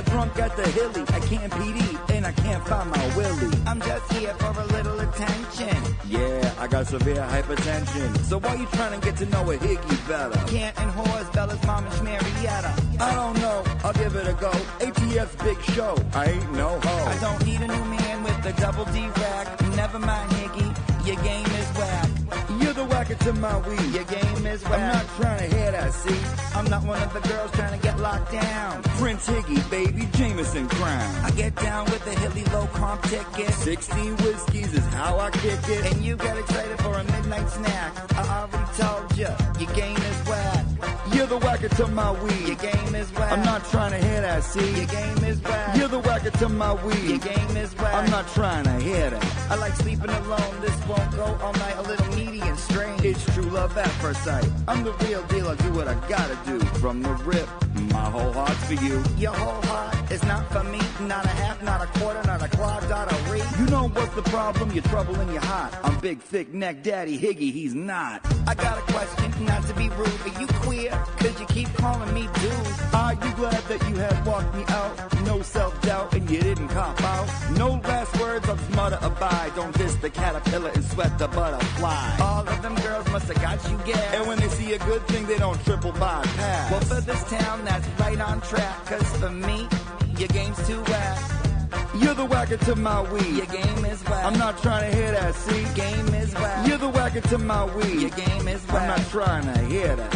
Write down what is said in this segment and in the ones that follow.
got drunk at the Hilly. I can't PD and I can't find my Willie. I'm just here for a little attention. Yeah, I got severe hypertension. So why you trying to get to know a Higgy better? Canton whores, Bella's mom and Schmarietta. I don't know, I'll give it a go. ATF's big show, I ain't no hoe. I don't need a new man with a double D rack. Never mind, Higgy, your game is whack. You're the whacker to my weed. Your game is whack. I'm not trying to hear that, see? I'm not one of the girls trying to get locked down. Prince Higgy, baby, Jameson crown. I get down with the Hilly low comp ticket. 16 whiskeys is how I kick it. And you get excited for a midnight snack. I already told you, your game is whack. You're the whacker to my weed. Your game is whack. I'm not trying to hear that, see? Your game is whack. You're the whacker to my weed. Your game is whack. I'm not trying to hear that. I like sleeping alone. This won't go all night. A little needy and strange. It's true love at first sight. I'm the real deal. I do what I gotta do. From the rip, my whole heart's for you. Your whole heart is not for me. Not a half, not a quarter, not a claw, not a re. You know what's the problem? You're trouble and you're hot. I'm big, thick neck daddy Higgy. He's not. I got a question, not to be rude. Are you queer? Cause you keep calling me dude. Are you glad that you had walked me out? No self-doubt and you didn't cop out. No last words, I'll just mutter abide. Don't diss the caterpillar and sweat the butterfly. All of them girls must have got you gas. And when they see a good thing, they don't triple bypass. Well, for this town, that's right on track. Cause for me, your game's too whack. You're the whacker to my weed. Your game is whack. I'm not trying to hear that, see? Game is whack. You're the whacker to my weed. Your game is whack. I'm not trying to hear that.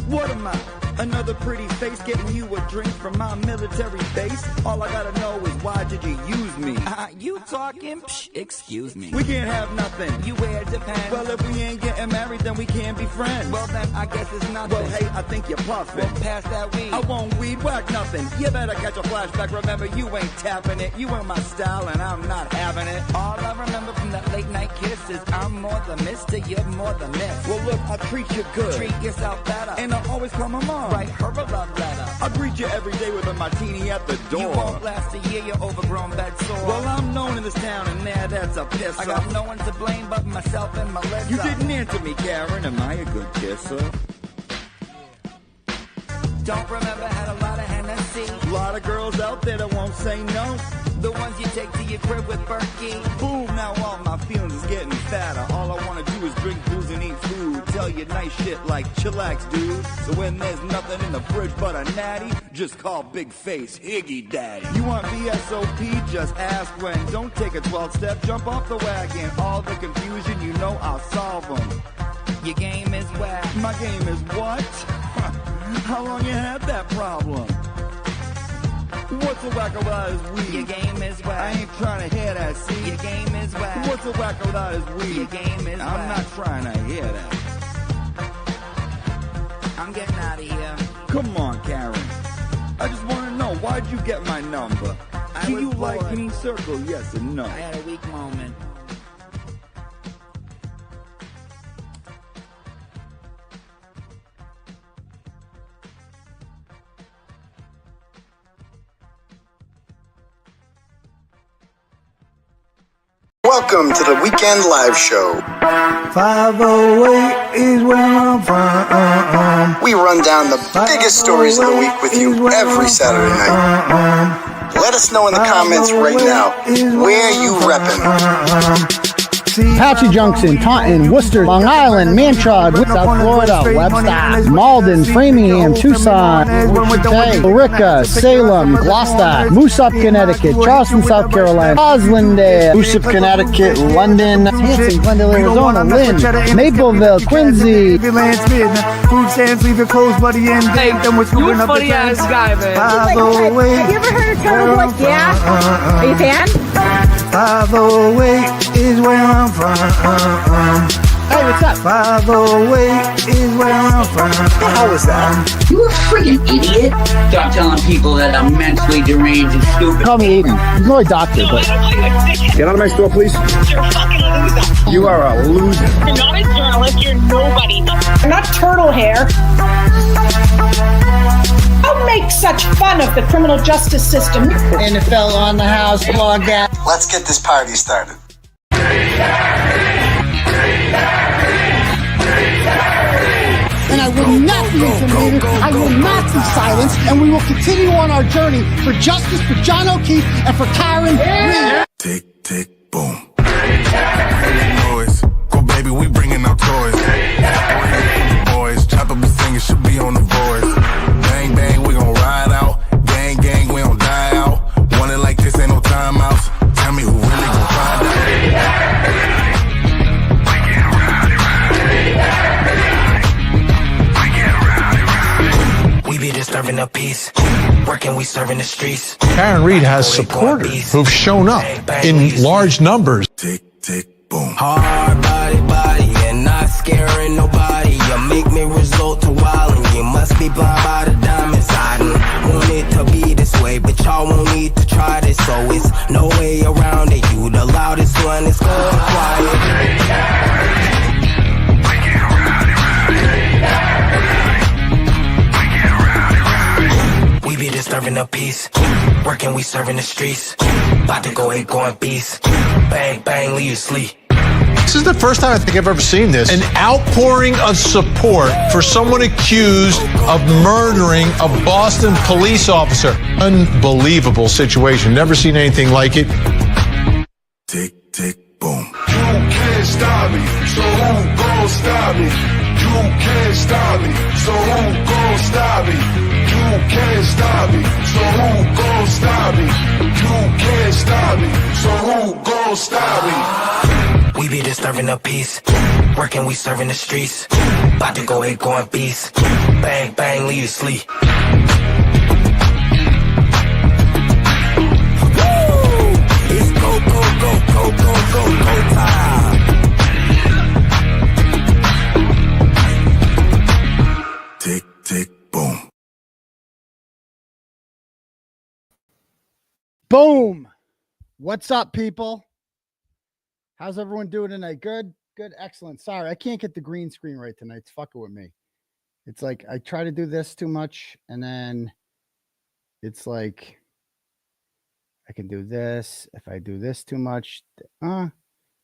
What am I? Another pretty face getting you a drink from my military base? All I gotta know is why did you use me? You talking? Psh, excuse me. We can't have nothing. You wear depends. Well, if we ain't getting married, then we can't be friends. Well, then I guess it's nothing. Well, hey, I think you're puffing. Well, pass that weed. I won't weed whack nothing. You better catch a flashback. Remember, you ain't tapping it. You ain't my style, and I'm not having it. All I remember from that late night kiss is I'm more the mister, you're more the miss. Well, look, I treat you good. Treat yourself better. And I always call my mom. Write her a love letter. I greet you every day with a martini at the door. You won't last a year, you're overgrown bed sore. Well, I'm known in this town, and there, that's a piss. I got no one to blame but myself and Melissa. You didn't answer me, Karen. Am I a good kisser? Don't remember, had a lot of Hennessy. A lot of girls out there that won't say no. The ones you take to your crib with Berkey. Boom, now all my feelings is getting fatter. All I wanna do is drink booze and eat food. Tell you nice shit like chillax, dude. So when there's nothing in the fridge but a natty, just call Big Face Higgy Daddy. You want VSOP? Just ask when. Don't take a 12-step, jump off the wagon. All the confusion, you know I'll solve them. Your game is whack. My game is what? How long you had that problem? What's a whack about his weed? Your game is whack. I ain't trying to hear that, see? Your game is whack. What's a whack about his weed? Your game is whack. I'm not trying to hear that. I'm getting out of here. Come on, Karen. I just want to know, why'd you get my number? Do you like Green Circle, yes or no? I had a weak moment. Welcome to the Weekend Live Show. 508 is where I'm from. We run down the biggest stories of the week with you every Saturday night. Let us know in the comments right now where you reppin'. Apache Junction, Taunton, Worcester, Long Island, Manchard, South Florida, Webster, Malden, Framingham, Tucson, Wichita, Billerica, Salem, Gloucester, Moosop, Connecticut, Charleston, South Carolina, Roslindale, Moosop, Connecticut, London, Hanson, Glendale, Arizona, Lynn, Mapleville, Quincy. Food stands, leave your clothes, buddy, and then we're You a funny ass guy, man. Have you ever heard of Turtleboy? Yeah? Are you a fan? 508 is where I'm from. Hey, what's up? 508 is where I'm from. How was that? You a freaking idiot. Stop telling people that I'm mentally deranged and stupid. Call me Aidan. He's not a doctor, but... Get out of my store, please. You're a fucking loser. You are a loser. You're not a journalist. You're nobody. You're not turtle hair. Don't make such fun of the criminal justice system. NFL on the house, blog that. Let's get this party started. And I will not be intimidated. I will not be silence, and we will continue on our journey for justice for John O'Keefe and for Karen Reed. Tick, tick, boom. Boys, go baby, we bringing our toys. Boys, chopper be singing, should be on the voice. Bang, bang, we gon' ride out. Gang, gang, we don't die out. Want it like this, ain't no timeouts. Tell me who really gon' find out. We be disturbing the peace. Working, we serving the streets. Karen Reed has supporters who've shown up in large numbers. Tick, tick, boom. Hard body, and not scaring nobody. You make me resort to wildin'. You must be blind by the diamonds. I didn't want it to be this way, but y'all won't need to try this, so it's no way around it. You the loudest one, it's going quiet. We be disturbing the peace. Working, we serving the streets. About to go ahead, going beast. Bang, bang, leave you sleep. This is the first time I think I've ever seen this. An outpouring of support for someone accused of murdering a Boston police officer. Unbelievable situation. Never seen anything like it. Tick, tick, boom. You can't stop me, so who gon' stop me? You can't stop me, so who gon' stop me? You can't stop me, so who gon' stop me? You can't stop me, so who gon' stop me? We be disturbing the peace. Working, we serving the streets. About to go ahead, going beast. Bang, bang, leave you sleep. It's go, go, go, go, go, go, go time. Tick, tick, boom. Boom. What's up, people? How's everyone doing tonight? Good, good, excellent. Sorry, I can't get the green screen right tonight. It's fucking with me. It's like I try to do this too much, and then it's like I can do this. If I do this too much, then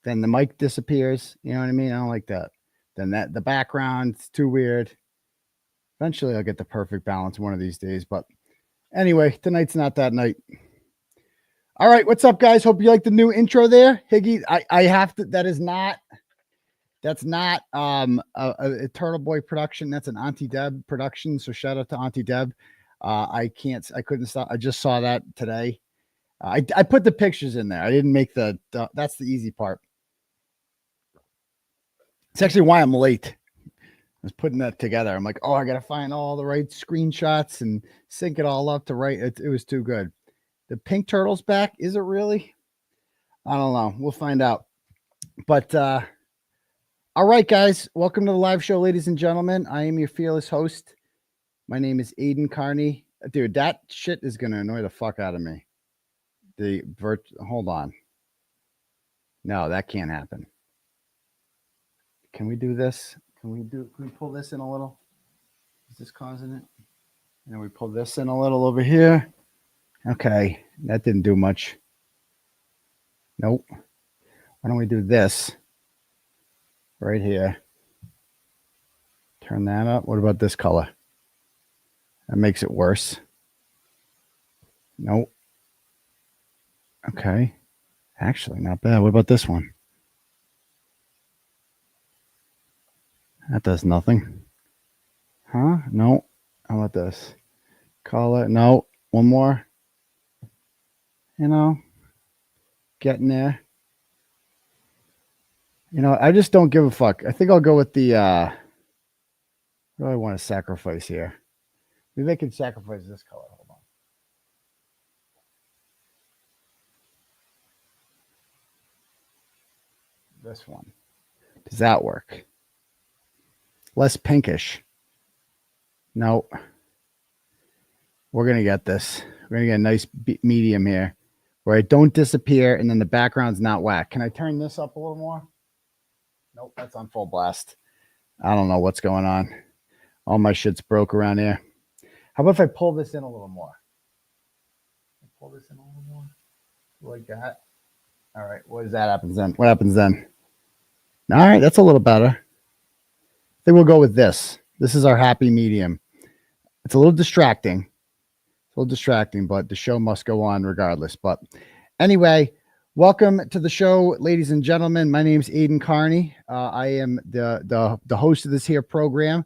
the mic disappears. You know what I mean? I don't like that. Then the background's too weird. Eventually, I'll get the perfect balance one of these days. But anyway, tonight's not that night. All right, what's up, guys? Hope you like the new intro there. Higgy, I have to, that's not a Turtleboy production. That's an Auntie Deb production. So shout out to Auntie Deb. I couldn't stop. I just saw that today. I put the pictures in there. I didn't make that's the easy part. It's actually why I'm late. I was putting that together. I'm like, oh, I got to find all the right screenshots and sync it all up to right. It was too good. The pink turtle's back. Is it really? I don't know. We'll find out. But all right, guys. Welcome to the live show, ladies and gentlemen. I am your fearless host. My name is Aidan Kearney. Dude, that shit is going to annoy the fuck out of me. Hold on. No, that can't happen. Can we do this? Can we pull this in a little? Is this causing it? And then we pull this in a little over here. Okay, that didn't do much. Nope. Why don't we do this right here? Turn that up. What about this color? That makes it worse. Nope. Okay. Actually, not bad. What about this one? That does nothing. Huh? No. How about this? Color. No. One more. You know, getting there. You know, I just don't give a fuck. I think I'll go with the, what do I want to sacrifice here? Maybe I can sacrifice this color. Hold on. This one. Does that work? Less pinkish. No. We're going to get this. We're going to get a nice medium here where it don't disappear and then the background's not whack. Can I turn this up a little more? Nope, that's on full blast. I don't know what's going on. All my shit's broke around here. How about if I pull this in a little more? Pull this in a little more? Like that. All right, what does that happen then? What happens then? All right, that's a little better. I think we'll go with this. This is our happy medium. It's a little distracting. But the show must go on regardless. But anyway, welcome to the show, ladies and gentlemen. My name's Aidan Kearney. I am the host of this here program,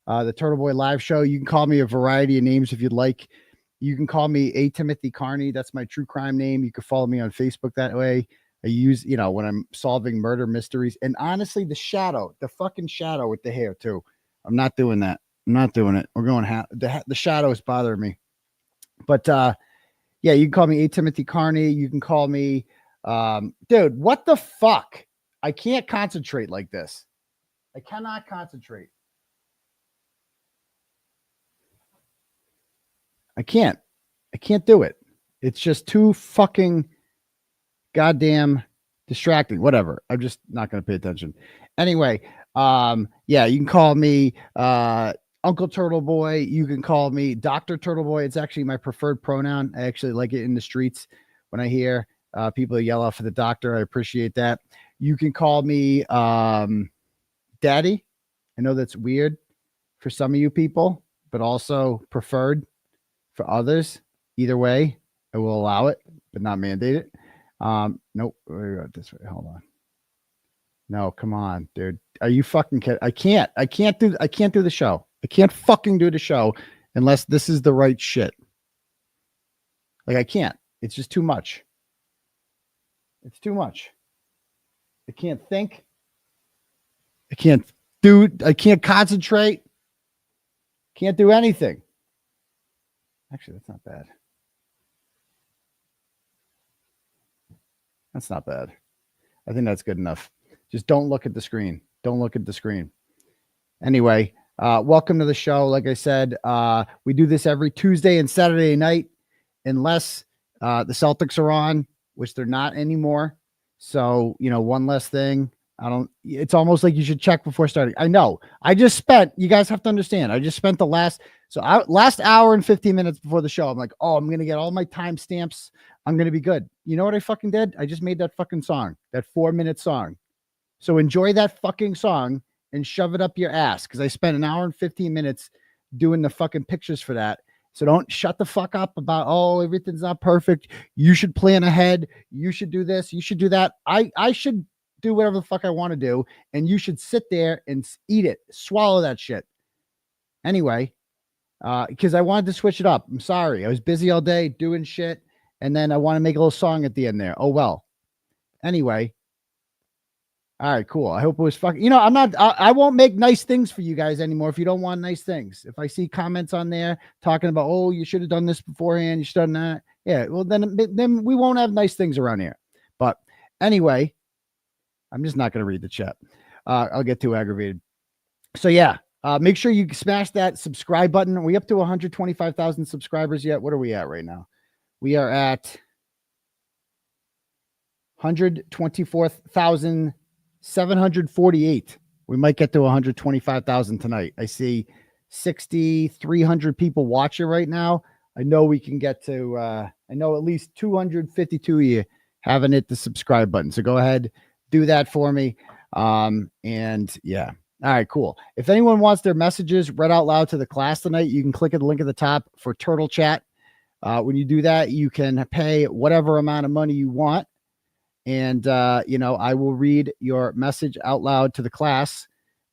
the Turtleboy Live Show. You can call me a variety of names if you'd like. You can call me A. Timothy Kearney. That's my true crime name. You can follow me on Facebook that way. I use, when I'm solving murder mysteries. And honestly, the fucking shadow with the hair too. I'm not doing that. I'm not doing it. We're going the shadow is bothering me. But yeah, you can call me A. Timothy Kearney. You can call me dude, what the fuck? I can't concentrate like this. I cannot concentrate. I can't do it. It's just too fucking goddamn distracting. Whatever. I'm just not going to pay attention. Anyway, yeah, you can call me Uncle Turtleboy. You can call me Dr. Turtleboy. It's actually my preferred pronoun. I actually like it in the streets when I hear people yell out for the doctor. I appreciate that. You can call me Daddy. I know that's weird for some of you people, but also preferred for others. Either way, I will allow it, but not mandate it. Nope. We got this way. Hold on. No, come on, dude. Are you fucking kidding? I can't do the show. I can't fucking do the show unless this is the right shit. Like, I can't. It's just too much. It's too much. I can't think. I can't concentrate. Can't do anything. Actually, that's not bad. That's not bad. I think that's good enough. Just don't look at the screen. Don't look at the screen. Anyway, welcome to the show. Like I said, we do this every Tuesday and Saturday night, unless the Celtics are on, which they're not anymore. So, one less thing. It's almost like you should check before starting. I know. You guys have to understand. I just spent the last hour and 15 minutes before the show. I'm like, oh, I'm going to get all my timestamps. I'm going to be good. You know what I fucking did? I just made that fucking song, that 4-minute song. So enjoy that fucking song and shove it up your ass. Cause I spent an hour and 15 minutes doing the fucking pictures for that. So don't shut the fuck up about, oh, everything's not perfect. You should plan ahead. You should do this. You should do that. I should do whatever the fuck I want to do. And you should sit there and eat it, swallow that shit. Anyway, because I wanted to switch it up. I'm sorry. I was busy all day doing shit. And then I want to make a little song at the end there. Oh, well. Anyway. All right, cool. I hope it was fucking, I won't make nice things for you guys anymore if you don't want nice things. If I see comments on there talking about, oh, you should have done this beforehand, you should have done that. Yeah, well, then we won't have nice things around here. But anyway, I'm just not going to read the chat. I'll get too aggravated. So yeah, make sure you smash that subscribe button. Are we up to 125,000 subscribers yet? What are we at right now? We are at 124,748. We might get to 125,000 tonight. I see 6,300 people watching right now. I know we can get to, I know at least 252 of you haven't hit the subscribe button. So go ahead, do that for me. And yeah. All right, cool. If anyone wants their messages read out loud to the class tonight, you can click at the link at the top for Turtle Chat. When you do that, you can pay whatever amount of money you want. And, I will read your message out loud to the class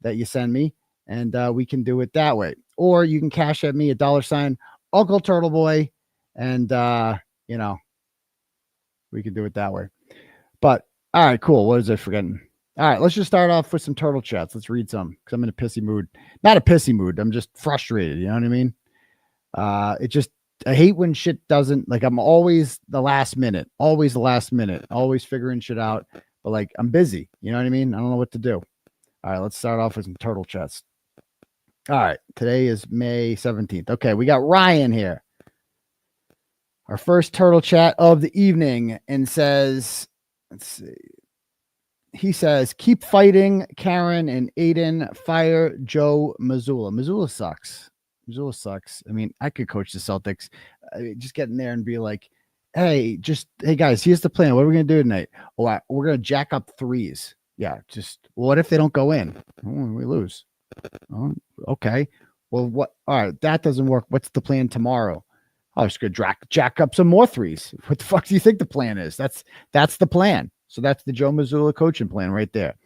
that you send me, and we can do it that way. Or you can cash at me $, Uncle Turtleboy, and, we can do it that way. But, all right, cool. What is I forgetting? All right, let's just start off with some turtle chats. Let's read some, because I'm in a pissy mood. Not a pissy mood. I'm just frustrated. You know what I mean? I hate when shit doesn't, like, I'm always the last minute, always figuring shit out, but like, I'm busy. You know what I mean? I don't know what to do. All right, let's start off with some turtle chats. All right, today is May 17th. Okay, we got Ryan here. Our first turtle chat of the evening, and says, let's see. He says, keep fighting, Karen and Aidan. Fire Joe Mazzulla. Mazzulla sucks. I mean, I could coach the Celtics. Just get in there and be like, hey guys, here's the plan. What are we going to do tonight? Oh, we're going to jack up threes. Yeah, just what if they don't go in? Oh, we lose. Oh, okay. Well, what? All right, that doesn't work. What's the plan tomorrow? I was going to jack up some more threes. What the fuck do you think the plan is? That's the plan. So that's the Joe Mazzulla coaching plan right there.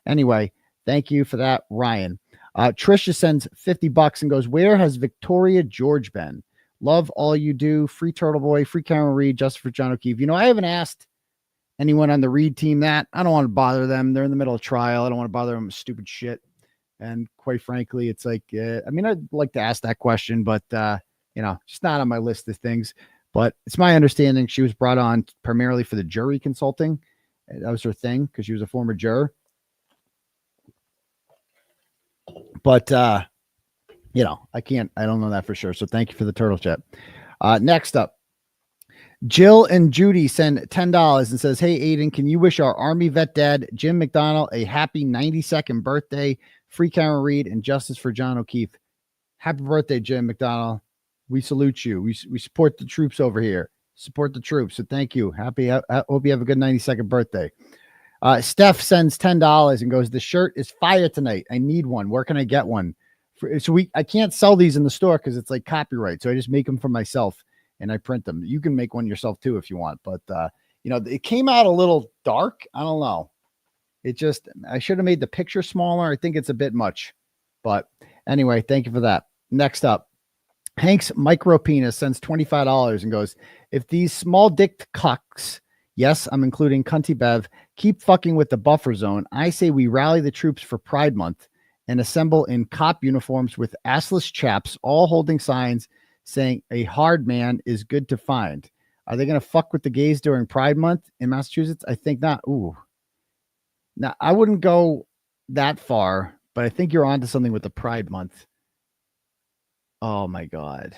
Anyway, thank you for that, Ryan. Trisha sends $50 and goes, where has Victoria George been? Love all you do. Free Turtleboy, free Karen Reed, just for John O'Keefe. You know, I haven't asked anyone on the Reed team that. I don't want to bother them. They're in the middle of trial. I don't want to bother them with stupid shit. And quite frankly, it's like, I mean, I'd like to ask that question, but, you know, it's not on my list of things. But it's my understanding she was brought on primarily for the jury consulting. That was her thing because she was a former juror. But, you know, I don't know that for sure. So thank you for the turtle chat. Next up, Jill and Judy send $10 and says, hey, Aidan, can you wish our Army vet dad, Jim McDonald, a happy 92nd birthday? Free Karen Reed and justice for John O'Keefe. Happy birthday, Jim McDonald. We salute you. We support the troops over here. Support the troops. So thank you. I hope you have a good 92nd birthday. Steph sends $10 and goes, the shirt is fire tonight. I need one. Where can I get one? I can't sell these in the store because it's like copyright. So I just make them for myself and I print them. You can make one yourself too if you want. But, you know, it came out a little dark. I don't know. I should have made the picture smaller. I think it's a bit much. But anyway, thank you for that. Next up, Hank's micro penis sends $25 and goes, if these small dick cucks, yes, I'm including Cunty Bev, keep fucking with the buffer zone, I say we rally the troops for Pride Month and assemble in cop uniforms with assless chaps, all holding signs saying a hard man is good to find. Are they going to fuck with the gays during Pride Month in Massachusetts? I think not. Ooh. Now, I wouldn't go that far, but I think you're onto something with the Pride Month. Oh, my God.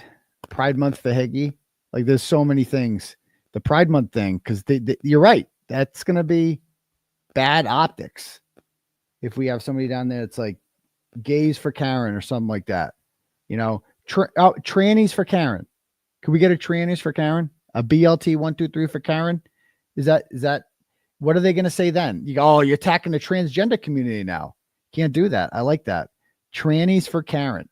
Pride Month for Higgy. Like, there's so many things. The Pride Month thing, because you're right. That's going to be bad optics. If we have somebody down there that's like gays for Karen or something like that. You know, trannies for Karen. Can we get a trannies for Karen? A BLT 123 for Karen? Is that what are they going to say then? You go, oh, you're attacking the transgender community now. Can't do that. I like that. Trannies for Karen.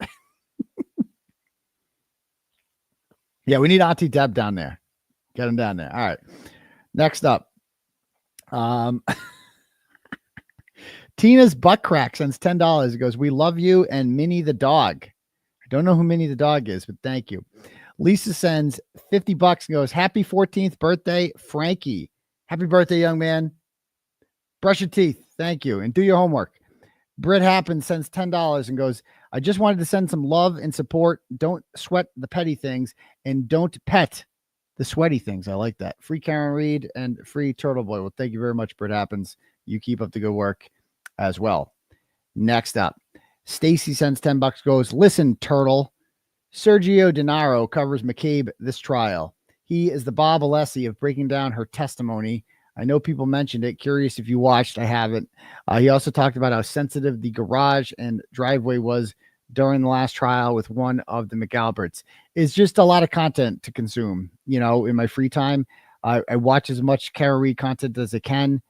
Yeah, we need Auntie Deb down there. Get him down there. All right. Next up. Tina's butt crack sends $10. It goes, we love you and Minnie the dog. I don't know who Minnie the dog is, but thank you. Lisa sends $50 and goes, happy 14th birthday, Frankie. Happy birthday, young man. Brush your teeth. Thank you. And do your homework. Britt Happen sends $10 and goes, I just wanted to send some love and support. Don't sweat the petty things and don't pet the sweaty things. I like that. Free Karen Reed and free Turtleboy. Well, thank you very much, Britt Happens. You keep up the good work as well. Next up, Stacy sends $10, goes, listen, Turtle. Sergio Denaro covers McCabe this trial. He is the Bob Alessi of breaking down her testimony. I know people mentioned it. Curious if you watched. I haven't. He also talked about how sensitive the garage and driveway was during the last trial with one of the McAlberts. It's just a lot of content to consume, you know, in my free time. I watch as much Kara Reed content as I can.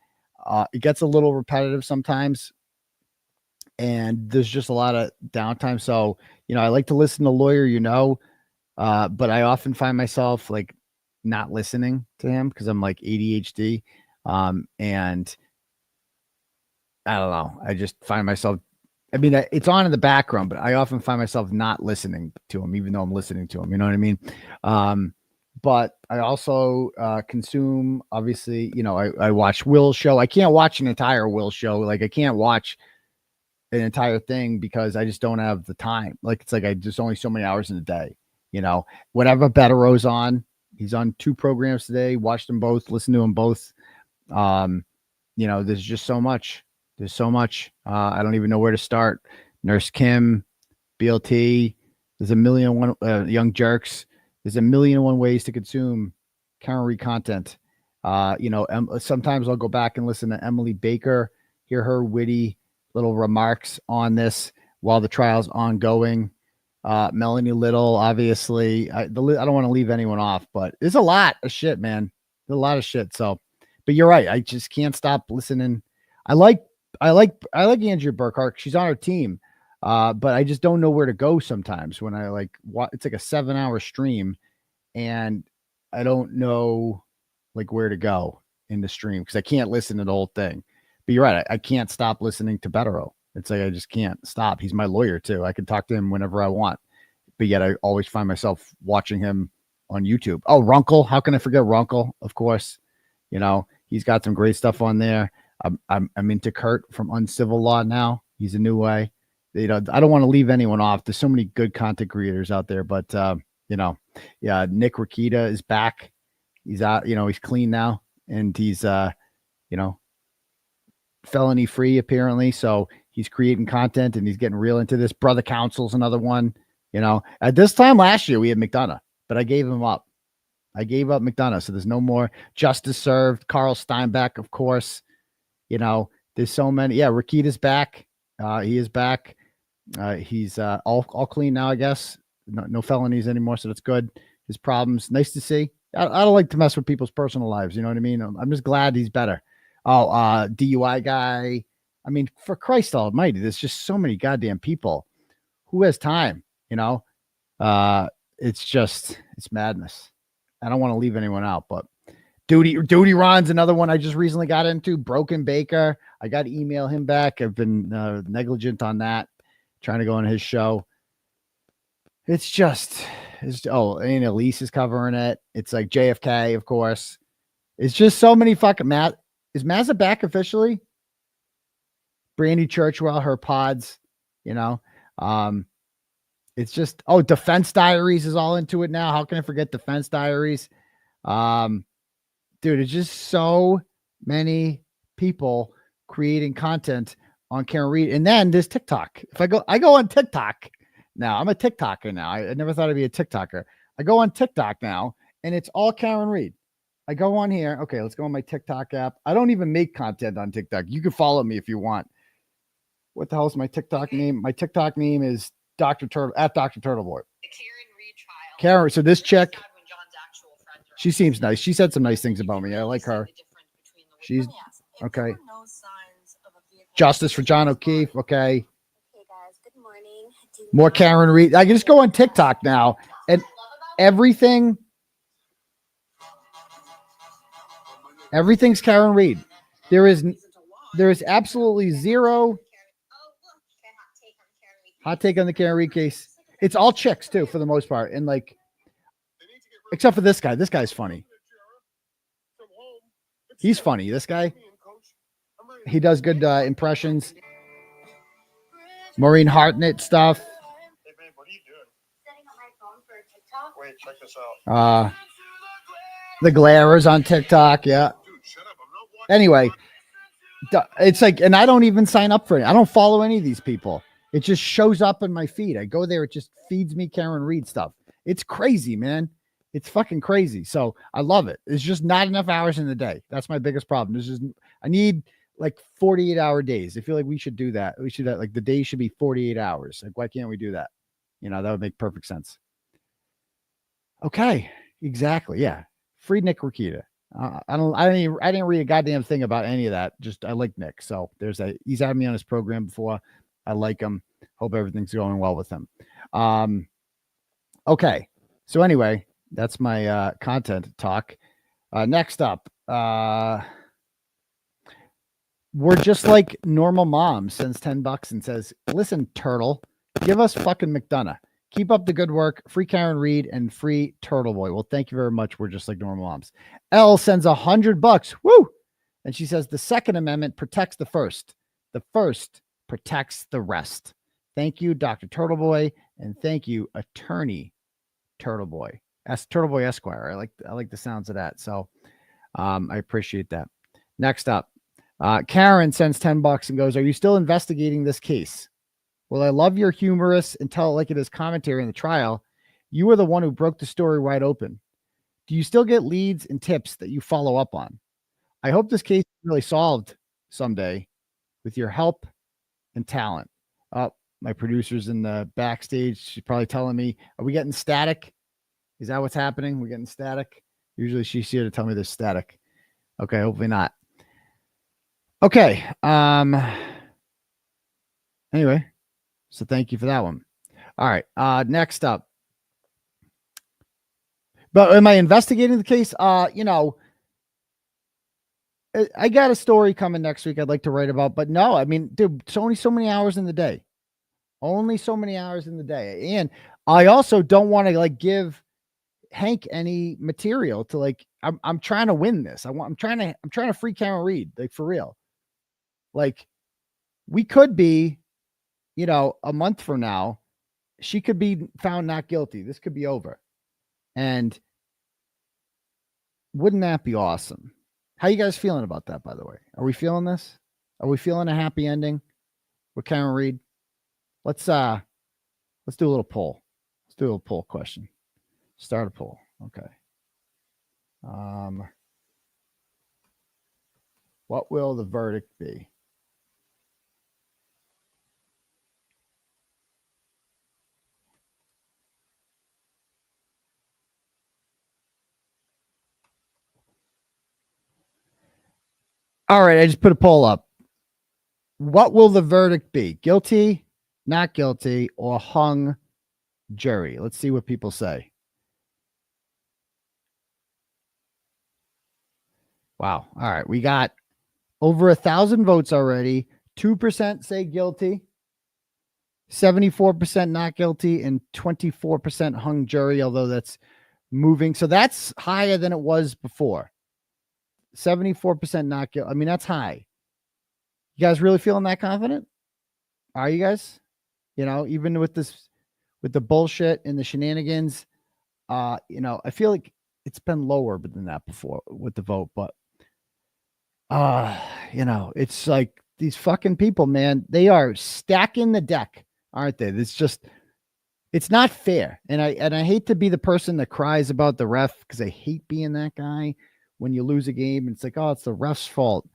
It gets a little repetitive sometimes, and there's just a lot of downtime. So, you know, I like to listen to Lawyer, you know, but I often find myself like not listening to him because I'm like ADHD. And I don't know. I just find myself, I mean, it's on in the background, but I often find myself not listening to him, even though I'm listening to him. You know what I mean? But I also consume, obviously, you know, I watch Will's show. I can't watch an entire Will show. Like, I can't watch an entire thing because I just don't have the time. Like, it's like there's only so many hours in a day, you know. Whatever Bettero's on, he's on 2 programs today. Watched them both, listened to them both. You know, there's just so much. There's so much. I don't even know where to start. Nurse Kim, BLT. There's a million and one Young Jerks. There's a million and one ways to consume Karen Reed content. You know, sometimes I'll go back and listen to Emily Baker, hear her witty little remarks on this while the trial's ongoing. Melanie Little, obviously. I don't want to leave anyone off, but there's a lot of shit, man. There's a lot of shit. So, but you're right. I just can't stop listening. I like Andrea Burkhart. She's on our team. But I just don't know where to go sometimes when I like it's like a 7-hour stream and I don't know like where to go in the stream because I can't listen to the whole thing. But you're right. I can't stop listening to DePetro. It's like I just can't stop. He's my lawyer too. I can talk to him whenever I want. But yet I always find myself watching him on YouTube. Oh, Runkle. How can I forget Runkle? Of course. You know, he's got some great stuff on there. I'm into Kurt from Uncivil Law now. He's a new way. You know, I don't want to leave anyone off. There's so many good content creators out there, but you know, yeah, Nick Rakita is back. He's out, you know, he's clean now and he's you know, felony free apparently. So he's creating content and he's getting real into this. Brother Counsel's another one. You know, at this time last year we had McDonough, but I gave him up. I gave up McDonough, so there's no more. Justice Served. Carl Steinbeck, of course. You know, there's so many. Yeah, Rakita's back. He is back. He's all clean now, I guess. No felonies anymore, so that's good. His problems, nice to see. I don't like to mess with people's personal lives. You know what I mean? I'm just glad he's better. Oh, DUI guy. I mean, for Christ almighty, there's just so many goddamn people. Who has time? You know, it's madness. I don't want to leave anyone out, but Duty Ron's another one I just recently got into. Broken Baker. I got to email him back. I've been negligent on that, trying to go on his show. And Elise is covering it. It's like JFK, of course. It's just so many fucking Matt. Is Mazza back officially? Brandy Churchwell, her pods, you know. It's just Defense Diaries is all into it now. How can I forget Defense Diaries? Dude, it's just so many people creating content on Karen Reed. And then there's TikTok. I go on TikTok now. I'm a TikToker now. I never thought I'd be a TikToker. I go on TikTok now, and it's all Karen Reed. I go on here. Okay, let's go on my TikTok app. I don't even make content on TikTok. You can follow me if you want. What the hell is my TikTok name? My TikTok name is Dr. Turtle at Dr. Turtleboy. Karen. So this chick, she seems nice. She said some nice things about me. I like her. She's okay. Justice for John O'Keefe. Okay. More Karen Reed. I can just go on TikTok now and everything's Karen Reed. There is absolutely zero hot take on the Karen Reed case. It's all chicks too, for the most part. And like, except for this guy. This guy's funny. He's funny. This guy, he does good impressions. Maureen Hartnett stuff. Hey, babe, what are you doing? Setting up my phone for TikTok. Wait, check this out. The Glarers on TikTok. Yeah. Dude, shut up. Anyway, it's like, and I don't even sign up for it. I don't follow any of these people. It just shows up in my feed. I go there. It just feeds me Karen Reed stuff. It's crazy, man. It's fucking crazy. So I love it. It's just not enough hours in the day. That's my biggest problem. I need like 48-hour days. I feel like we should do that. We should like the day should be 48 hours. Like, why can't we do that? You know, that would make perfect sense. Okay. Exactly. Yeah. Free Nick Rakita. I didn't read a goddamn thing about any of that. Just, I like Nick. So he's had me on his program before. I like him. Hope everything's going well with him. Okay. So anyway, that's my content talk. Next up, we're just like normal mom sends $10 and says, listen, Turtle, give us fucking McDonough. Keep up the good work. Free Karen Reed and free Turtleboy. Well, thank you very much. We're just like normal moms. Elle sends $100. Woo! And she says the Second Amendment protects the first. The first protects the rest. Thank you, Dr. Turtleboy, and thank you, Attorney Turtleboy. Turtleboy Esquire. I like the sounds of that. So I appreciate that. Next up, Karen sends $10 and goes, are you still investigating this case? Well, I love your humorous and tell it like it is commentary in the trial. You were the one who broke the story wide open. Do you still get leads and tips that you follow up on? I hope this case is really solved someday with your help and talent. My producer's in the backstage. She's probably telling me, are we getting static? Is that what's happening? We're getting static. Usually she's here to tell me there's static. Okay. Hopefully not. Okay. Anyway, So thank you for that one. All right. Next up. But am I investigating the case? You know, I got a story coming next week I'd like to write about, but no, I mean, dude, it's only so many hours in the day. Only so many hours in the day. And I also don't want to like give Hank any material to like, I'm trying to win this. I'm trying to free Karen Reed, like for real. Like we could be, you know, a month from now, she could be found not guilty. This could be over. And wouldn't that be awesome? How you guys feeling about that, by the way? Are we feeling this? Are we feeling a happy ending with Karen Reed? Let's do a little poll. Let's do a little poll question. Start a poll. Okay. What will the verdict be? All right, I just put a poll up. What will the verdict be? Guilty, not guilty, or hung jury? Let's see what people say. Wow. All right, we got over 1,000 votes already. 2% say guilty, 74% not guilty, and 24% hung jury, although that's moving. So that's higher than it was before. 74% not guilty. I mean, that's high. You guys really feeling that confident? Are you guys? You know, even with this, with the bullshit and the shenanigans, you know, I feel like it's been lower than that before with the vote, but you know, it's like these fucking people, man, they are stacking the deck, aren't they? It's just, it's not fair. And I hate to be the person that cries about the ref because I hate being that guy. When you lose a game, it's like, oh, it's the ref's fault.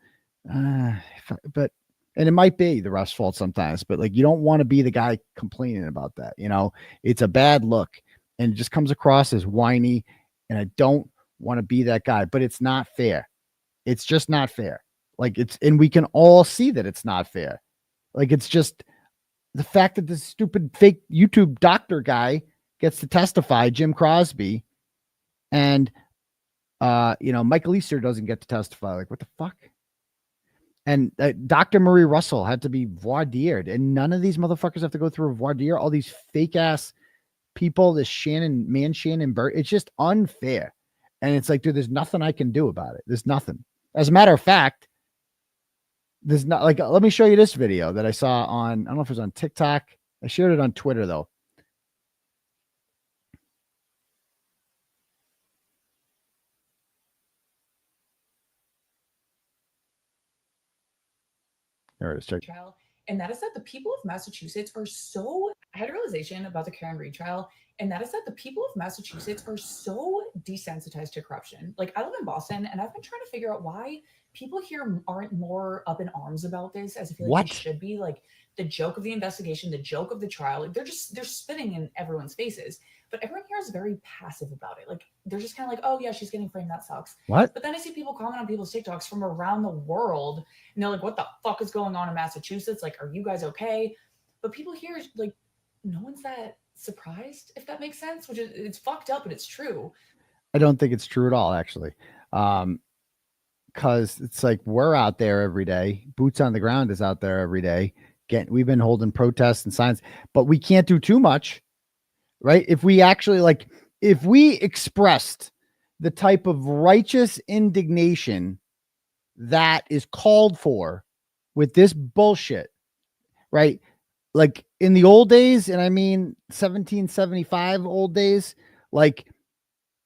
But and it might be the ref's fault sometimes, but like you don't want to be the guy complaining about that. You know, it's a bad look and it just comes across as whiny. And I don't want to be that guy, but it's not fair. It's just not fair. Like and we can all see that it's not fair. Like it's just the fact that this stupid fake YouTube doctor guy gets to testify, Jim Crosby, and you know, Michael Easter doesn't get to testify. Like, what the fuck? And Dr. Marie Russell had to be voir dired, and none of these motherfuckers have to go through a voir dire. All these fake ass people, this Shannon Burgess, it's just unfair. And it's like, dude, there's nothing I can do about it. There's nothing. As a matter of fact, there's not like, let me show you this video that I saw on, I don't know if it was on TikTok. I shared it on Twitter though. There it is. Check. Trial, and that is that the people of Massachusetts are so, I had a realization about the Karen Reed trial, and that is that the people of Massachusetts are so desensitized to corruption. Like, I live in Boston, and I've been trying to figure out why people here aren't more up in arms about this, as I feel like they should be. Like, the joke of the investigation, the joke of the trial, like they're spitting in everyone's faces. But everyone here is very passive about it. Like, they're just kind of like, oh yeah, she's getting framed, that sucks. What? But then I see people comment on people's TikToks from around the world, and they're like, what the fuck is going on in Massachusetts? Like, are you guys okay? But people here, like, no one's that surprised, if that makes sense, which is, it's fucked up, but it's true. I don't think it's true at all, actually. Because it's like, we're out there every day. Boots on the ground is out there every day. We've been holding protests and signs, but we can't do too much. Right? If we actually if we expressed the type of righteous indignation that is called for with this bullshit, right? Like in the old days, and I mean 1775 old days, like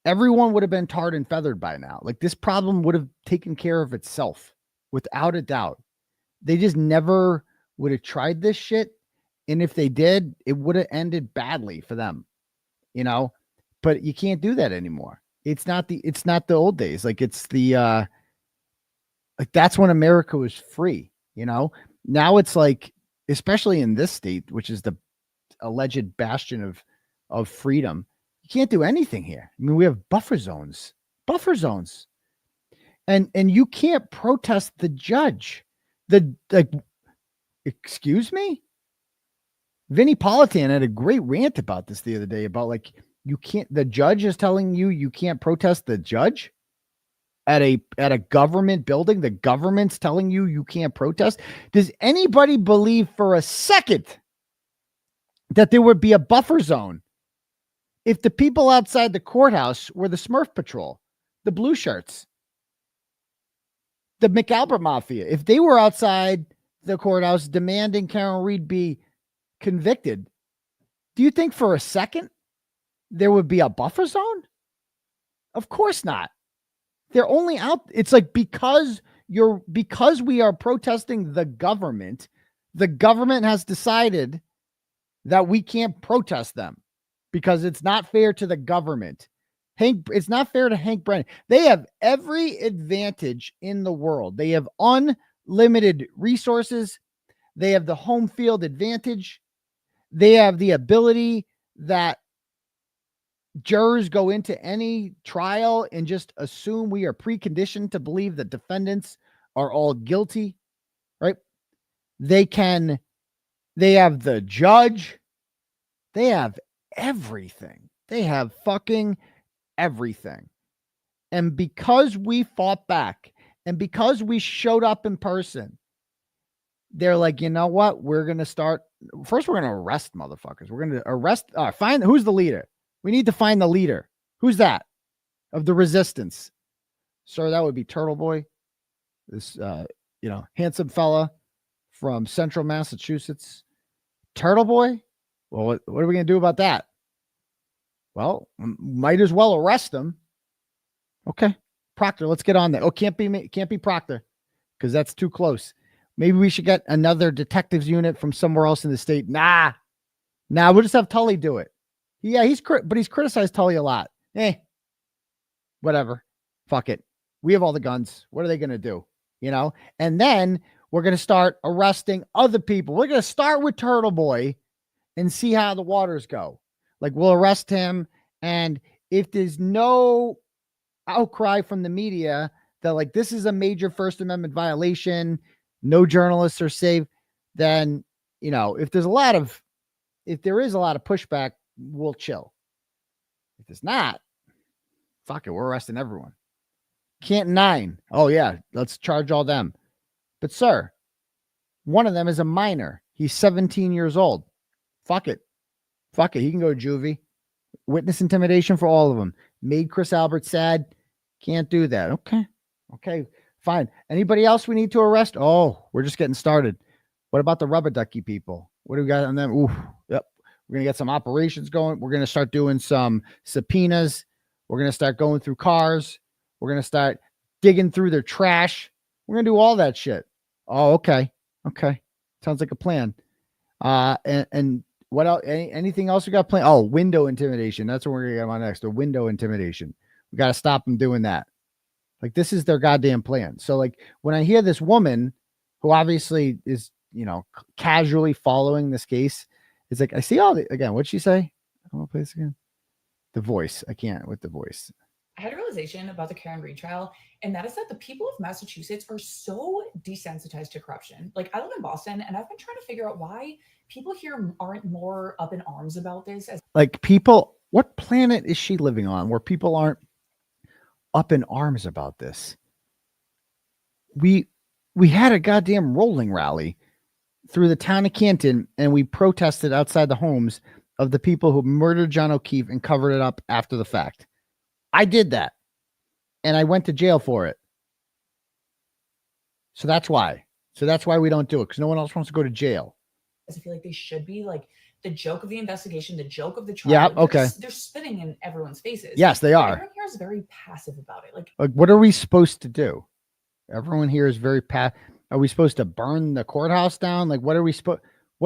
everyone would have been tarred and feathered by now. Like this problem would have taken care of itself without a doubt. They just never would have tried this shit. And if they did, it would have ended badly for them, you know, but you can't do that anymore. It's not the old days. Like it's the, like that's when America was free, you know. Now it's like, especially in this state, which is the alleged bastion of freedom, you can't do anything here. I mean, we have buffer zones, and you can't protest the judge. Excuse me? Vinnie Politan had a great rant about this the other day about like, the judge is telling you can't protest the judge at a government building. The government's telling you can't protest. Does anybody believe for a second that there would be a buffer zone if the people outside the courthouse were the Smurf Patrol, the blue shirts, the McAlbert Mafia? If they were outside the courthouse demanding Karen Reed be convicted, do you think for a second there would be a buffer zone? Of course not. They're only out. It's like, because we are protesting the government has decided that we can't protest them because it's not fair to the government. It's not fair to Hank Brennan. They have every advantage in the world. They have unlimited resources. They have the home field advantage. They have the ability that jurors go into any trial and just assume we are preconditioned to believe that defendants are all guilty, right? They have the judge. They have everything. They have fucking everything. And because we fought back and because we showed up in person, they're like, you know what? We're going to start. First, we're going to arrest motherfuckers. We're going to arrest. Find who's the leader. We need to find the leader. Who's that of the resistance? Sir, that would be Turtleboy. This, handsome fella from central Massachusetts. Turtleboy? Well, what are we going to do about that? Well, might as well arrest him. Okay. Proctor, let's get on that. Oh, can't be Proctor because that's too close. Maybe we should get another detectives unit from somewhere else in the state. Nah, we'll just have Tully do it. Yeah, he's criticized Tully a lot. Whatever. Fuck it. We have all the guns. What are they going to do? And then we're going to start arresting other people. We're going to start with Turtleboy and see how the waters go. Like, we'll arrest him. And if there's no outcry from the media that like, this is a major First Amendment violation, no journalists are safe, then, if there is a lot of pushback, we'll chill. If it's not, fuck it, we're arresting everyone. Can't 9. Oh yeah, let's charge all them. But sir, one of them is a minor. He's 17 years old. Fuck it. He can go to juvie. Witness intimidation for all of them. Made Chris Albert sad. Can't do that. Okay, fine. Anybody else we need to arrest? Oh, we're just getting started. What about the rubber ducky people? What do we got on them? Ooh, yep. We're going to get some operations going. We're going to start doing some subpoenas. We're going to start going through cars. We're going to start digging through their trash. We're going to do all that shit. Oh, okay. Sounds like a plan. And what else? Anything else we got planned? Oh, window intimidation. That's what we're going to get on next. The window intimidation. We got to stop them doing that. Like, this is their goddamn plan. So like, when I hear this woman who obviously is, casually following this case, it's like, I see all the, again, what'd she say? I don't want to play this again. The voice. I can't with the voice. I had a realization about the Karen Retrial, and that is that the people of Massachusetts are so desensitized to corruption. Like, I live in Boston, and I've been trying to figure out why people here aren't more up in arms about this. Like, people, what planet is she living on where people aren't up in arms about this? We had a goddamn rolling rally through the town of Canton, and we protested outside the homes of the people who murdered John O'Keefe and covered it up after the fact. I did that, and I went to jail for it. So that's why. We don't do it, because no one else wants to go to jail. I feel like they should be like the joke of the investigation, the joke of the trial. Yeah, okay. They're spitting in everyone's faces. Yes, they are. Everyone here is very passive about it. Like, what are we supposed to do? Everyone here is very passive. Are we supposed to burn the courthouse down? Like, what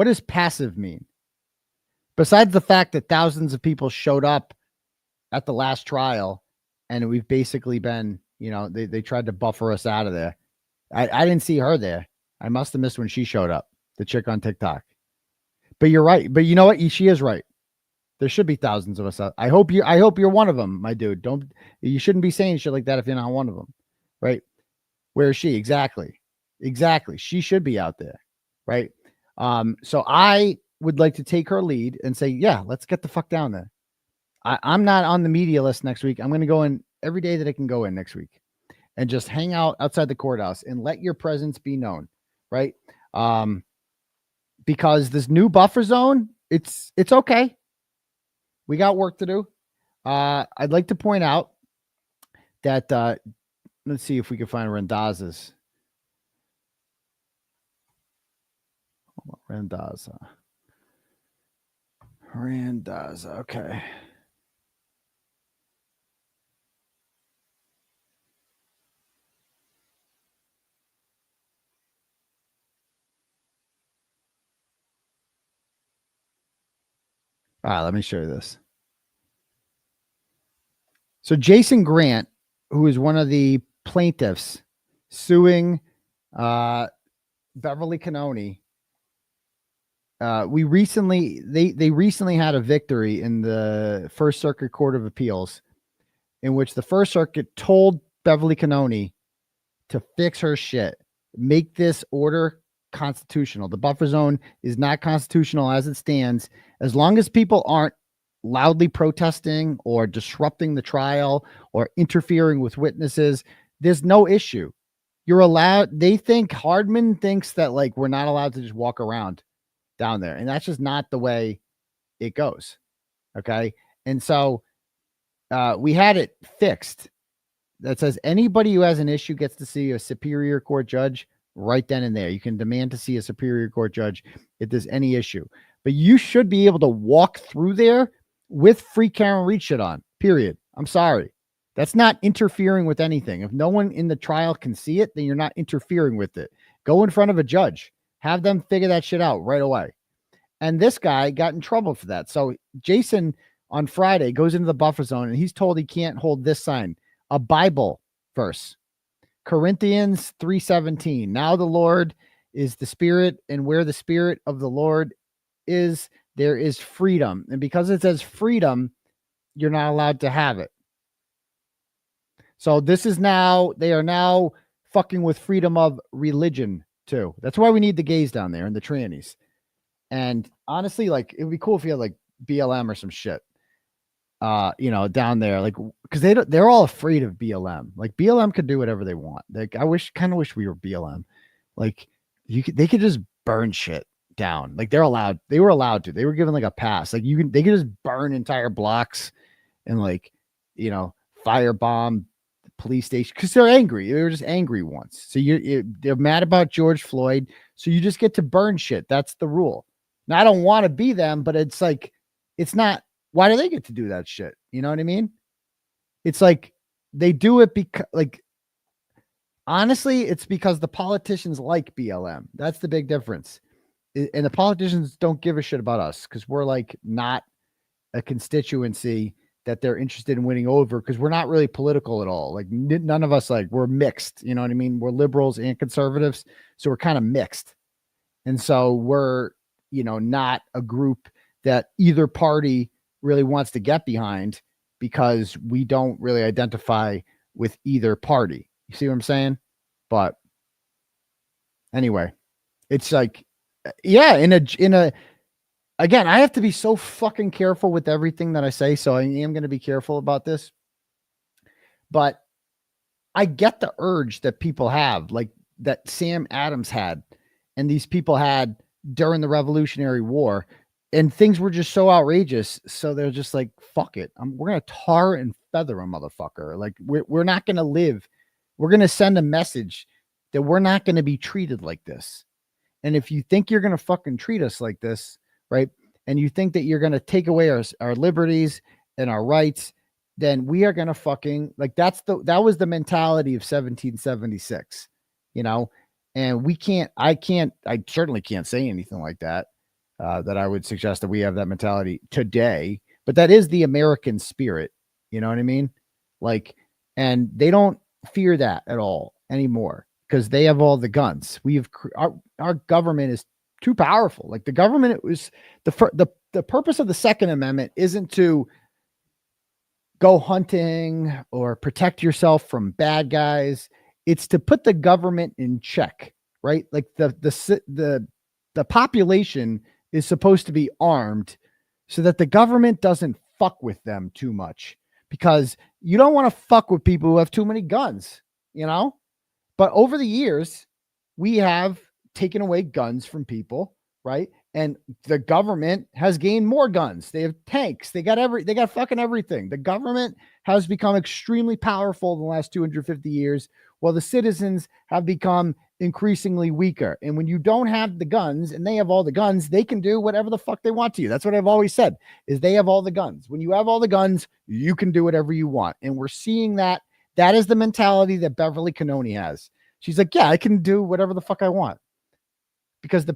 does passive mean? Besides the fact that thousands of people showed up at the last trial, and we've basically been, they tried to buffer us out of there. I didn't see her there. I must have missed when she showed up, the chick on TikTok. But you're right. But you know what? She is right. There should be thousands of us out. I hope you're one of them, my dude. You shouldn't be saying shit like that if you're not one of them, right? Where is she? Exactly. She should be out there, right? So I would like to take her lead and say, yeah, let's get the fuck down there. I'm not on the media list next week. I'm going to go in every day that I can go in next week and just hang out outside the courthouse and let your presence be known. Right. Because this new buffer zone, it's okay. We got work to do. I'd like to point out that, let's see if we can find Randazza's. Randazza. Okay. All right, let me show you this. So Jason Grant, who is one of the plaintiffs suing Beverly Kearney, they recently had a victory in the First Circuit Court of Appeals, in which the First Circuit told Beverly Kearney to fix her shit, make this order constitutional. The buffer zone is not constitutional as it stands. As long as people aren't loudly protesting or disrupting the trial or interfering with witnesses, there's no issue. You're allowed. They think Hardman thinks that like we're not allowed to just walk around down there, and that's just not the way it goes. Okay. And so we had it fixed that says anybody who has an issue gets to see a superior court judge right then and there. You can demand to see a superior court judge if there's any issue, but you should be able to walk through there with free Karen Reed shit on, period. I'm sorry. That's not interfering with anything. If no one in the trial can see it, then you're not interfering with it. Go in front of a judge, have them figure that shit out right away. And this guy got in trouble for that. So Jason on Friday goes into the buffer zone and he's told he can't hold this sign, a Bible verse. Corinthians 3:17. Now the Lord is the Spirit, and where the Spirit of the Lord is, there is freedom. And because it says freedom, you're not allowed to have it. So this is now, they are now fucking with freedom of religion too. That's why we need the gays down there and the trannies. And honestly, like, it would be cool if you had like BLM or some shit, down there, like, because they're all afraid of BLM. Like, BLM could do whatever they want. Like, I kind of wish we were BLM. Like, they could just burn shit down. Like, they were allowed to. They were given like a pass. Like, they could just burn entire blocks and like, firebomb the police station because they're angry. They were just angry once. So they're mad about George Floyd. So you just get to burn shit. That's the rule. Now, I don't want to be them, but it's like, it's not. Why do they get to do that shit? You know what I mean? It's like they do it because, like, honestly, it's because the politicians like BLM. That's the big difference. And the politicians don't give a shit about us because we're like not a constituency that they're interested in winning over because we're not really political at all. Like, none of us, like, we're mixed. You know what I mean? We're liberals and conservatives. So we're kind of mixed. And so we're, not a group that either party really wants to get behind because we don't really identify with either party. You see what I'm saying? But anyway, it's like, yeah, again, I have to be so fucking careful with everything that I say. So I am going to be careful about this, but I get the urge that people have, like that Sam Adams had, and these people had during the Revolutionary War. And things were just so outrageous. So they're just like, fuck it. We're going to tar and feather a motherfucker. Like, we're not going to live. We're going to send a message that we're not going to be treated like this. And if you think you're going to fucking treat us like this, right, and you think that you're going to take away our liberties and our rights, then we are going to fucking, like, that was the mentality of 1776, and I certainly can't say anything like that. That I would suggest that we have that mentality today, but that is the American spirit. You know what I mean? Like, and they don't fear that at all anymore because they have all the guns. Our government is too powerful. Like, the government, it was the purpose of the Second Amendment isn't to go hunting or protect yourself from bad guys. It's to put the government in check, right? Like the population is supposed to be armed so that the government doesn't fuck with them too much, because you don't want to fuck with people who have too many guns, you know? But over the years, we have taken away guns from people, right? And the government has gained more guns. They have tanks. They got fucking everything. The government has become extremely powerful in the last 250 years, while the citizens have become increasingly weaker. And when you don't have the guns and they have all the guns, they can do whatever the fuck they want to you. That's what I've always said, is they have all the guns. When you have all the guns, you can do whatever you want. And we're seeing that. That is the mentality that Beverly Kearney has. She's like, yeah, I can do whatever the fuck I want, because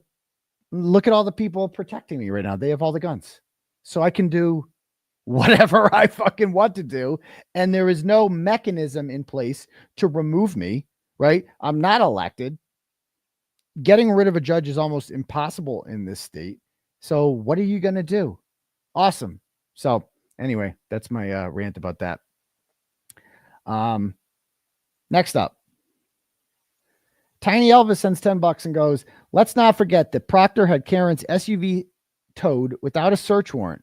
look at all the people protecting me right now. They have all the guns. So I can do whatever I fucking want to do. And there is no mechanism in place to remove me, right? I'm not elected. Getting rid of a judge is almost impossible in this state. So what are you going to do? Awesome. So anyway, that's my rant about that. Next up, Tiny Elvis sends $10 and goes, let's not forget that Proctor had Karen's SUV towed without a search warrant.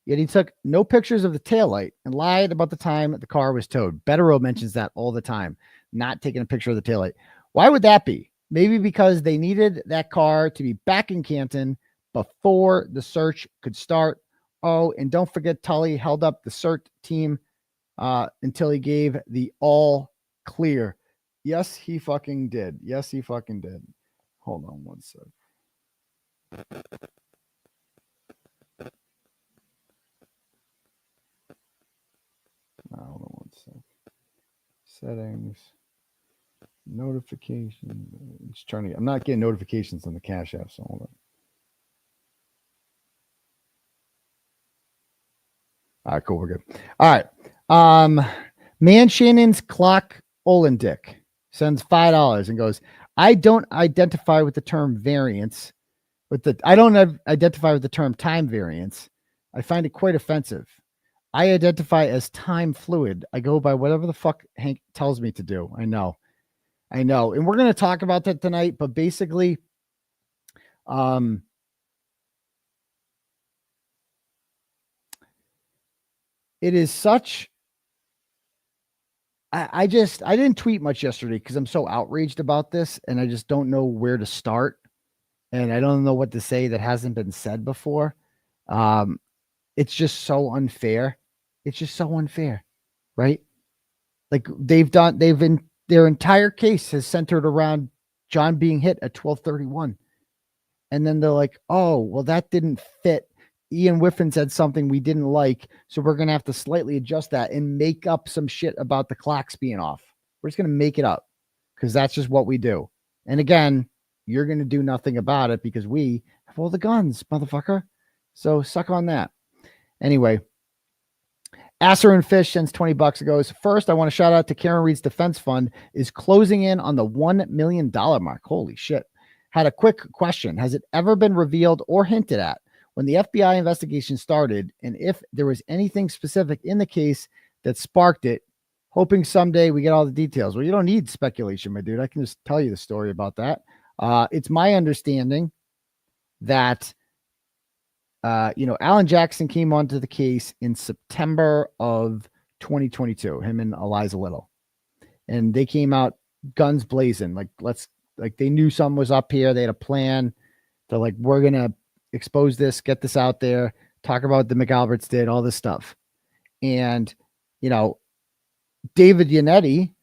Yet he took no pictures of the taillight and lied about the time the car was towed. Betero mentions that all the time, not taking a picture of the taillight. Why would that be? Maybe because they needed that car to be back in Canton before the search could start. Oh, and don't forget Tully held up the search team until he gave the all clear. Yes, he fucking did. Yes, he fucking did. Hold on one sec. Hold on one sec. Settings. Notification. I'm not getting notifications on the Cash App, so hold on. All right, cool. We're good. All right. Man Shannon's Clock Olendick sends $5 and goes, I don't identify with the term variance. I don't identify with the term time variance. I find it quite offensive. I identify as time fluid. I go by whatever the fuck Hank tells me to do. I know. And we're going to talk about that tonight, but basically, it is such, I didn't tweet much yesterday because I'm so outraged about this and I just don't know where to start. And I don't know what to say that hasn't been said before. It's just so unfair. It's just so unfair, right? Like their entire case has centered around John being hit at 12:31. And then they're like, oh, well, that didn't fit. Ian Whiffin said something we didn't like, so we're going to have to slightly adjust that and make up some shit about the clocks being off. We're just going to make it up because that's just what we do. And again, you're going to do nothing about it because we have all the guns, motherfucker. So suck on that. Anyway, Asser and Fish sends $20 and goes, first, I want to shout out to Karen Reed's defense fund is closing in on the $1 million mark. Holy shit. Had a quick question. Has it ever been revealed or hinted at when the FBI investigation started, and if there was anything specific in the case that sparked it, hoping someday we get all the details? Well, you don't need speculation, my dude. I can just tell you the story about that. It's my understanding that, Alan Jackson came onto the case in September of 2022, him and Eliza Little, and they came out guns blazing. Like they knew something was up here. They had a plan. They're like, we're going to expose this, get this out there, talk about the McAlberts did, all this stuff. And, David Yannetti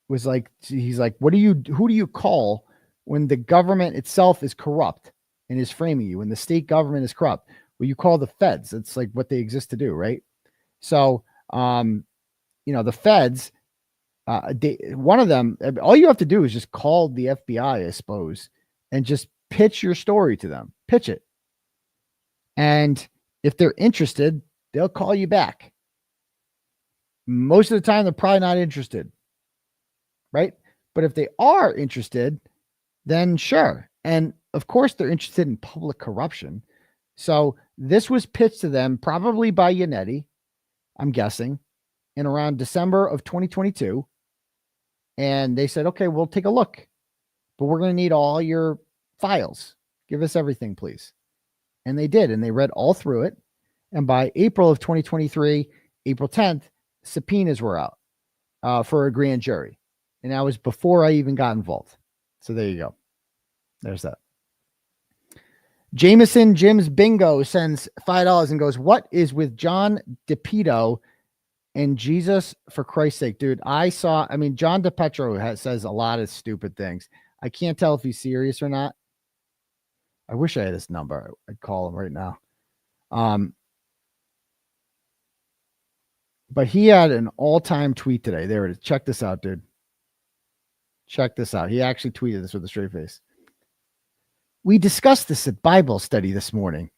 was like, he's like, who do you call when the government itself is corrupt and is framing you, when the state government is corrupt? Well, you call the feds. It's like what they exist to do. Right. So, the feds, one of them, all you have to do is just call the FBI, I suppose, and just pitch your story to them. Pitch it. And if they're interested, they'll call you back. Most of the time, they're probably not interested. Right? But if they are interested, then sure. And of course, they're interested in public corruption. So this was pitched to them probably by Yannetti, I'm guessing, in around December of 2022. And they said, okay, we'll take a look, but we're going to need all your files. Give us everything, please. And they did. And they read all through it. And by April of 2023, April 10th, subpoenas were out for a grand jury. And that was before I even got involved. So there you go. There's that. Jameson Jim's Bingo sends $5 and goes, what is with John DePetro and Jesus for Christ's sake? Dude, John DePetro says a lot of stupid things. I can't tell if he's serious or not. I wish I had his number. I'd call him right now. But he had an all-time tweet today. There it is. Check this out, dude. Check this out. He actually tweeted this with a straight face. We discussed this at Bible study this morning,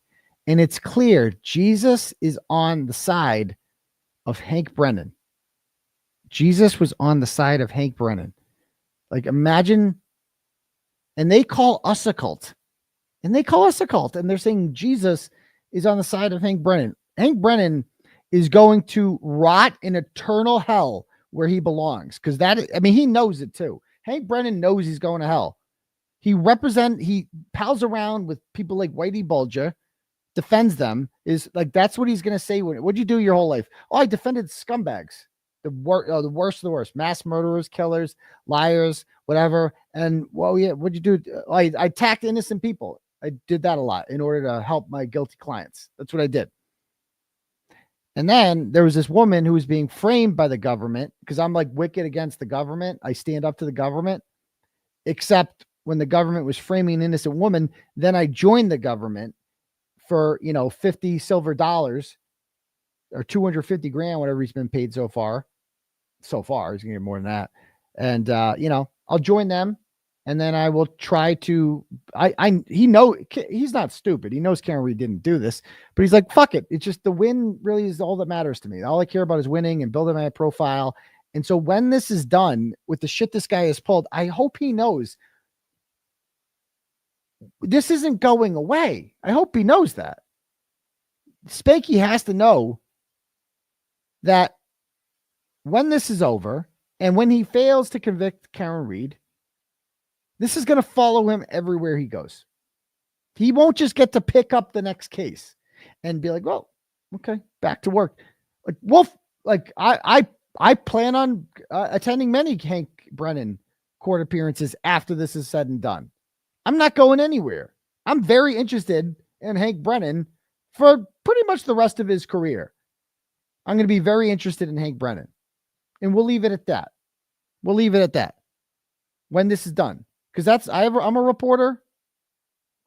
and it's clear Jesus is on the side of Hank Brennan. Jesus was on the side of Hank Brennan. Like, imagine, and they call us a cult. And they're saying Jesus is on the side of Hank Brennan. Hank Brennan is going to rot in eternal hell where he belongs. Because he knows it too. Hank Brennan knows he's going to hell. He pals around with people like Whitey Bulger, defends them, is like, that's what he's going to say. What'd you do your whole life? Oh, I defended scumbags. The worst of the worst, mass murderers, killers, liars, whatever. And well, yeah, what'd you do? I attacked innocent people. I did that a lot in order to help my guilty clients. That's what I did. And then there was this woman who was being framed by the government, because I'm like wicked against the government. I stand up to the government, except when the government was framing an innocent woman, then I joined the government for, $50 silver or 250 grand, whatever he's been paid so far. So far, he's gonna get more than that. And, I'll join them. And then I will try to, he's not stupid. He knows Karen Reed didn't do this, but he's like, fuck it. It's just the win really is all that matters to me. All I care about is winning and building my profile. And so when this is done with the shit this guy has pulled, I hope he knows this isn't going away. I hope he knows that. Spanky has to know that when this is over and when he fails to convict Karen Reed, this is going to follow him everywhere he goes. He won't just get to pick up the next case and be like, well, okay, back to work. Like Wolf, like I plan on attending many Hank Brennan court appearances after this is said and done. I'm not going anywhere. I'm very interested in Hank Brennan for pretty much the rest of his career. I'm going to be very interested in Hank Brennan. And we'll leave it at that. When this is done. Because I'm a reporter.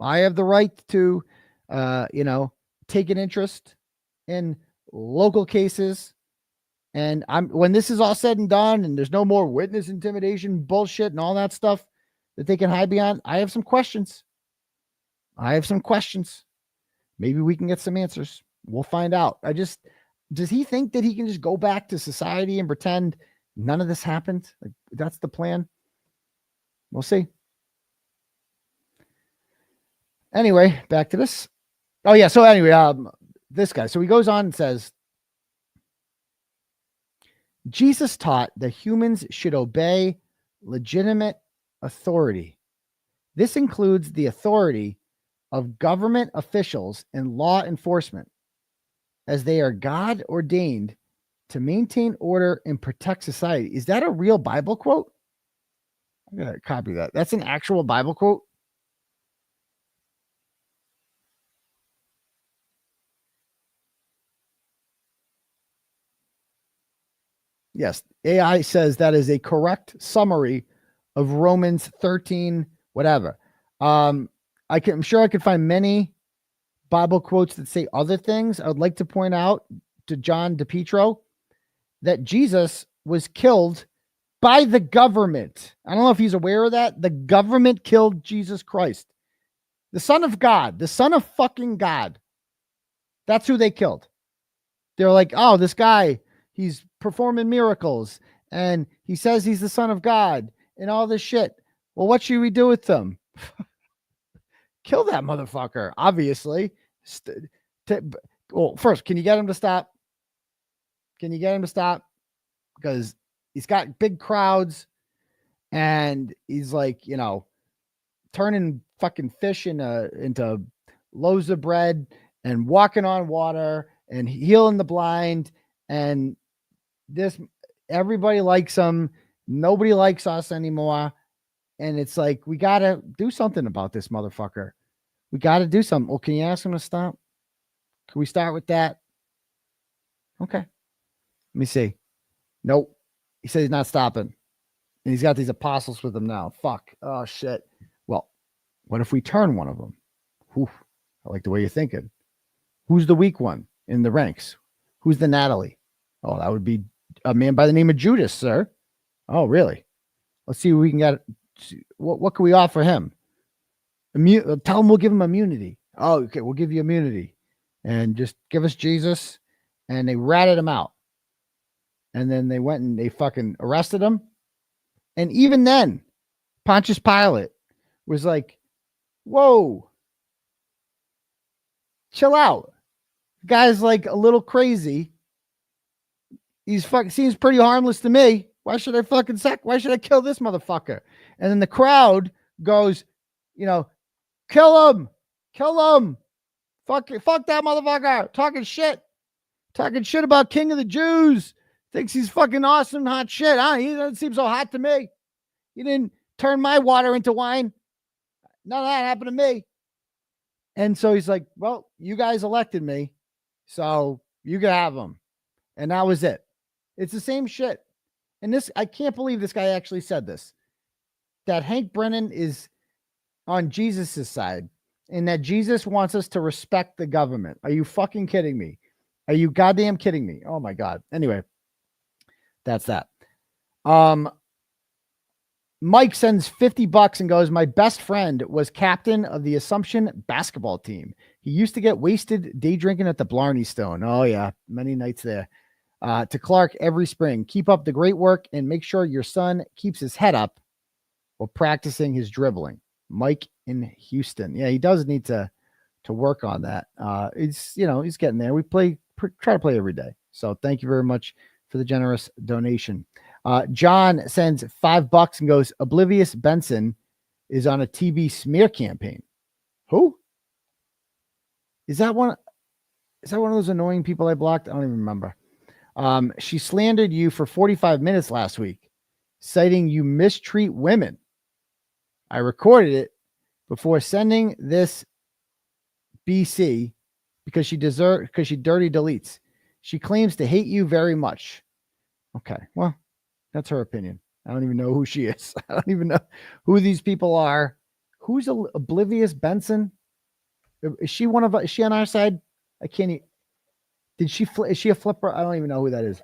I have the right to, take an interest in local cases. And when this is all said and done and there's no more witness intimidation bullshit and all that stuff that they can hide behind, I have some questions. Maybe we can get some answers. We'll find out. Does he think that he can just go back to society and pretend none of this happened? Like, that's the plan? We'll see. Anyway, back to this. Oh, yeah. So anyway, this guy. So he goes on and says, Jesus taught that humans should obey legitimate authority. This includes the authority of government officials and law enforcement, as they are God ordained to maintain order and protect society. Is that a real Bible quote? I'm going to copy that. That's an actual Bible quote. Yes, AI says that is a correct summary of Romans 13, whatever. I'm sure I could find many Bible quotes that say other things. I would like to point out to John DePetro that Jesus was killed by the government. I don't know if he's aware of that. The government killed Jesus Christ, the Son of God, the Son of fucking God. That's who they killed. They're like, oh, this guy, he's performing miracles and he says he's the Son of God and all this shit. Well, what should we do with them? Kill that motherfucker, obviously. Well, first, can you get him to stop? Because he's got big crowds and he's like, turning fucking fish into loaves of bread and walking on water and healing the blind. And everybody likes him. Nobody likes us anymore. And it's like, we got to do something about this motherfucker. We got to do something. Well, can you ask him to stop? Can we start with that? Okay. Let me see. Nope. He said he's not stopping. And he's got these apostles with him now. Fuck. Oh, shit. Well, what if we turn one of them? Whew. I like the way you're thinking. Who's the weak one in the ranks? Who's the Natalie? Oh, that would be a man by the name of Judas, sir. Oh, really? Let's see what we can get. What can we offer him? Tell him we'll give him immunity. Oh, okay. We'll give you immunity. And just give us Jesus. And they ratted him out. And then they went and they fucking arrested him. And even then, Pontius Pilate was like, whoa, chill out. The guy's like a little crazy. He's fucking seems pretty harmless to me. Why should I fucking why should I kill this motherfucker? And then the crowd goes, kill him. Kill him. Fuck that motherfucker. Talking shit about King of the Jews. Thinks he's fucking awesome, hot shit. Huh? He doesn't seem so hot to me. He didn't turn my water into wine. None of that happened to me. And so he's like, well, you guys elected me, so you can have him. And that was it. It's the same shit. And this, I can't believe this guy actually said this, that Hank Brennan is on Jesus's side and that Jesus wants us to respect the government. Are you fucking kidding me? Are you goddamn kidding me? Oh my God. Anyway, that's that. Mike sends $50 and goes, my best friend was captain of the Assumption basketball team. He used to get wasted day drinking at the Blarney Stone. Oh yeah. Many nights there. To Clark every spring, keep up the great work and make sure your son keeps his head up while practicing his dribbling. Mike in Houston. Yeah, he does need to work on that. He's getting there. We try to play every day. So thank you very much for the generous donation. John sends $5 and goes, Oblivious Benson is on a TV smear campaign. Who? Is that one of those annoying people I blocked? I don't even remember. She slandered you for 45 minutes last week, citing you mistreat women. I recorded it before sending this BC because she dirty deletes. She claims to hate you very much. Okay, well, that's her opinion. I don't even know who she is. I don't even know who these people are. Who's Oblivious Benson? Is she is she on our side? I can't. Is she a flipper? I don't even know who that is.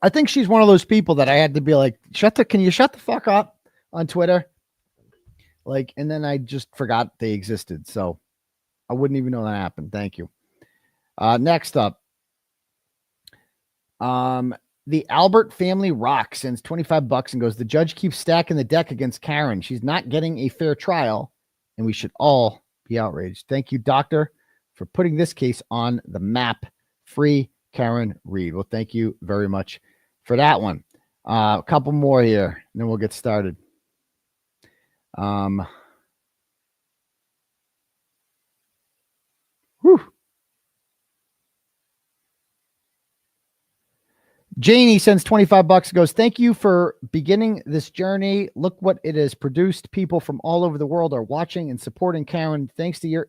I think she's one of those people that I had to be like, can you shut the fuck up on Twitter? Like, and then I just forgot they existed. So I wouldn't even know that happened. Thank you. Next up. The Albert family rock sends $25 and goes, the judge keeps stacking the deck against Karen. She's not getting a fair trial and we should all be outraged. Thank you, doctor, for putting this case on the map. Free Karen Reed. Well, thank you very much for that one. A couple more here, and then we'll get started. Janie sends $25 and goes, thank you for beginning this journey. Look what it has produced. People from all over the world are watching and supporting Karen thanks to your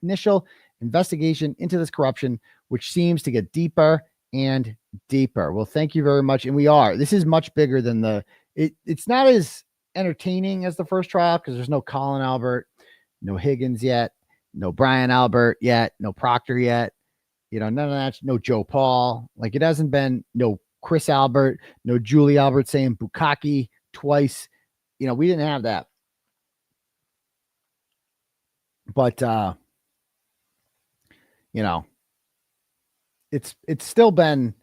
initial investigation into this corruption, which seems to get deeper and deeper. Well, thank you very much. And this is much bigger than it's not as entertaining as the first trial because there's no Colin Albert, no Higgins yet, no Brian Albert yet, no Proctor yet. None of that, no Joe Paul. Like it hasn't been no Chris Albert, no Julie Albert saying Bukkake twice. We didn't have that. But it's still been,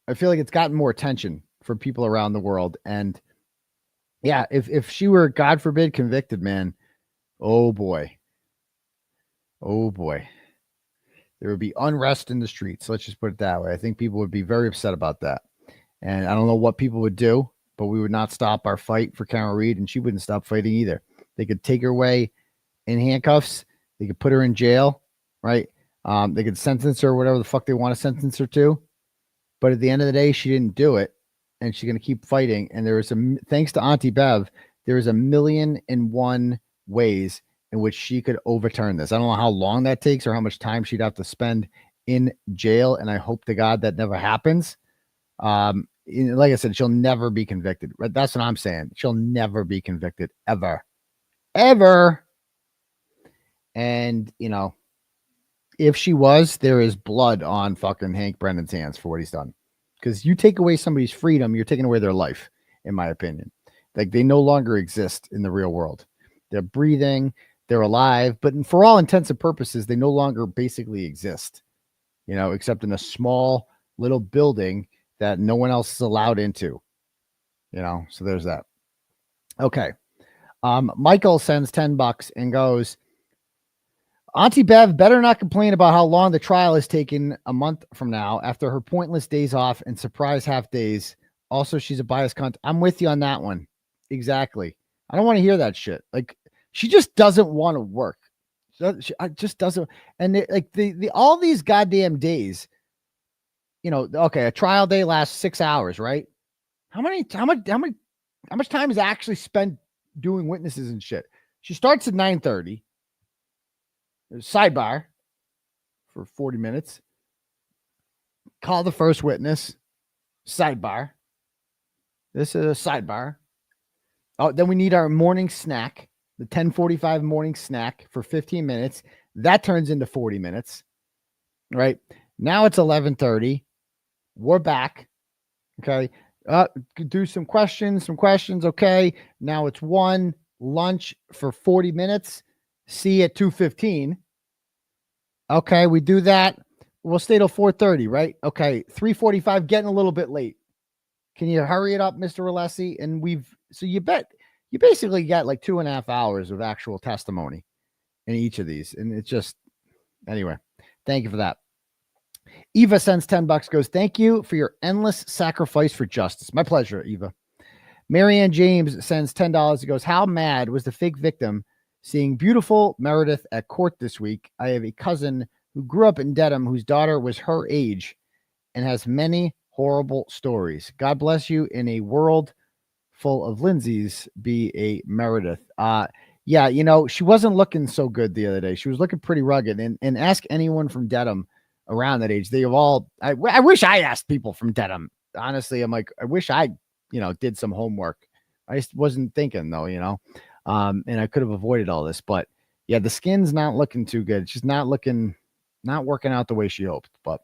I feel like it's gotten more attention for people around the world. And yeah, if she were, God forbid, convicted, man, oh boy. There would be unrest in the streets. Let's just put it that way. I think people would be very upset about that. And I don't know what people would do, but we would not stop our fight for Karen Reed, and she wouldn't stop fighting either. They could take her away in handcuffs. They could put her in jail, right? They could sentence her whatever the fuck they want to sentence her to. But at the end of the day, she didn't do it, and she's going to keep fighting. And there is thanks to Auntie Bev, there is 1,000,001 ways in which she could overturn this. I don't know how long that takes or how much time she'd have to spend in jail, and I hope to God that never happens. Like I said, she'll never be convicted. Right? That's what I'm saying. She'll never be convicted ever. And, if she was, there is blood on fucking Hank Brennan's hands for what he's done. Because you take away somebody's freedom, you're taking away their life, in my opinion. Like, they no longer exist in the real world. They're breathing, they're alive, but for all intents and purposes, they no longer basically exist, except in a small little building that no one else is allowed into, so there's that. Okay. Michael sends $10 and goes, Auntie Bev better not complain about how long the trial is taking a month from now after her pointless days off and surprise half days. Also, she's a biased cunt. I'm with you on that one. Exactly. I don't want to hear that shit. Like, she just doesn't want to work. She just doesn't. And the all these goddamn days, okay, a trial day lasts 6 hours, right? How much time is actually spent doing witnesses and shit? She starts at 9:30. Sidebar for 40 minutes. Call the first witness. Sidebar. This is a sidebar. Oh, then we need our morning snack, the 10:45 morning snack for 15 minutes. That turns into 40 minutes. Right? Now it's 11:30. We're back. Okay. Do some questions. Okay. Now it's 1 lunch for 40 minutes. See you at 2:15. Okay, we do that. We'll stay till 4:30, right? Okay, 3:45, getting a little bit late. Can you hurry it up, Mr. Alessi? And you basically get like 2.5 hours of actual testimony in each of these. And it's just, anyway, thank you for that. Eva sends $10, goes, thank you for your endless sacrifice for justice. My pleasure, Eva. Marianne James sends $10. He goes, how mad was the fake victim seeing beautiful Meredith at court this week? I have a cousin who grew up in Dedham whose daughter was her age and has many horrible stories. God bless you in a world full of Lindsays. Be a Meredith. Yeah, she wasn't looking so good the other day. She was looking pretty rugged. And ask anyone from Dedham around that age. They have all, I wish I asked people from Dedham. Honestly, I'm like, I wish I, did some homework. I just wasn't thinking though, and I could have avoided all this, but yeah, the skin's not looking too good. She's not working out the way she hoped, but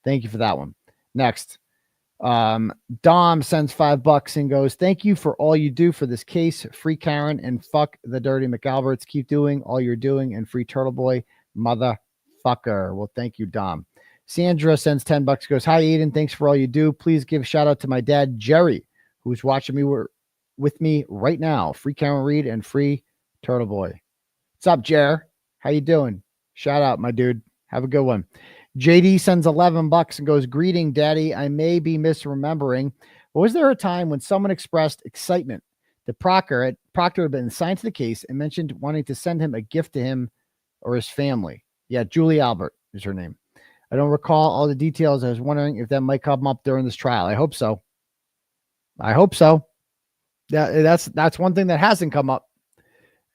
thank you for that one. Next, Dom sends $5 and goes, thank you for all you do for this case. Free Karen and fuck the dirty McAlberts. Keep doing all you're doing and free Turtleboy, motherfucker. Well, thank you, Dom. Sandra sends $10, goes, hi, Aidan. Thanks for all you do. Please give a shout out to my dad, Jerry, who's watching me with me right now. Free Karen Reed and free Turtleboy. What's up, Jer? How you doing? Shout out, my dude. Have a good one. JD sends $11 and goes, greeting, Daddy. I may be misremembering, but was there a time when someone expressed excitement that Proctor had been assigned to the case and mentioned wanting to send him a gift to him or his family? Yeah, Julie Albert is her name. I don't recall all the details. I was wondering if that might come up during this trial. I hope so. Yeah, that's one thing that hasn't come up.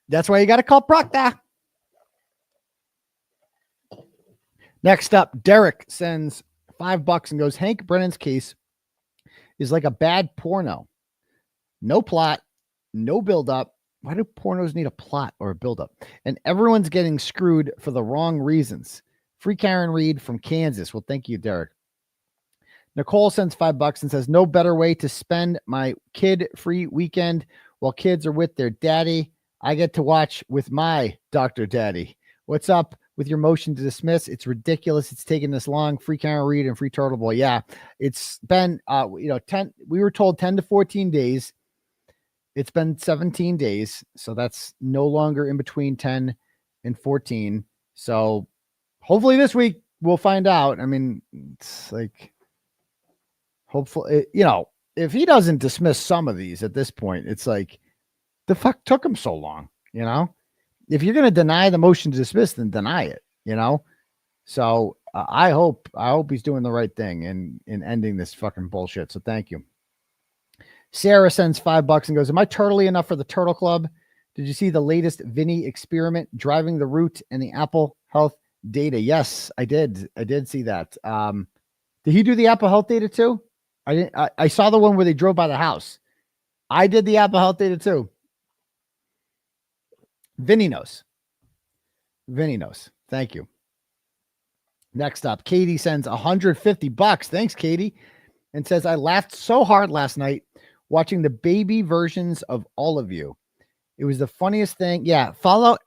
That's why you got to call Proctor. Next up, Derek sends $5 and goes, Hank Brennan's case is like a bad porno. No plot, no build-up. Why do pornos need a plot or a build-up? And everyone's getting screwed for the wrong reasons. Free Karen Reed from Kansas. Well, thank you, Derek. Nicole sends $5 and says, no better way to spend my kid-free weekend while kids are with their daddy. I get to watch with my Dr. Daddy. What's up with your motion to dismiss? It's ridiculous. It's taking this long. Free Karen Reed and free Turtleboy. Yeah, it's been, 10. We were told 10 to 14 days. It's been 17 days. So that's no longer in between 10 and 14. So hopefully this week we'll find out. I mean, it's like, hopefully, if he doesn't dismiss some of these at this point, it's like, the fuck took him so long, if you're going to deny the motion to dismiss, then deny it, So I hope he's doing the right thing in ending this fucking bullshit. So thank you. Sarah sends $5 and goes, am I turtly enough for the Turtle Club? Did you see the latest Vinny experiment driving the route and the Apple Health data? Yes, I did. I did see that. Did he do the Apple Health data too? I didn't. I saw the one where they drove by the house. I did the Apple Health data too. Vinny knows. Thank you. Next up, Katie sends $150. Thanks, Katie. And says, I laughed so hard last night watching the baby versions of all of you. It was the funniest thing. Yeah. Follow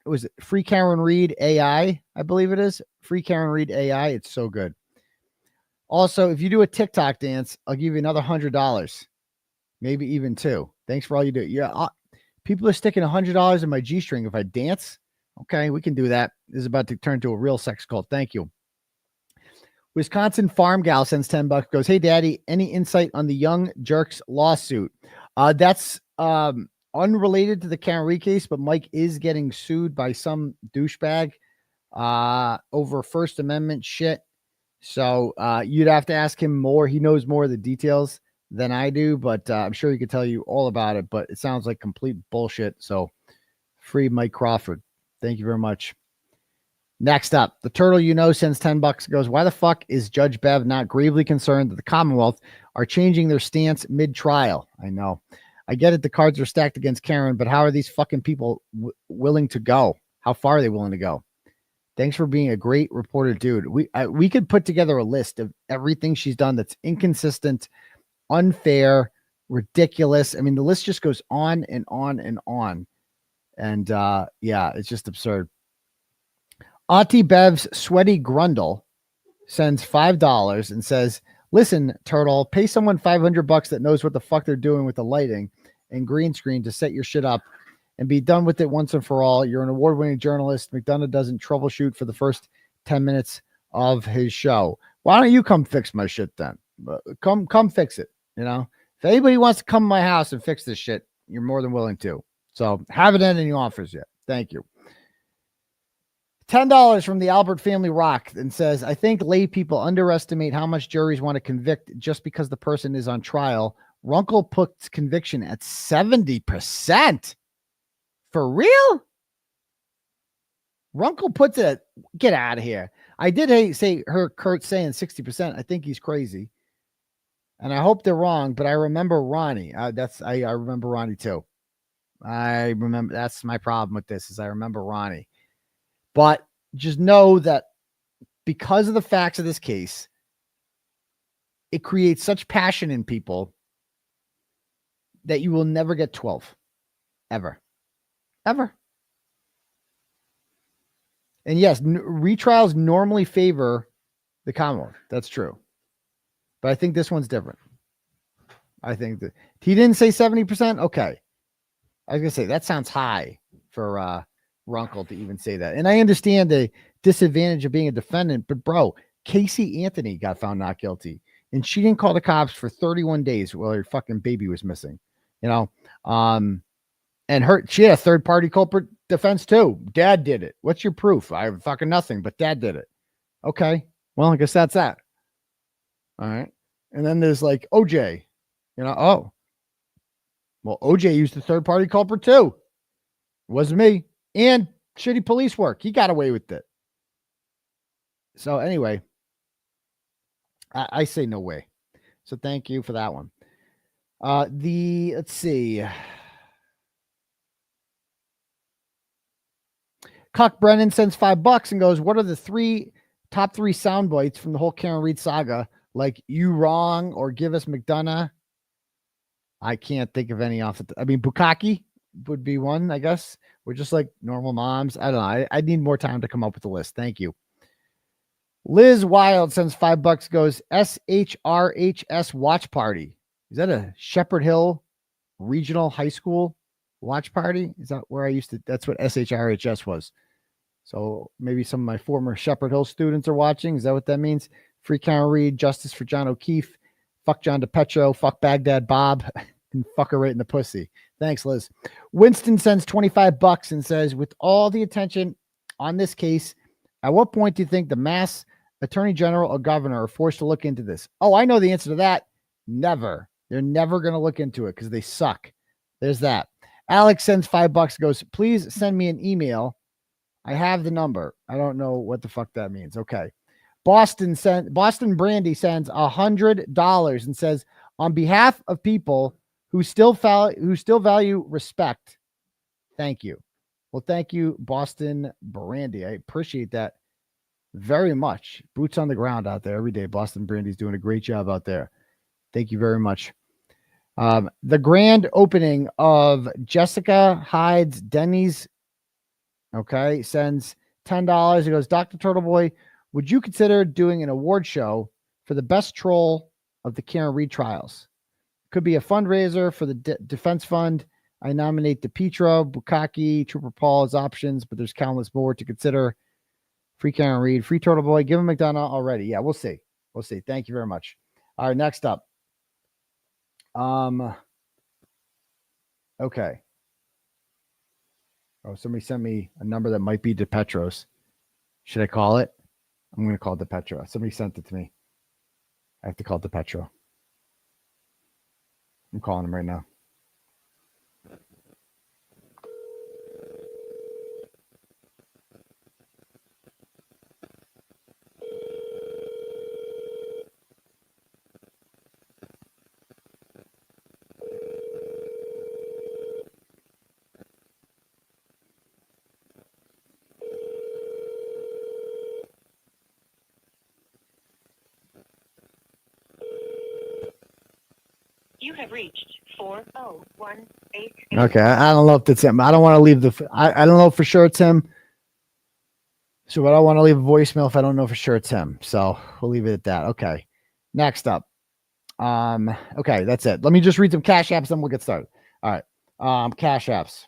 was it Free Karen Reed AI? I believe it is Free Karen Reed AI. It's so good. Also, if you do a TikTok dance, I'll give you another $100, maybe even $2. Thanks for all you do. Yeah. People are sticking $100 in my G-string if I dance. Okay, we can do that. This is about to turn to a real sex cult. Thank you. Wisconsin Farm Gal sends $10. Goes, hey, Daddy, any insight on the Young Jerks lawsuit? That's unrelated to the Karen Reed case, but Mike is getting sued by some douchebag over First Amendment shit. So you'd have to ask him more. He knows more of the details than I do, but I'm sure he could tell you all about it. But it sounds like complete bullshit. So free Mike Crawford. Thank you very much. Next up, the Turtle sends $10. Goes, why the fuck is Judge Bev not gravely concerned that the Commonwealth are changing their stance mid-trial? I know. I get it. The cards are stacked against Karen, but how are these fucking people willing to go? How far are they willing to go? Thanks for being a great reporter, dude. We could put together a list of everything she's done that's inconsistent, unfair, ridiculous. I mean, the list just goes on and on and on. And yeah, it's just absurd. Auntie Bev's Sweaty Grundle sends $5 and says, listen, Turtle, pay someone $500 that knows what the fuck they're doing with the lighting and green screen to set your shit up and be done with it once and for all. You're an award-winning journalist. McDonough doesn't troubleshoot for the first 10 minutes of his show. Why don't you come fix my shit then? Come fix it. If anybody wants to come to my house and fix this shit, you're more than willing to. So haven't had any offers yet. Thank you. $10 from the Albert Family Rock and says, I think lay people underestimate how much juries want to convict just because the person is on trial. Runkle puts conviction at 70%. For real? Runkle puts it at, get out of here. I did say Kurt saying 60%. I think he's crazy. And I hope they're wrong, but I remember Ronnie. I remember Ronnie too. I remember, that's my problem with this, is I remember Ronnie. But just know that because of the facts of this case, it creates such passion in people that you will never get 12. Ever. Ever. And yes, retrials normally favor the Commonwealth. That's true. But I think this one's different. I think that he didn't say 70%. Okay. I was going to say that sounds high for Runkle to even say that. And I understand the disadvantage of being a defendant, but bro, Casey Anthony got found not guilty and she didn't call the cops for 31 days while her fucking baby was missing, and she had a third party culprit defense too. Dad did it. What's your proof? I have fucking nothing, but dad did it. Okay. Well, I guess that's that. All right. And then there's like OJ, well, OJ used the third party culprit too. It wasn't me. And shitty police work. He got away with it. So anyway, I say no way. So thank you for that one. Let's see. Hank Brennan sends $5 and goes, what are the top three sound bites from the whole Karen Reed saga? Like you wrong or give us McDonough. I can't think of any off. Bukkake would be one, I guess. We're just like normal moms. I don't know. I need more time to come up with a list. Thank you. Liz Wild sends $5, goes SHRHS watch party. Is that a Shepherd Hill Regional High School watch party? Is that where that's what SHRHS was. So maybe some of my former Shepherd Hill students are watching. Is that what that means? Free Karen Reed, justice for John O'Keefe, fuck John DePetro, fuck Baghdad Bob, and fuck her right in the pussy. Thanks, Liz. Winston sends $25 and says, with all the attention on this case, at what point do you think the Mass Attorney General or Governor are forced to look into this? Oh, I know the answer to that. Never. They're never going to look into it because they suck. There's that. Alex sends $5, goes, please send me an email. I have the number. I don't know what the fuck that means. Okay. Boston Brandy sends $100 and says, on behalf of people who still value respect, thank you. Well, thank you, Boston Brandy. I appreciate that very much. Boots on the ground out there every day. Boston Brandy's doing a great job out there. Thank you very much. The grand opening of Jessica Hyde's Denny's, okay, sends $10. He goes, Dr. Turtleboy, would you consider doing an award show for the best troll of the Karen retrials? Could be a fundraiser for the defense fund. I nominate DePetro, Bukaki, Trooper Paul as options, but there's countless more to consider. Free Karen Reed, free Turtleboy, give him McDonough already. Yeah, we'll see. We'll see. Thank you very much. All right, next up. Okay. Oh, somebody sent me a number that might be DePetro's. Should I call it? I'm going to call DePetro. Somebody sent it to me. I have to call DePetro. I'm calling him right now. You have reached 4018. Okay, I don't know if it's him. I don't want to leave I don't know for sure it's him. So I don't want to leave a voicemail if I don't know for sure it's him. So we'll leave it at that. Okay. Next up. Okay, that's it. Let me just read some Cash Apps and we'll get started. All right. Cash Apps.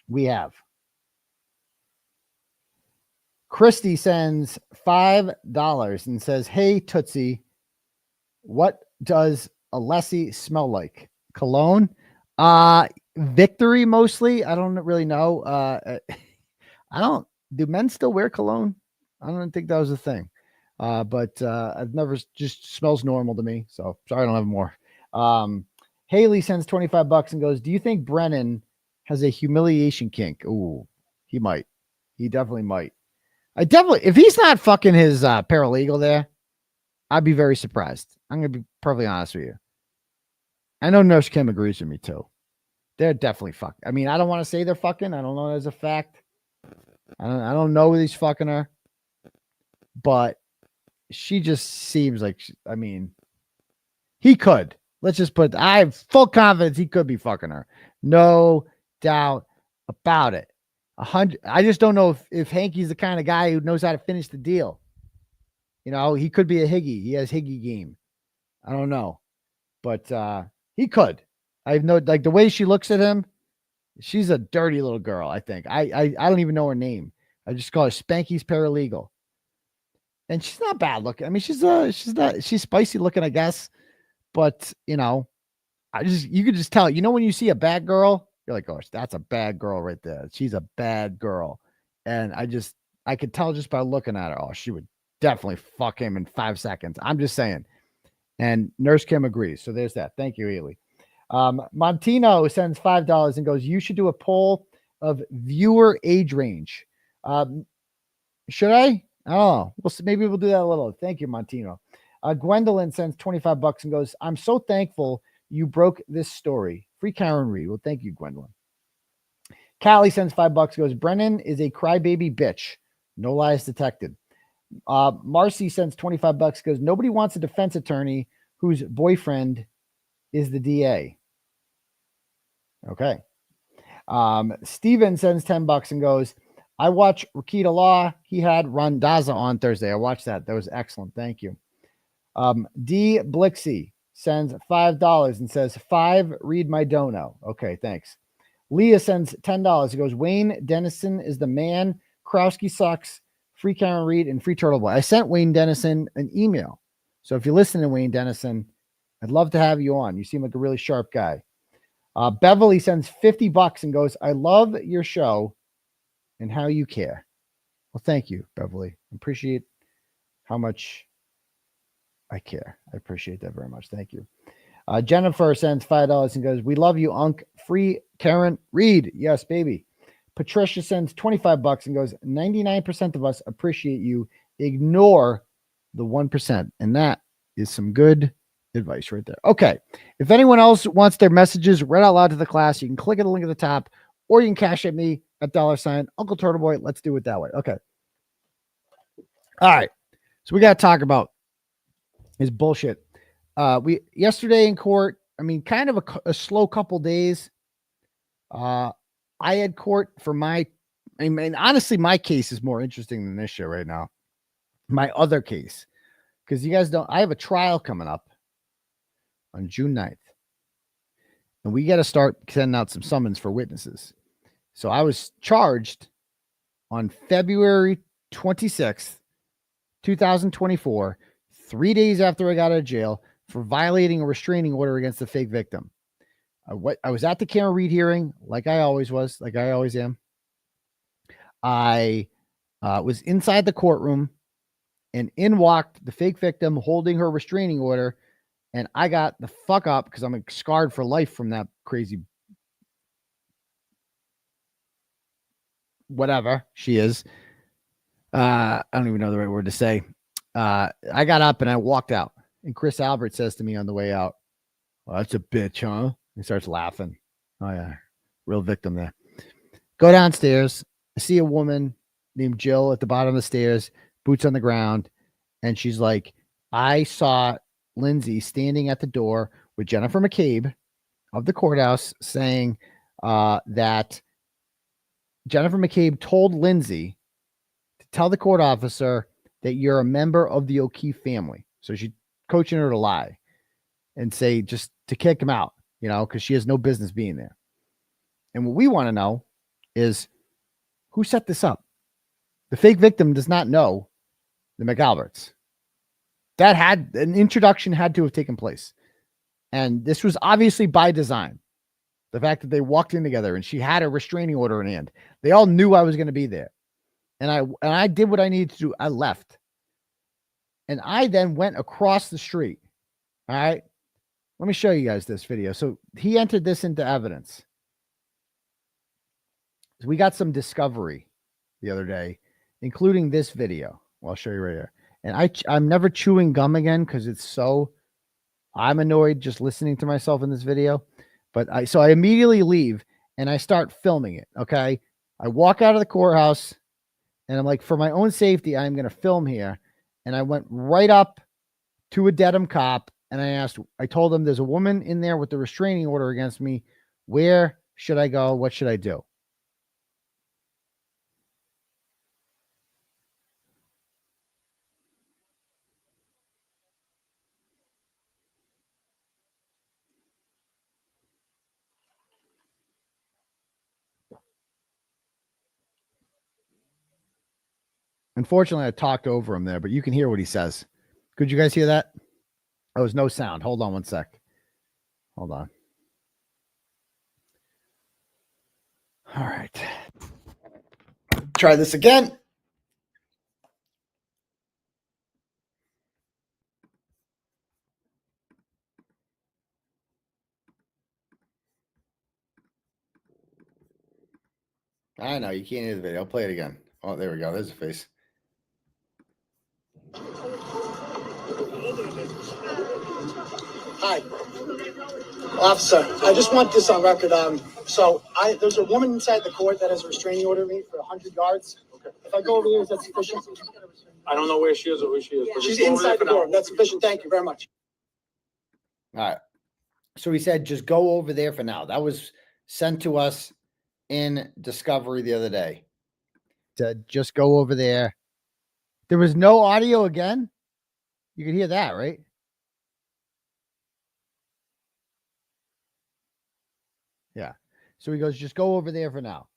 We have Christy sends $5 and says, hey, Tootsie, what does Alessi smell like? Cologne? Victory mostly. I don't really know. Do men still wear cologne? I don't think that was a thing. But I've never, just smells normal to me. So sorry I don't have more. Haley sends $25 and goes, do you think Brennan has a humiliation kink? Ooh, he might. He definitely might. If he's not fucking his paralegal there, I'd be very surprised. I'm going to be perfectly honest with you. I know Nurse Kim agrees with me too. They're definitely fucking. I mean, I don't want to say they're fucking. I don't know as a fact. I don't know whether he's fucking her. But she just seems like, he could. Let's just put, I have full confidence he could be fucking her. No doubt about it. 100. I just don't know if Hanky's the kind of guy who knows how to finish the deal. You know, he could be a Higgy. He has Higgy game. I don't know. But he could. I have no, like the way she looks at him, she's a dirty little girl, I think. I don't even know her name. I just call her Spanky's paralegal. And she's not bad looking. I mean, she's spicy looking, I guess. But, you know, you could just tell, you know, when you see a bad girl, you're like, oh, that's a bad girl right there. She's a bad girl. And I could tell just by looking at her, oh, she would definitely fuck him in 5 seconds. I'm just saying. And Nurse Kim agrees. So there's that. Thank you, Ely. Montino sends $5 and goes, you should do a poll of viewer age range. Should I? I don't know. Maybe we'll do that a little. Thank you, Montino. Gwendolyn sends $25 and goes, I'm so thankful you broke this story. Free Karen Reed. Well, thank you, Gwendolyn. Callie sends $5, goes, Brennan is a crybaby bitch. No lies detected. Marcy sends $25, goes, nobody wants a defense attorney whose boyfriend is the DA. Okay. Steven sends $10 and goes, I watched Rakita Law. He had Randazza on Thursday. I watched that. That was excellent. Thank you. D Blixie sends $5 and says, 5, read my dono. Okay, thanks. Leah sends $10. He goes, Wayne Dennison is the man. Krowski sucks. Free Karen Reed and free Turtleboy. I sent Wayne Dennison an email. So if you listen to Wayne Dennison, I'd love to have you on. You seem like a really sharp guy. Beverly sends $50 and goes, I love your show and how you care. Well, thank you, Beverly. Appreciate how much I care. I appreciate that very much. Thank you. Jennifer sends $5 and goes, we love you, Unc. Free Karen Reed. Yes, baby. Patricia sends $25 and goes, 99% of us appreciate you. Ignore the 1%. And that is some good advice right there. Okay. If anyone else wants their messages read out loud to the class, you can click on the link at the top, or you can cash at me at $ Uncle Turtleboy. Let's do it that way. Okay. All right. So we got to talk about his bullshit. We yesterday in court, I mean, kind of a slow couple days. I had court for honestly, my case is more interesting than this shit right now. My other case, because you guys I have a trial coming up on June 9th. And we got to start sending out some summons for witnesses. So I was charged on February 26th, 2024, 3 days after I got out of jail, for violating a restraining order against the fake victim. I was at the Karen Reed hearing, like I always was, like I always am. I was inside the courtroom, and in walked the fake victim holding her restraining order, and I got the fuck up because I'm scarred for life from that crazy whatever she is. I don't even know the right word to say. I got up and I walked out. And Chris Albert says to me on the way out, well, that's a bitch, huh? He starts laughing. Oh, yeah. Real victim there. Go downstairs. I see a woman named Jill at the bottom of the stairs, boots on the ground. And she's like, I saw Lindsay standing at the door with Jennifer McCabe of the courthouse saying that Jennifer McCabe told Lindsay to tell the court officer that you're a member of the O'Keefe family. So she coaching her to lie and say just to kick him out, because she has no business being there. And what we want to know is who set this up. The fake victim does not know the McAlberts. That had an introduction had to have taken place. And this was obviously by design. The fact that they walked in together and she had a restraining order in hand. They all knew I was going to be there. And I did what I needed to do. I left. And I then went across the street. All right. Let me show you guys this video. So he entered this into evidence. So we got some discovery the other day, including this video. Well, I'll show you right here. And I'm never chewing gum again because I'm annoyed just listening to myself in this video. But so I immediately leave and I start filming it. Okay. I walk out of the courthouse and I'm like, for my own safety, I'm going to film here. And I went right up to a Dedham cop and I told him there's a woman in there with the restraining order against me. Where should I go? What should I do? Unfortunately, I talked over him there, but you can hear what he says. Could you guys hear that? There was no sound. Hold on one sec. Hold on. All right. Try this again. I know you can't hear the video. I'll play it again. Oh, there we go. There's a face. Hi, officer. I just want this on record. There's a woman inside the court that has a restraining order me for 100 yards. Okay. If I go over there, is that sufficient? I don't know where she is or who she is. She's inside the court. That's sufficient. Thank you very much. All right. So he said, just go over there for now. That was sent to us in Discovery the other day. Said, just go over there. There was no audio again. You could hear that, right? Yeah. So he goes, just go over there for now.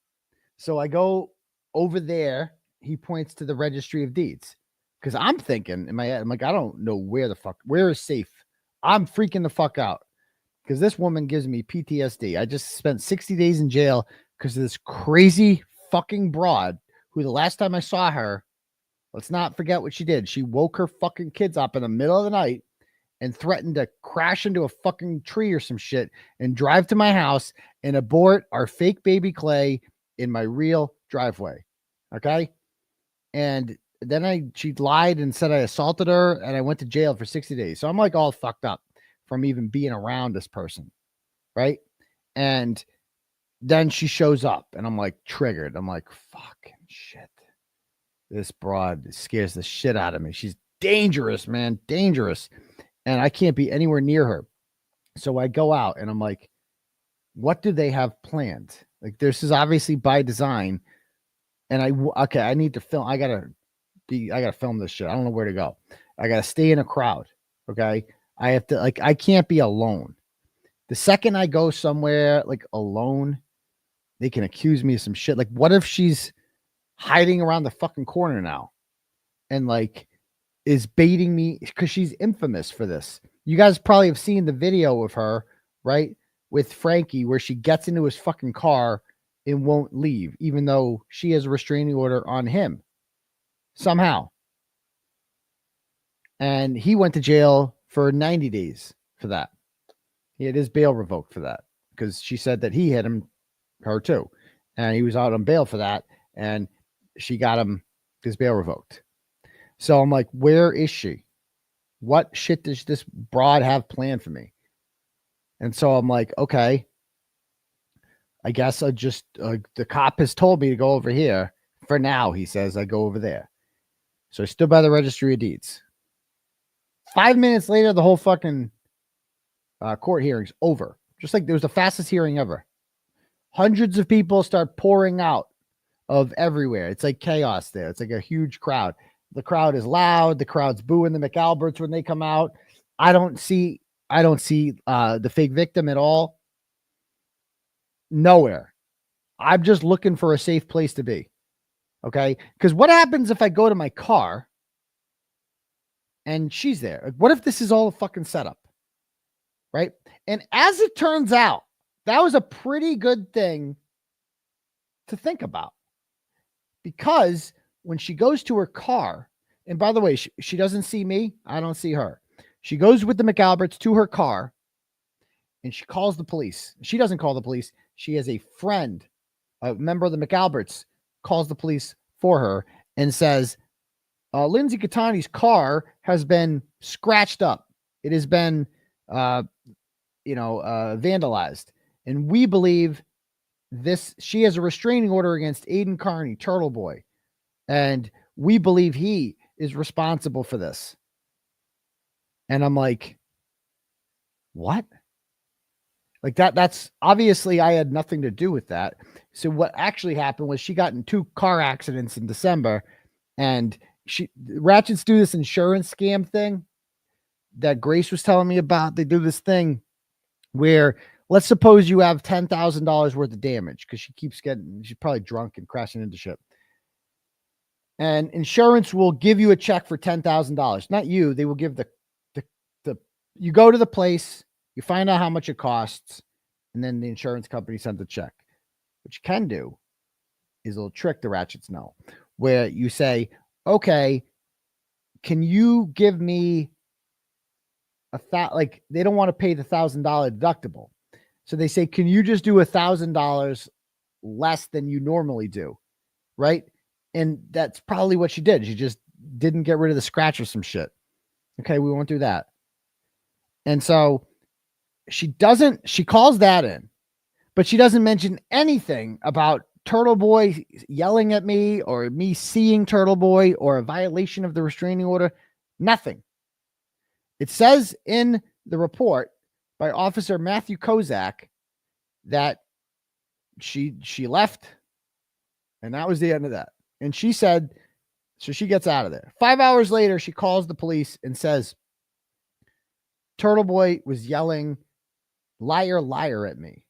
So I go over there. He points to the Registry of Deeds. Because I'm thinking in my head, I'm like, I don't know where is safe. I'm freaking the fuck out. because this woman gives me PTSD. I just spent 60 days in jail because of this crazy fucking broad who the last time I saw her, let's not forget what she did. She woke her fucking kids up in the middle of the night and threatened to crash into a fucking tree or some shit and drive to my house and abort our fake baby Clay in my real driveway. Okay. And then she lied and said I assaulted her and I went to jail for 60 days. So I'm like all fucked up from even being around this person. Right. And then she shows up and I'm like triggered. I'm like, fucking shit. This broad scares the shit out of me. She's dangerous, man. Dangerous. And I can't be anywhere near her. So I go out and I'm like, what do they have planned? Like, this is obviously by design. And I need to film. I gotta film this shit. I don't know where to go. I gotta stay in a crowd. Okay. I have to, like, I can't be alone. The second I go somewhere like alone, they can accuse me of some shit. Like, what if she's hiding around the fucking corner now and like is baiting me because she's infamous for this. You guys probably have seen the video of her, right? With Frankie, where she gets into his fucking car and won't leave, even though she has a restraining order on him somehow. And he went to jail for 90 days for that. He had his bail revoked for that because she said that he hit her too. And he was out on bail for that. And she got his bail revoked. So I'm like, where is she? What shit does this broad have planned for me? And so I'm like, okay, I guess I just, the cop has told me to go over here. For now, he says, I go over there. So I stood by the registry of deeds. 5 minutes later, the whole fucking court hearing's over. Just like there was the fastest hearing ever. Hundreds of people start pouring out of everywhere. It's like chaos there. It's like a huge crowd. The crowd is loud. The crowd's booing the McAlberts when they come out. I don't see the fake victim at all. Nowhere. I'm just looking for a safe place to be. Okay? Because what happens if I go to my car and she's there? What if this is all a fucking setup? Right? And as it turns out, that was a pretty good thing to think about. Because when she goes to her car, and by the way, she doesn't see me. I don't see her. She goes with the McAlberts to her car and she calls the police. She doesn't call the police. She has a friend, a member of the McAlberts, calls the police for her and says, Lindsay Catani's car has been scratched up. It has been, vandalized. And we believe she has a restraining order against Aidan Kearney, Turtleboy. And we believe he is responsible for this. And I'm like, what? Like that's obviously I had nothing to do with that. So what actually happened was she got in 2 car accidents in December, and Ratchets do this insurance scam thing that Grace was telling me about. They do this thing where, let's suppose you have $10,000 worth of damage because she's probably drunk and crashing into shit. And insurance will give you a check for $10,000. Not you. They will give you go to the place, you find out how much it costs, and then the insurance company sends a check. What you can do is a little trick the Ratchets know, where you say, okay, can you give me like they don't want to pay the $1,000 deductible. So they say, can you just do $1,000 less than you normally do? Right. And that's probably what she did. She just didn't get rid of the scratch or some shit. Okay. We won't do that. And so she calls that in, but she doesn't mention anything about Turtleboy yelling at me or me seeing Turtleboy or a violation of the restraining order. Nothing. It says in the report by Officer Matthew Kozak that she left, and that was the end of that. And she said, so she gets out of there. 5 hours later, she calls the police and says, Turtleboy was yelling, liar, liar at me.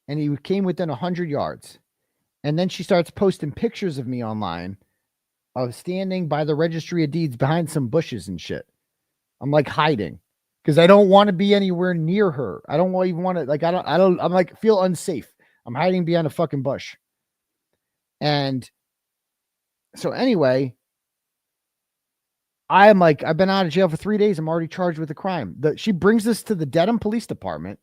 And he came within 100 yards. And then she starts posting pictures of me online of standing by the registry of deeds behind some bushes and shit. I'm like hiding. because I don't want to be anywhere near her. I don't even want to, like, I'm like, feel unsafe. I'm hiding behind a fucking bush. And so anyway, I'm like, I've been out of jail for 3 days. I'm already charged with a crime. She brings this to the Dedham Police Department,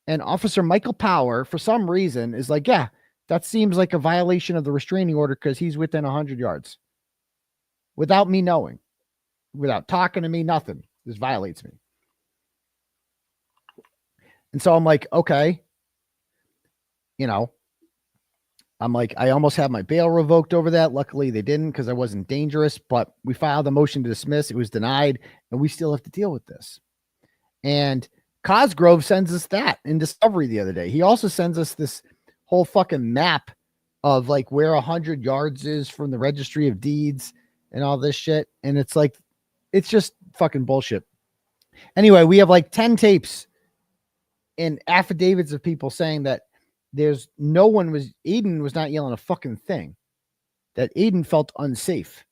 and Officer Michael Power, for some reason, is like, yeah, that seems like a violation of the restraining order because he's within 100 yards. Without me knowing, without talking to me, nothing. This violates me. And so I'm like, okay, you know, I'm like, I almost had my bail revoked over that. Luckily they didn't because I wasn't dangerous, but we filed a motion to dismiss. It was denied, and we still have to deal with this. And Cosgrove sends us that in discovery the other day. He also sends us this whole fucking map of like where 100 yards is from the registry of deeds and all this shit. And it's like, it's just fucking bullshit. Anyway, we have like 10 tapes and affidavits of people saying that Aidan was not yelling a fucking thing, that Aidan felt unsafe,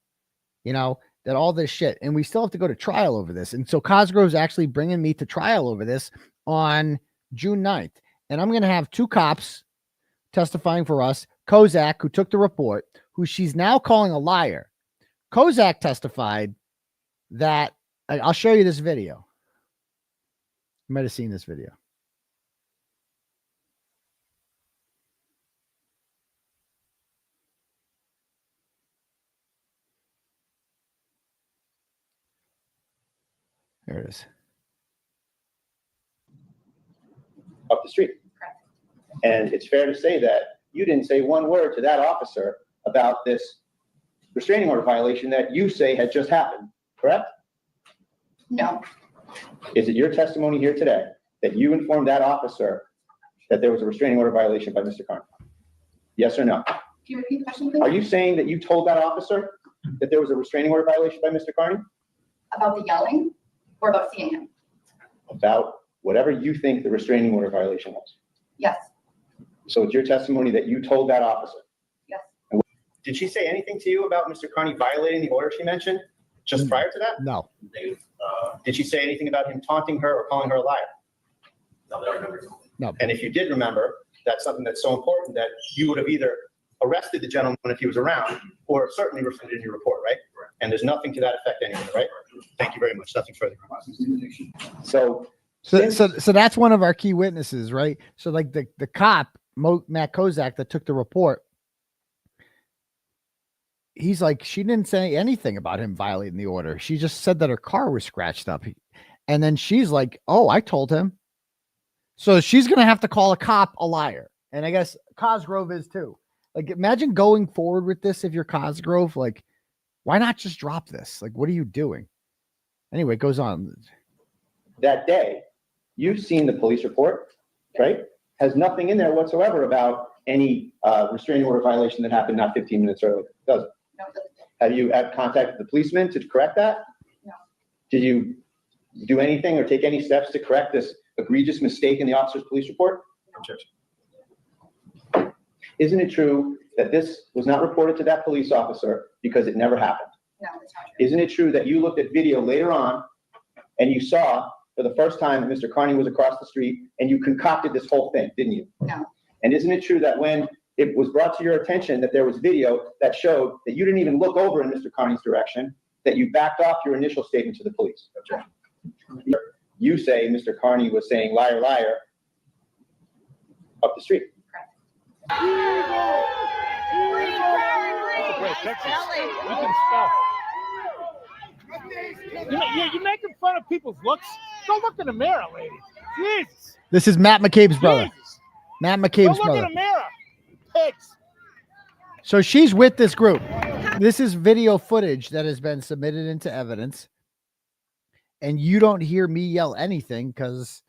you know, that all this shit. And we still have to go to trial over this. And so Cosgrove's actually bringing me to trial over this on June 9th. And I'm going to have 2 cops testifying for us. Kozak, who took the report, who she's now calling a liar. Kozak testified that, I'll show you this video. You might have seen this video. There it is. Up the street. And it's fair to say that you didn't say one word to that officer about this restraining order violation that you say had just happened, correct? No. Is it your testimony here today that you informed that officer that there was a restraining order violation by Mr. Kearney? Yes or no? Can you repeat the question, please? Are you saying that you told that officer that there was a restraining order violation by Mr. Kearney? About the yelling or about seeing him? About whatever you think the restraining order violation was. Yes. So it's your testimony that you told that officer? Yes. And did she say anything to you about Mr. Kearney violating the order she mentioned just prior to that? No. Did she say anything about him taunting her or calling her a liar? No, I remember. No. And if you did remember, that's something that's so important that you would have either arrested the gentleman if he was around or certainly referred it in your report, right? Correct. And there's nothing to that effect anyway, right? Thank you very much. Nothing further. So that's one of our key witnesses, right? So like the cop, Matt Kozak, that took the report, he's like, she didn't say anything about him violating the order. She just said that her car was scratched up. And then she's like, oh, I told him. So she's going to have to call a cop a liar. And I guess Cosgrove is too. Like, imagine going forward with this if you're Cosgrove. Like, why not just drop this? Like, what are you doing? Anyway, it goes on. That day, you've seen the police report, right? Has nothing in there whatsoever about any restraining order violation that happened not 15 minutes earlier, does it? No, it doesn't. Have you contacted the policeman to correct that? No. Did you do anything or take any steps to correct this egregious mistake in the officer's police report? Objection. Isn't it true that this was not reported to that police officer because it never happened? No, it's not true. Isn't it true that you looked at video later on and you saw for the first time that Mr. Kearney was across the street and you concocted this whole thing, didn't you? No. And isn't it true that when it was brought to your attention that there was video that showed that you didn't even look over in Mr. Kearney's direction, that you backed off your initial statement to the police? Objection. You say Mr. Kearney was saying liar, liar up the street. You're making fun of people's looks. Go look in the mirror, lady. Jesus. This is Matt McCabe's brother. Jesus. Matt McCabe's Go look brother. in the mirror. Pigs. So she's with this group. This is video footage that has been submitted into evidence. And you don't hear me yell anything because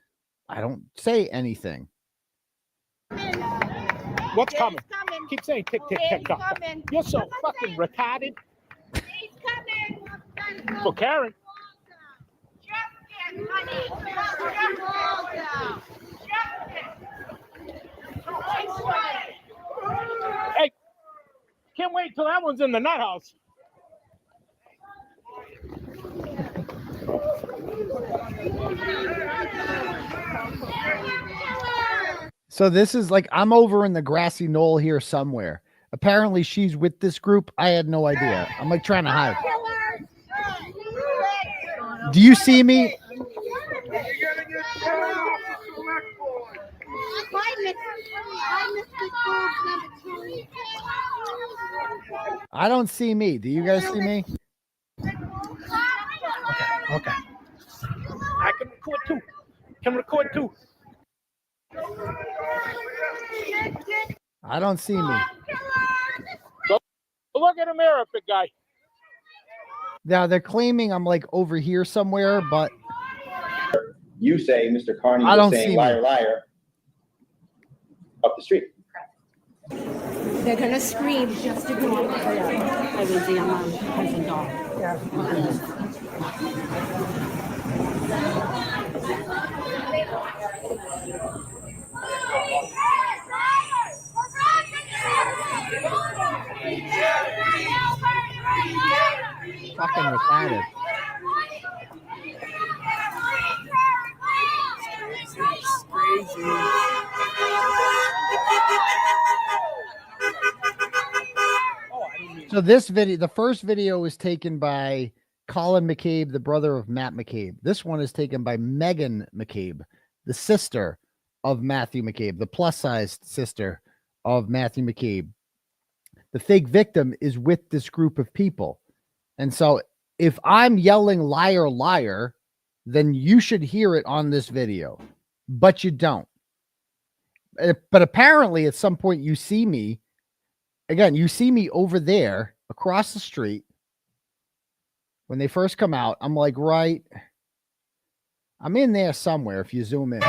I don't say anything. What's coming? Keep saying tick, tick, tick, tock. You're so fucking retarded. He's coming. For Karen. Hey, can't wait till that one's in the nut house. So this is like, I'm over in the grassy knoll here somewhere. Apparently she's with this group. I had no idea. I'm like trying to hide. Do you see me? I don't see me. Do you guys see me? Okay. I can record too. Can record too. I don't see me. Go look in the mirror, big guy. Now they're claiming I'm like over here somewhere, but You say Mr. Kearney I don't was saying see liar, me. liar up the street. They're gonna scream just to go. I will see a cousin dog. Fucking retarded. So this video, the first video was taken by Colin McCabe, the brother of Matt McCabe. This one is taken by Megan McCabe, the sister of Matthew McCabe, the plus-sized sister of Matthew McCabe. The fake victim is with this group of people. And so if I'm yelling liar, liar, then you should hear it on this video, but you don't. But apparently at some point you see me. Again, you see me over there across the street. When they first come out, I'm like, right. I'm in there somewhere if you zoom in.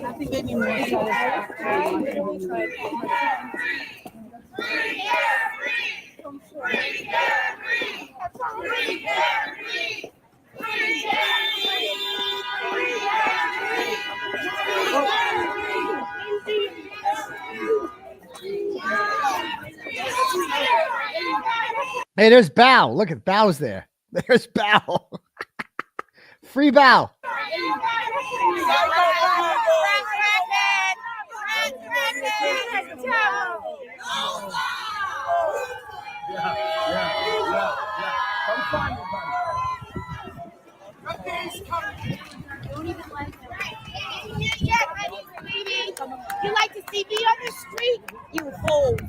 I think they need more Hey, there's Bow. Look at Bow's there. There's Bow. Free Bow. You like to see me on the street? You fools.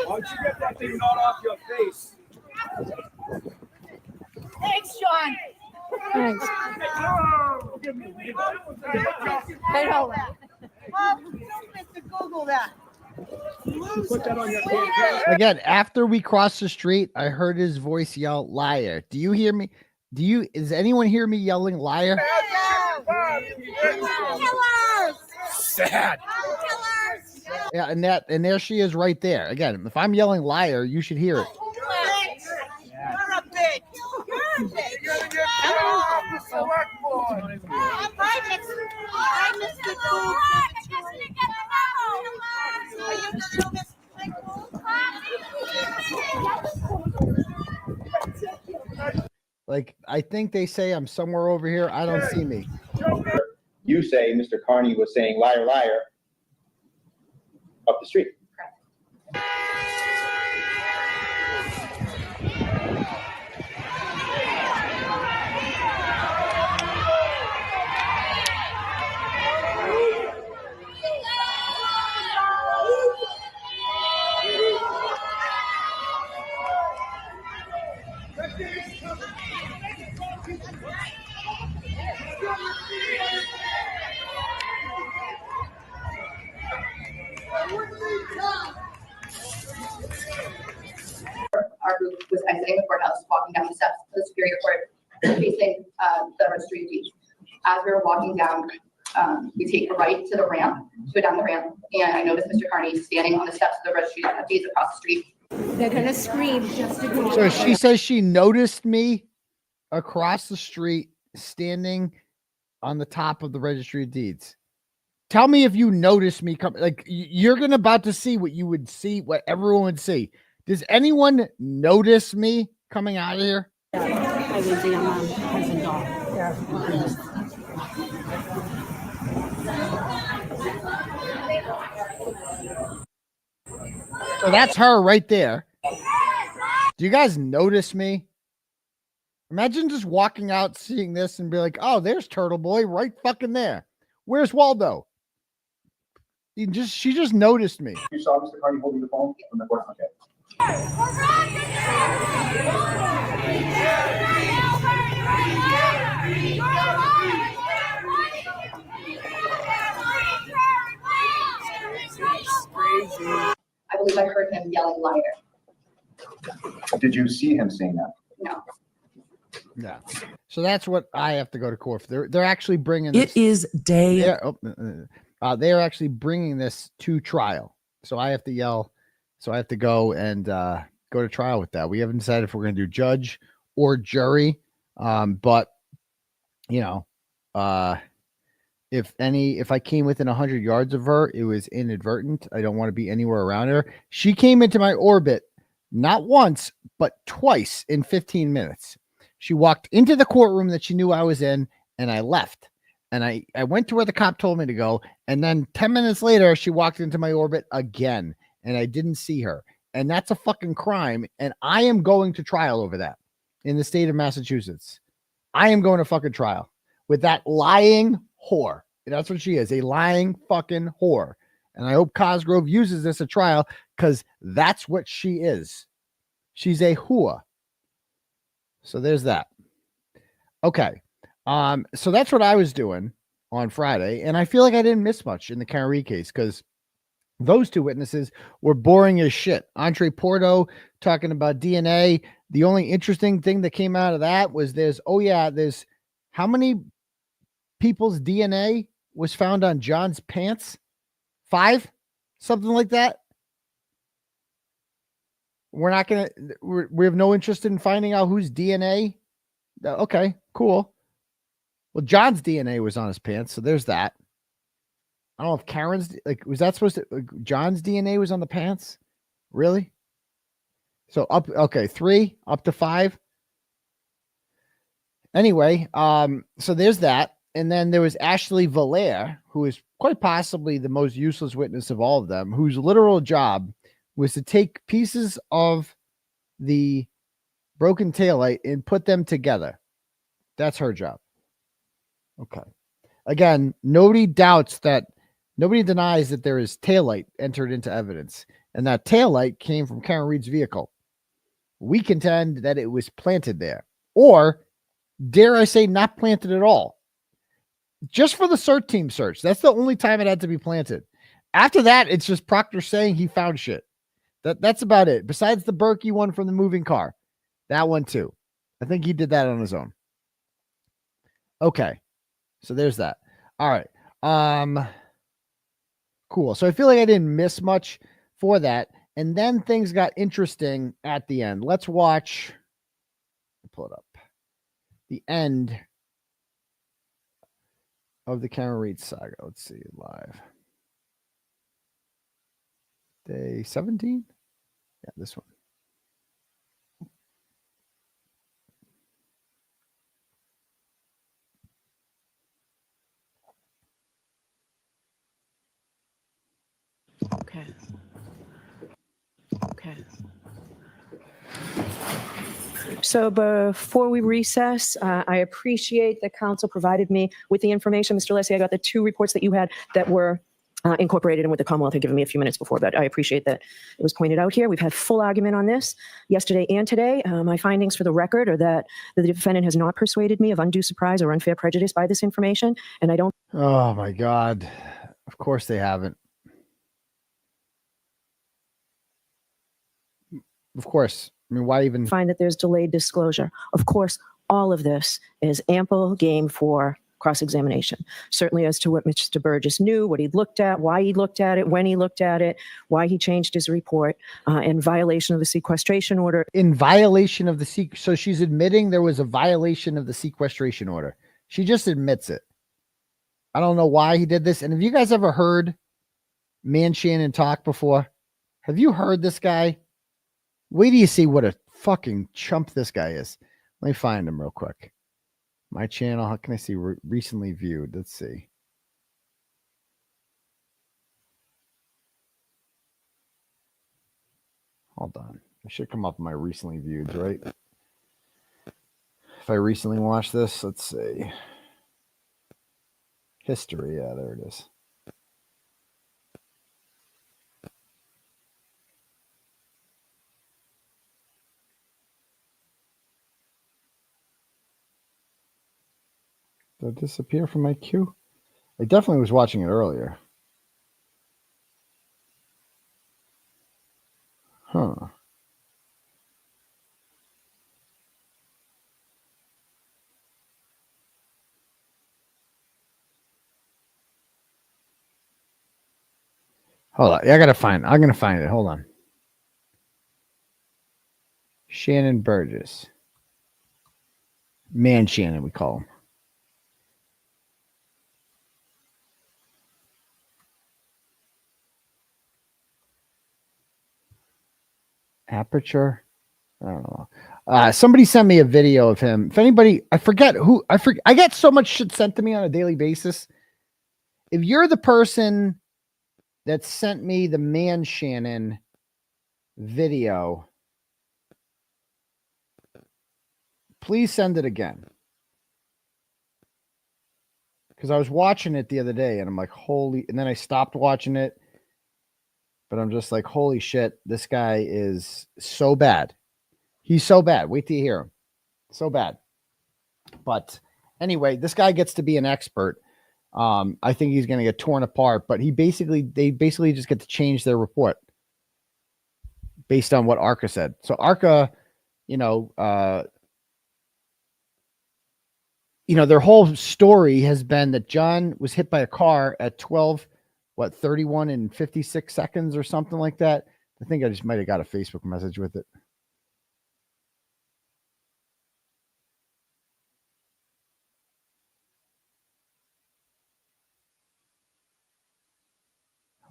Why don't you get that thing not off your face? Thanks, Sean. Thanks. I know. Google that. Put that on your campaign. Again, after we crossed the street, I heard his voice yell liar. Do you hear me? Is anyone hear me yelling liar? Sad. Yeah, and there she is right there. Again, if I'm yelling liar, you should hear it. You're a bitch. You're a bitch. Like, I think they say I'm somewhere over here. I don't see me. You say Mr. Kearney was saying liar, liar up the street. Our group was exiting the courthouse, walking down the steps of the Superior Court, facing the registry of deeds. As we were walking down, We take a right to the ramp, to go down the ramp, and I noticed Mr. Kearney standing on the steps of the registry of deeds across the street. They're gonna scream just to go. So she says she noticed me across the street standing on the top of the registry of deeds. Tell me if you noticed me come. Like you're gonna about to see what you would see, what everyone would see. Does anyone notice me coming out of here? I will see your mom has a dog. Yeah. So that's her right there. Do you guys notice me? Imagine just walking out, seeing this, and be like, "Oh, there's Turtleboy right fucking there. Where's Waldo?" She just noticed me. You saw Mr. Kearney holding the phone from the court. Okay. I believe I heard him yelling liar. Did you see him saying that? No. Yeah. So that's what I have to go to court for. They're actually bringing this. It is day. They are actually bringing this to trial. So I have to yell. So I have to go and go to trial with that. We haven't decided if we're going to do judge or jury. But you know, if I came within 100 yards of her, it was inadvertent. I don't want to be anywhere around her. She came into my orbit not once, but twice in 15 minutes. She walked into the courtroom that she knew I was in, and I left. And I went to where the cop told me to go. And then 10 minutes later, she walked into my orbit again, and I didn't see her. And that's a fucking crime. And I am going to trial over that in the state of Massachusetts. I am going to fucking trial with that lying whore. And that's what she is, a lying fucking whore. And I hope Cosgrove uses this at trial because that's what she is. She's a whore. So there's that. Okay. So that's what I was doing on Friday. And I feel like I didn't miss much in the Kearney case because those two witnesses were boring as shit. Andre Porto talking about DNA. The only interesting thing that came out of that was there's how many people's DNA was found on John's pants? 5? Something like that. We have no interest in finding out whose DNA. Okay, cool. Well, John's DNA was on his pants, so there's that. I don't know if Karen's, was that supposed to, John's DNA was on the pants? Really? So 3 up to 5. Anyway, so there's that. And then there was Ashley Valaire, who is quite possibly the most useless witness of all of them, whose literal job was to take pieces of the broken taillight and put them together. That's her job. Okay. Again, nobody denies that there is taillight entered into evidence, and that taillight came from Karen Reed's vehicle. We contend that it was planted there, or dare I say, not planted at all. Just for the CERT team search. That's the only time it had to be planted. After that, it's just Proctor saying he found shit. That's about it. Besides the Berkey one from the moving car. That one too. I think he did that on his own. Okay. So there's that. All right. Cool. So I feel like I didn't miss much for that. And then things got interesting at the end. Let's watch. Pull it up. The end of the Karen Reed saga. Let's see, live. Day 17? Yeah, this one. Okay. So before we recess, I appreciate that council provided me with the information. Mr. Alessi, I got the 2 reports that you had that were incorporated and what the Commonwealth had given me a few minutes before, but I appreciate that it was pointed out here. We've had full argument on this yesterday and today. My findings for the record are that the defendant has not persuaded me of undue surprise or unfair prejudice by this information, and I don't. Oh my God. Of course they haven't. Of course. I mean, why even find that there's delayed disclosure? Of course, all of this is ample game for cross-examination. Certainly as to what Mr. Burgess knew, what he looked at, why he looked at it, when he looked at it, why he changed his report, in violation of the sequestration order. In violation of the so she's admitting there was a violation of the sequestration order. She just admits it. I don't know why he did this. And have you guys ever heard Shannon talk before? Have you heard this guy? Wait till you see what a fucking chump this guy is. Let me find him real quick. My channel, how can I see recently viewed? Let's see. Hold on. It should come up in my recently viewed, right? If I recently watched this, let's see. History, yeah, there it is. Did it disappear from my queue? I definitely was watching it earlier. Huh. Hold on. I'm going to find it. Hold on. Shanon Burgess. Shannon, we call him. Aperture. I don't know. Somebody sent me a video of him. If anybody, I get so much shit sent to me on a daily basis. If you're the person that sent me the Shannon video, please send it again. Because I was watching it the other day and I'm like, holy, and then I stopped watching it. But I'm just like, holy shit, this guy is so bad. He's so bad. Wait till you hear him. So bad. But anyway, this guy gets to be an expert. I think he's going to get torn apart, but they basically just get to change their report based on what ARCA said. So ARCA, their whole story has been that John was hit by a car at 31 and 56 seconds or something like that. I think I just might have got a Facebook message with it.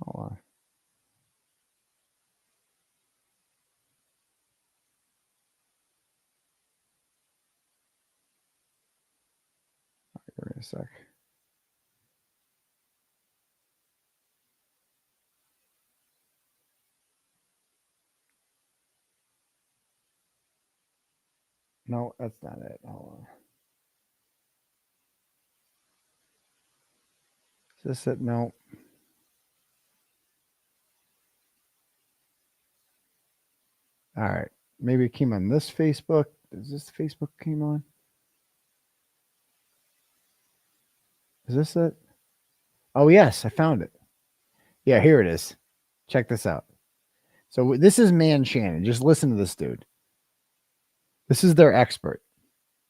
Hold on. Give me a sec. No, that's not it. Hold on. Is this it? No. All right. Maybe it came on this Facebook. Is this Facebook came on? Is this it? Oh, yes. I found it. Yeah, here it is. Check this out. So this is Shannon. Just listen to this dude. This is their expert.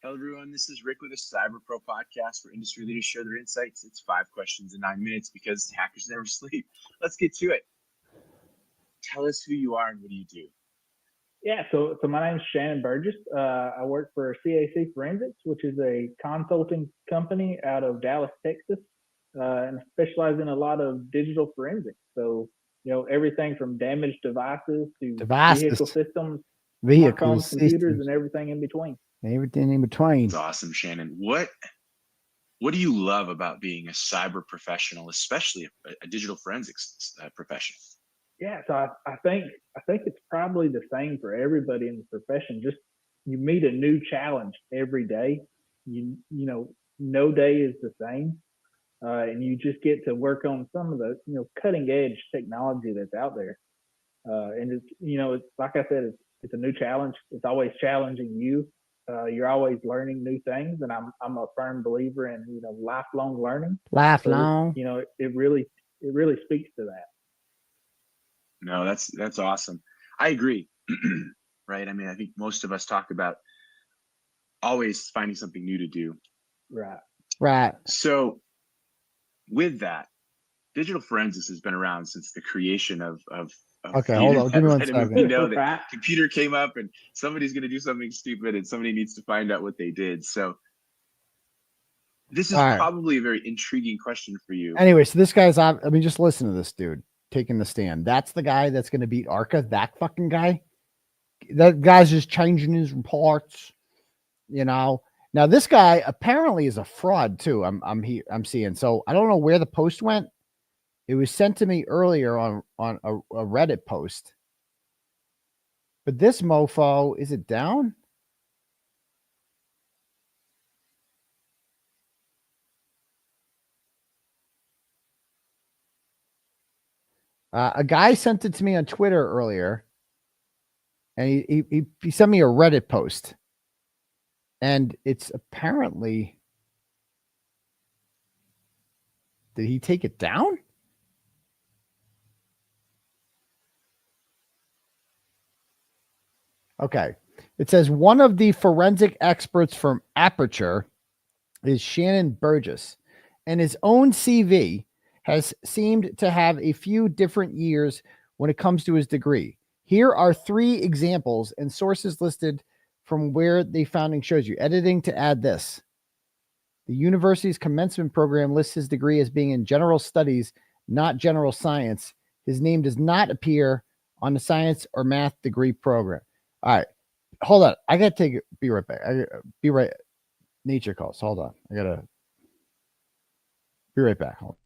Hello, everyone. This is Rick with the Cyber Pro podcast where industry leaders share their insights. It's 5 questions in 9 minutes because hackers never sleep. Let's get to it. Tell us who you are and what do you do? Yeah, so my name is Shanon Burgess. I work for CAC Forensics, which is a consulting company out of Dallas, Texas, and specialize in a lot of digital forensics. So, everything from damaged devices to vehicle systems, smartphones, computers, and everything in between. Everything in between. That's awesome, Shannon. What do you love about being a cyber professional, especially a digital forensics professional? Yeah, so I think it's probably the same for everybody in the profession. Just you meet a new challenge every day. No day is the same, and you just get to work on some of the cutting edge technology that's out there. And it's like I said, it's a new challenge. It's always challenging you. You're always learning new things, and I'm a firm believer in lifelong learning. Lifelong. So, it really speaks to that. No, that's awesome. I agree. Right. I mean, I think most of us talk about always finding something new to do. Right. Right. So with that, digital forensics has been around since the creation of Okay, the hold on. internet, Give me one right? I mean, second. we know that computer came up and somebody's going to do something stupid and somebody needs to find out what they did. So this is All right. probably a very intriguing question for you. Anyway, so this guy's on. I mean, just listen to this dude taking the stand. That's the guy that's going to beat Arca. That fucking guy. That guy's just changing his reports. You know. Now this guy apparently is a fraud too. I'm seeing. So I don't know where the post went. It was sent to me earlier on a Reddit post. But this mofo, is it down? A guy sent it to me on Twitter earlier, and he sent me a Reddit post, and it's apparently, did he take it down? Okay. It says one of the forensic experts from Aperture is Shanon Burgess, and his own CV has seemed to have a few different years when it comes to his degree. Here are 3 examples and sources listed from where the founding shows you. Editing to add this. The university's commencement program lists his degree as being in general studies, not general science. His name does not appear on the science or math degree program. All right. Hold on. I got to be right back. Be right. Nature calls. Hold on. I got to be right back. Hold on.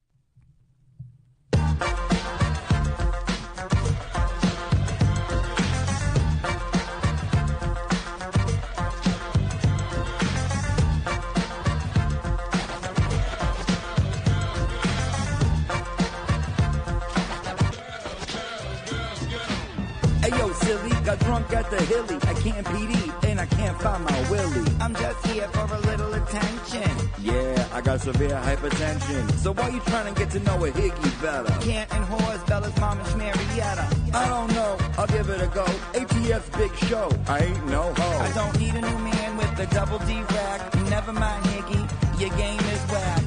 Ayo, silly, got drunk at the hilly. I can't PD and I can't find my willy. I'm just here for a little attention. Yeah, I got severe hypertension. So why you trying to get to know a Higgy better? Can't and whores, Bella's mom and Schmarietta. I don't know, I'll give it a go. ATF's big show, I ain't no hoe. I don't need a new man with a double D rack. Never mind, Higgy, your game is whack.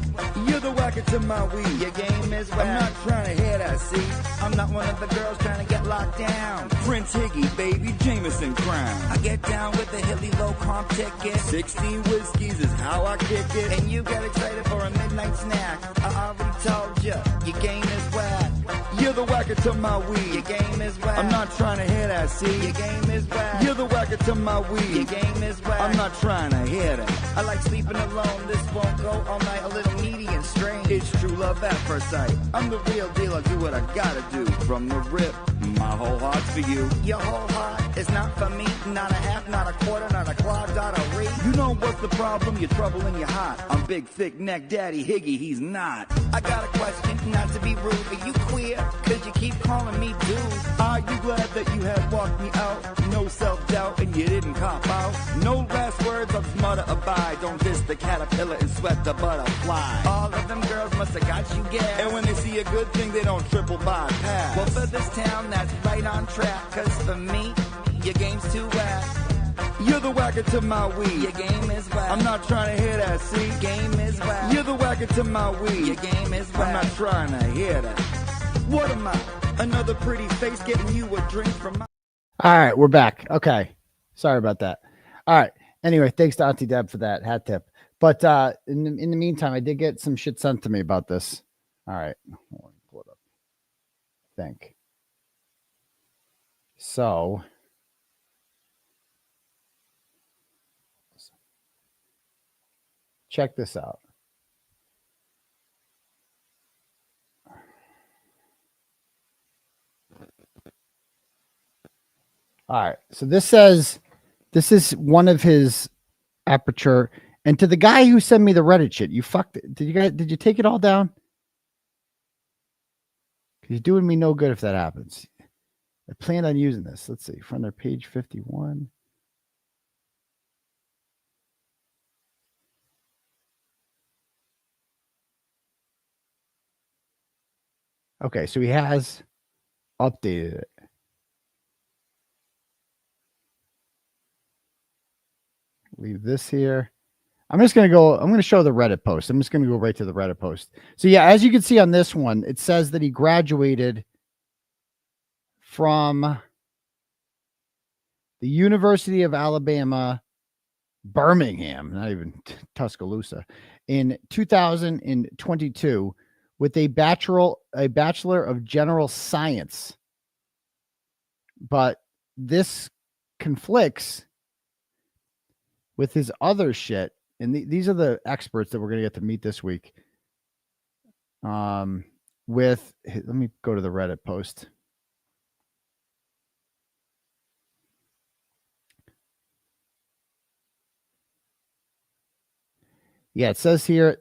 You're the whacker to my weed. Your game is whack. I'm not trying to hear that, see? I'm not one of the girls trying to get locked down. Prince Higgy, baby, Jameson crown. I get down with the hilly low comp ticket. 16 whiskeys is how I kick it. And you get excited for a midnight snack. I already told you, your game is whack. You're the whacker to my weed. Your game is whack. I'm not trying to hear that, see? Your game is whack. You're the whacker to my weed. Your game is whack. I'm not trying to hear that. I like sleeping alone. This won't go all night. A little needy and strange. It's true love at first sight. I'm the real deal. I do what I gotta do. From the rip, my whole heart's for you. Your whole heart is not for me. Not a half, not a quarter, not a claw, not a reed. You know what's the problem? You're trouble and you're hot. I'm big, thick neck daddy Higgy. He's not. I got a question, not to be rude. Are you queer? Cause you keep calling me dude. Are you glad that you had walked me out? No self-doubt and you didn't cop out. No last words, I'll just mutter abide. Don't diss the caterpillar and sweat the butterfly. All of them girls must have got you gas. And when they see a good thing, they don't triple bypass. Well, for this town, that's right on track. Cause for me, your game's too whack. You're the whacker to my weed. Your game is whack. I'm not trying to hear that, see? Game is whack. You're the whacker to my weed. Your game is whack. I'm not trying to hear that. What am I? Another pretty face getting you a drink from my... All right, we're back. Okay. Sorry about that. All right. Anyway, thanks to Auntie Deb for that hat tip. But in the meantime, I did get some shit sent to me about this. All right. Hold on, pull it up. Think. So check this out. All right. So this says this is one of his Aperture. And to the guy who sent me the Reddit shit, you fucked it. Did you take it all down? He's doing me no good if that happens. I planned on using this. Let's see. From their page 51. Okay, so he has updated it. Leave this here. I'm going to show the Reddit post. I'm just going to go right to the Reddit post. So yeah, as you can see on this one, it says that he graduated from the University of Alabama, Birmingham, not even Tuscaloosa, in 2022 with a Bachelor of General Science. But this conflicts with his other shit. And these are the experts that we're going to get to meet this week. Let me go to the Reddit post. Yeah, it says here,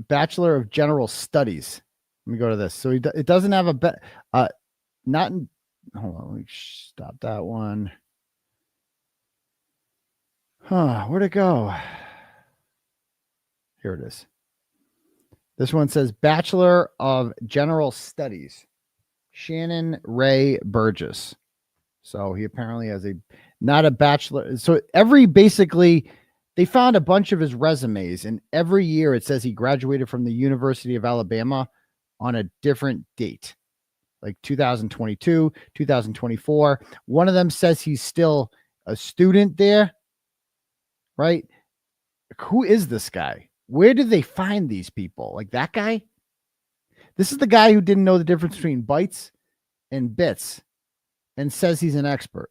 Bachelor of General Studies. Let me go to this. So it doesn't have hold on, let me stop that one. Where'd it go? Here it is. This one says Bachelor of General Studies, Shanon Burgess. So he apparently has not a bachelor. So they found a bunch of his resumes, and every year it says he graduated from the University of Alabama on a different date, like 2022, 2024. One of them says he's still a student there, right? Who is this guy? Where did they find these people? Like that guy? This is the guy who didn't know the difference between bytes and bits and says he's an expert.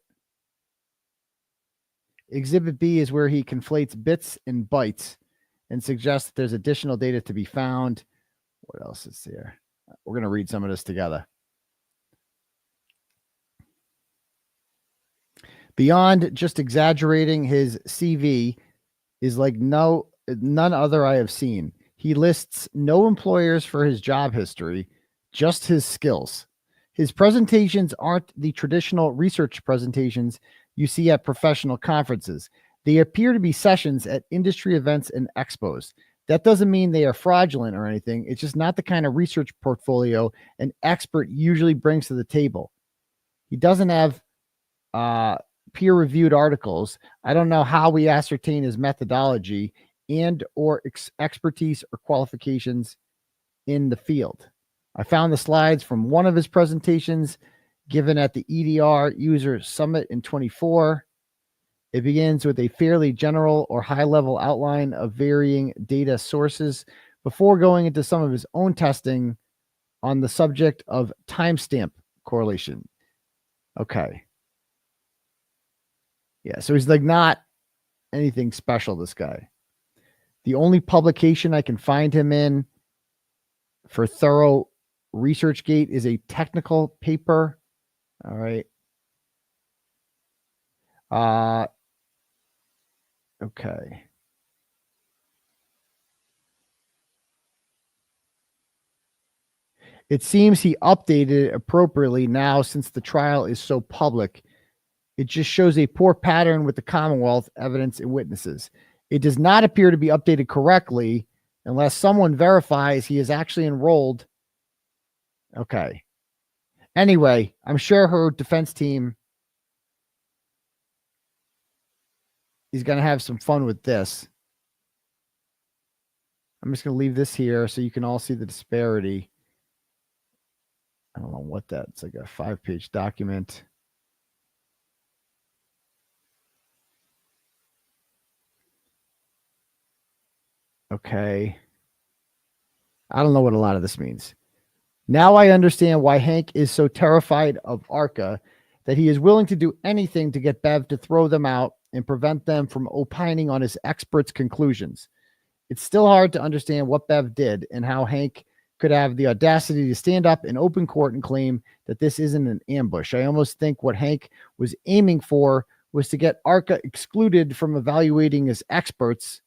Exhibit B is where he conflates bits and bytes and suggests that there's additional data to be found. What else is there? We're going to read some of this together. Beyond just exaggerating, his CV is like none other I have seen. He lists no employers for his job history, just his skills. His presentations aren't the traditional research presentations you see at professional conferences. They appear to be sessions at industry events and expos. That doesn't mean they are fraudulent or anything. It's just not the kind of research portfolio an expert usually brings to the table. He doesn't have peer-reviewed articles. I don't know how we ascertain his methodology and or expertise or qualifications in the field. I found the slides from one of his presentations given at the EDR User Summit in 24. It begins with a fairly general or high-level outline of varying data sources before going into some of his own testing on the subject of timestamp correlation. Okay. Yeah, so he's like not anything special, this guy. The only publication I can find him in for thorough ResearchGate is a technical paper. All right. Okay. It seems he updated it appropriately now since the trial is so public. It just shows a poor pattern with the Commonwealth, evidence, and witnesses. It does not appear to be updated correctly unless someone verifies he is actually enrolled. Okay. Anyway, I'm sure her defense team is going to have some fun with this. I'm just going to leave this here so you can all see the disparity. I don't know what that's like, a 5-page document. Okay. I don't know what a lot of this means. Now I understand why Hank is so terrified of ARCA that he is willing to do anything to get Bev to throw them out and prevent them from opining on his experts' conclusions. It's still hard to understand what Bev did and how Hank could have the audacity to stand up in open court and claim that this isn't an ambush. I almost think what Hank was aiming for was to get ARCA excluded from evaluating his experts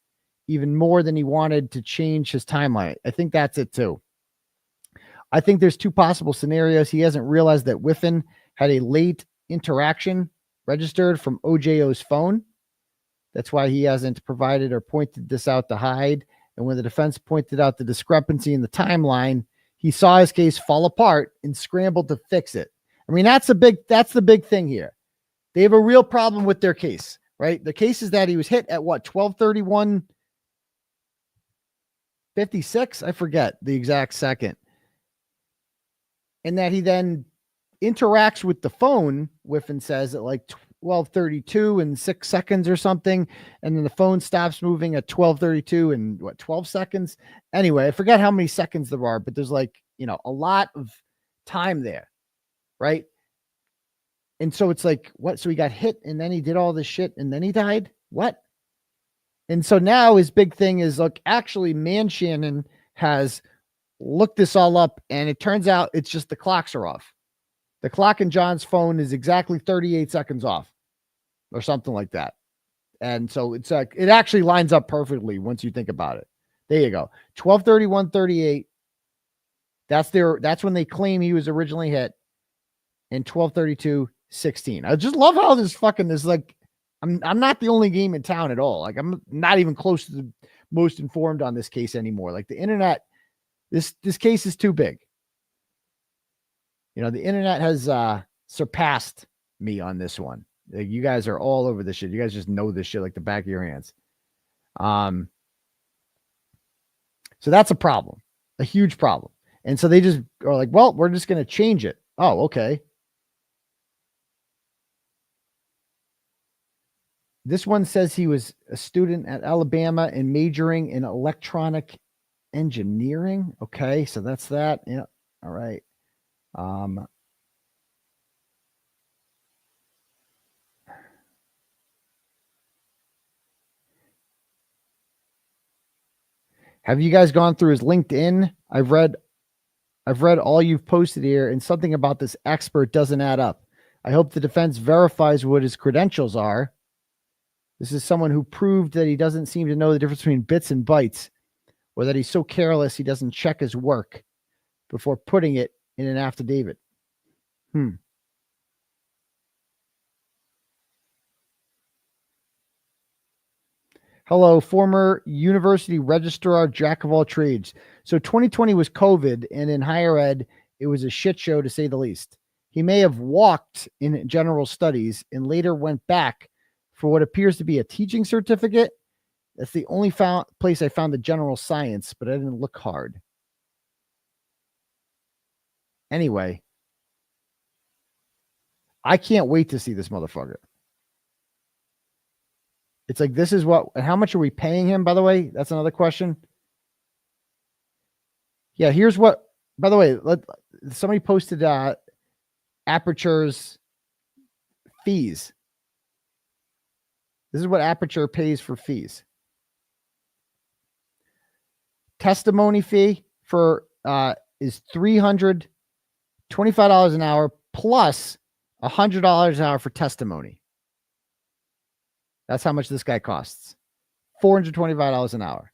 even more than he wanted to change his timeline. I think that's it too. I think there's two possible scenarios. He hasn't realized that Whiffin had a late interaction registered from OJO's phone. That's why he hasn't provided or pointed this out to hide. And when the defense pointed out the discrepancy in the timeline, he saw his case fall apart and scrambled to fix it. I mean, that's the big thing here. They have a real problem with their case, right? The case is that he was hit at what, 12:31 56, I forget the exact second. And that he then interacts with the phone, Whiffin says, at like 12:32 and 6 seconds or something. And then the phone stops moving at 12:32 and 12 seconds. Anyway, I forget how many seconds there are, but there's like, a lot of time there. Right. And so it's like, what? So he got hit and then he did all this shit and then he died. What? And so now his big thing is, look, actually, Shannon has looked this all up, and it turns out it's just the clocks are off. The clock in John's phone is exactly 38 seconds off or something like that. And so it's like, it actually lines up perfectly once you think about it. There you go. 12:31:38. That's when they claim he was originally hit. And 12:32:16. I just love how this like, I'm not the only game in town at all. Like, I'm not even close to the most informed on this case anymore. Like, the internet, this case is too big. The internet has surpassed me on this one. Like, you guys are all over this shit. You guys just know this shit like the back of your hands. So that's a problem, a huge problem. And so they just are like, well, we're just going to change it. Oh, okay. This one says he was a student at Alabama and majoring in electronic engineering. Okay, so that's that. Yeah. All right. Have you guys gone through his LinkedIn? I've read all you've posted here, and something about this expert doesn't add up. I hope the defense verifies what his credentials are. This is someone who proved that he doesn't seem to know the difference between bits and bytes, or that he's so careless he doesn't check his work before putting it in an affidavit. Hello, former university registrar, jack of all trades. So 2020 was COVID, and in higher ed, it was a shit show to say the least. He may have walked in general studies and later went back for what appears to be a teaching certificate. That's the only place I found the general science, but I didn't look hard. Anyway, I can't wait to see this motherfucker. It's like, this is how much are we paying him, by the way? That's another question. Yeah, here's what, by the way, somebody posted Aperture's fees. This is what Aperture pays for fees. Testimony fee is $325 an hour plus $100 an hour for testimony. That's how much this guy costs. $425 an hour.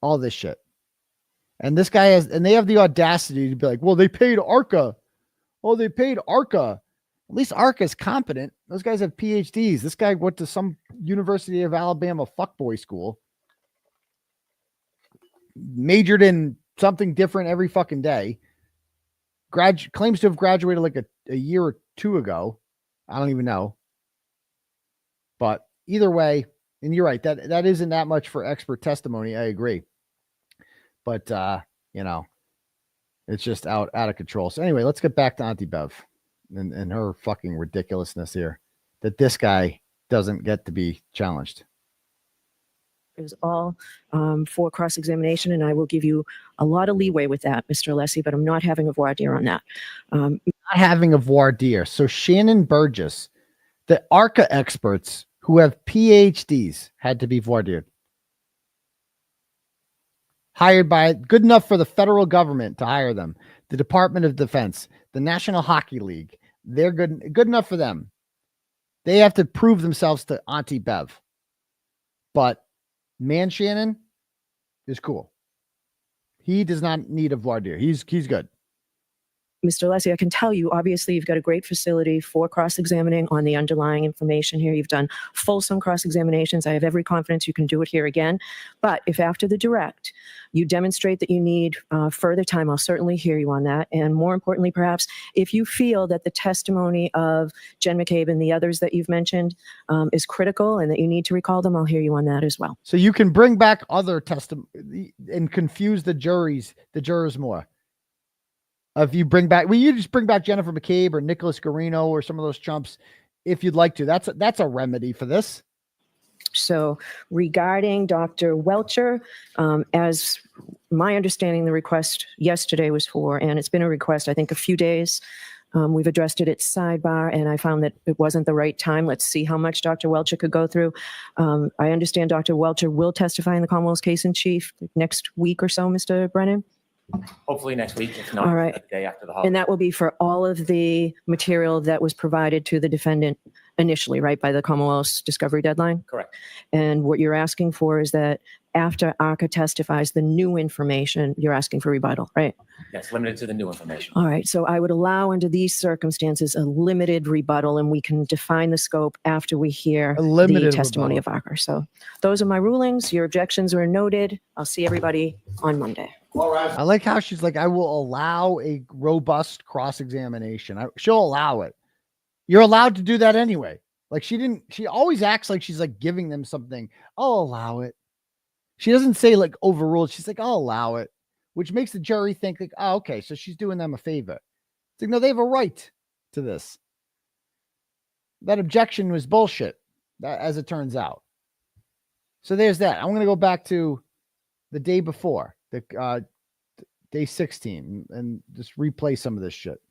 All this shit. And this guy and they have the audacity to be like, well, they paid ARCA. Oh, they paid ARCA. At least ARCA is competent. Those guys have PhDs. This guy went to some University of Alabama fuckboy school. Majored in something different every fucking day. Claims to have graduated like a year or two ago. I don't even know. But either way, and you're right, that isn't that much for expert testimony. I agree. But, it's just out of control. So anyway, let's get back to Auntie Bev and her fucking ridiculousness here, that this guy doesn't get to be challenged. It was all for cross-examination, and I will give you a lot of leeway with that, Mr. Alessi, but I'm not having a voir dire on that. Not having a voir dire. So Shanon Burgess, the ARCA experts who have PhDs had to be voir dire. Hired by, good enough for the federal government to hire them. The Department of Defense, the National Hockey League, they're good enough for them. They have to prove themselves to Auntie Bev. But Shannon is cool. He does not need a voir dire. He's good. Mr. Alessi, I can tell you, obviously, you've got a great facility for cross-examining on the underlying information here. You've done fulsome cross-examinations. I have every confidence you can do it here again. But if after the direct, you demonstrate that you need further time, I'll certainly hear you on that. And more importantly, perhaps, if you feel that the testimony of Jen McCabe and the others that you've mentioned is critical and that you need to recall them, I'll hear you on that as well. So you can bring back other testimony and confuse the jurors more. If you bring back, you just bring back Jennifer McCabe or Nicholas Garino or some of those chumps, if you'd like to. That's a remedy for this. So regarding Dr. Welcher, as my understanding, the request yesterday was for, and it's been a request, I think, a few days. We've addressed it at sidebar, and I found that it wasn't the right time. Let's see how much Dr. Welcher could go through. I understand Dr. Welcher will testify in the Commonwealth's case in chief next week or so, Mr. Brennan. Hopefully next week, if not All right. the day after the holiday. And that will be for all of the material that was provided to the defendant initially, right, by the Commonwealth's discovery deadline? Correct. And what you're asking for is that after ARCA testifies the new information, you're asking for rebuttal, right? Yes, limited to the new information. All right. So I would allow under these circumstances a limited rebuttal, and we can define the scope after we hear the testimony of ARCA. So those are my rulings. Your objections are noted. I'll see everybody on Monday. All right. I like how she's like, I will allow a robust cross-examination. She'll allow it. You're allowed to do that anyway. Like she always acts like she's like giving them something. I'll allow it. She doesn't say like overruled. She's like, I'll allow it, which makes the jury think like, oh, okay, so she's doing them a favor. It's like, no, they have a right to this. That objection was bullshit, as it turns out. So there's that. I'm going to go back to the day before, the day 16, and just replay some of this shit.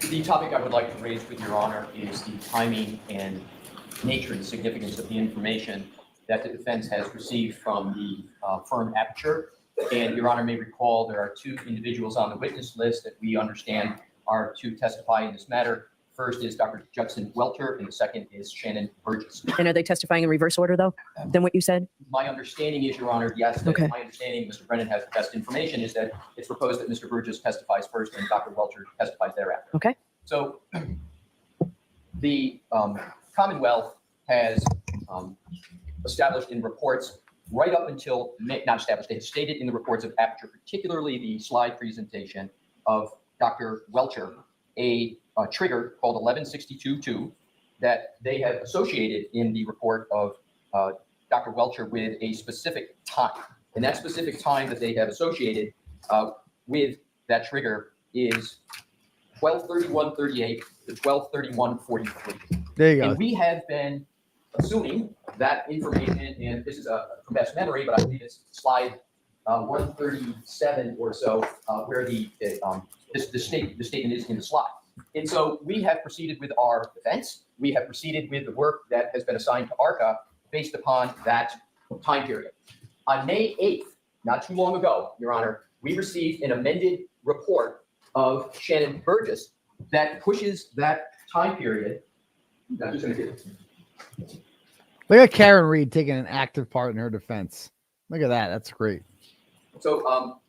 The topic I would like to raise with Your Honor is the timing and nature and significance of the information that the defense has received from the firm Aperture. And Your Honor may recall there are two individuals on the witness list that we understand are to testify in this matter. First is Dr. Judson Welcher, and the second is Shanon Burgess. And are they testifying in reverse order, though, than what you said? My understanding is, Your Honor, yes. Okay. My understanding, Mr. Brennan has the best information, is that it's proposed that Mr. Burgess testifies first and Dr. Welcher testifies thereafter. Okay. So the Commonwealth has established in reports right up until, not established, they have stated in the reports of Aperture, particularly the slide presentation of Dr. Welcher, a trigger called 1162.2 that they have associated in the report of Dr. Welcher with a specific time. And that specific time that they have associated with that trigger is 12/31/38 to 12/31/43. There you go. And we have been assuming that information, and this is from best memory, but I believe it's slide 137 or so, where the statement is in the slide. And so we have proceeded with our defense. We have proceeded with the work that has been assigned to ARCA based upon that time period. On May 8th, not too long ago, Your Honor, we received an amended report of Shanon Burgess that pushes that time period. I'm just going to get it. Look at Karen Reed taking an active part in her defense. Look at that. That's great. So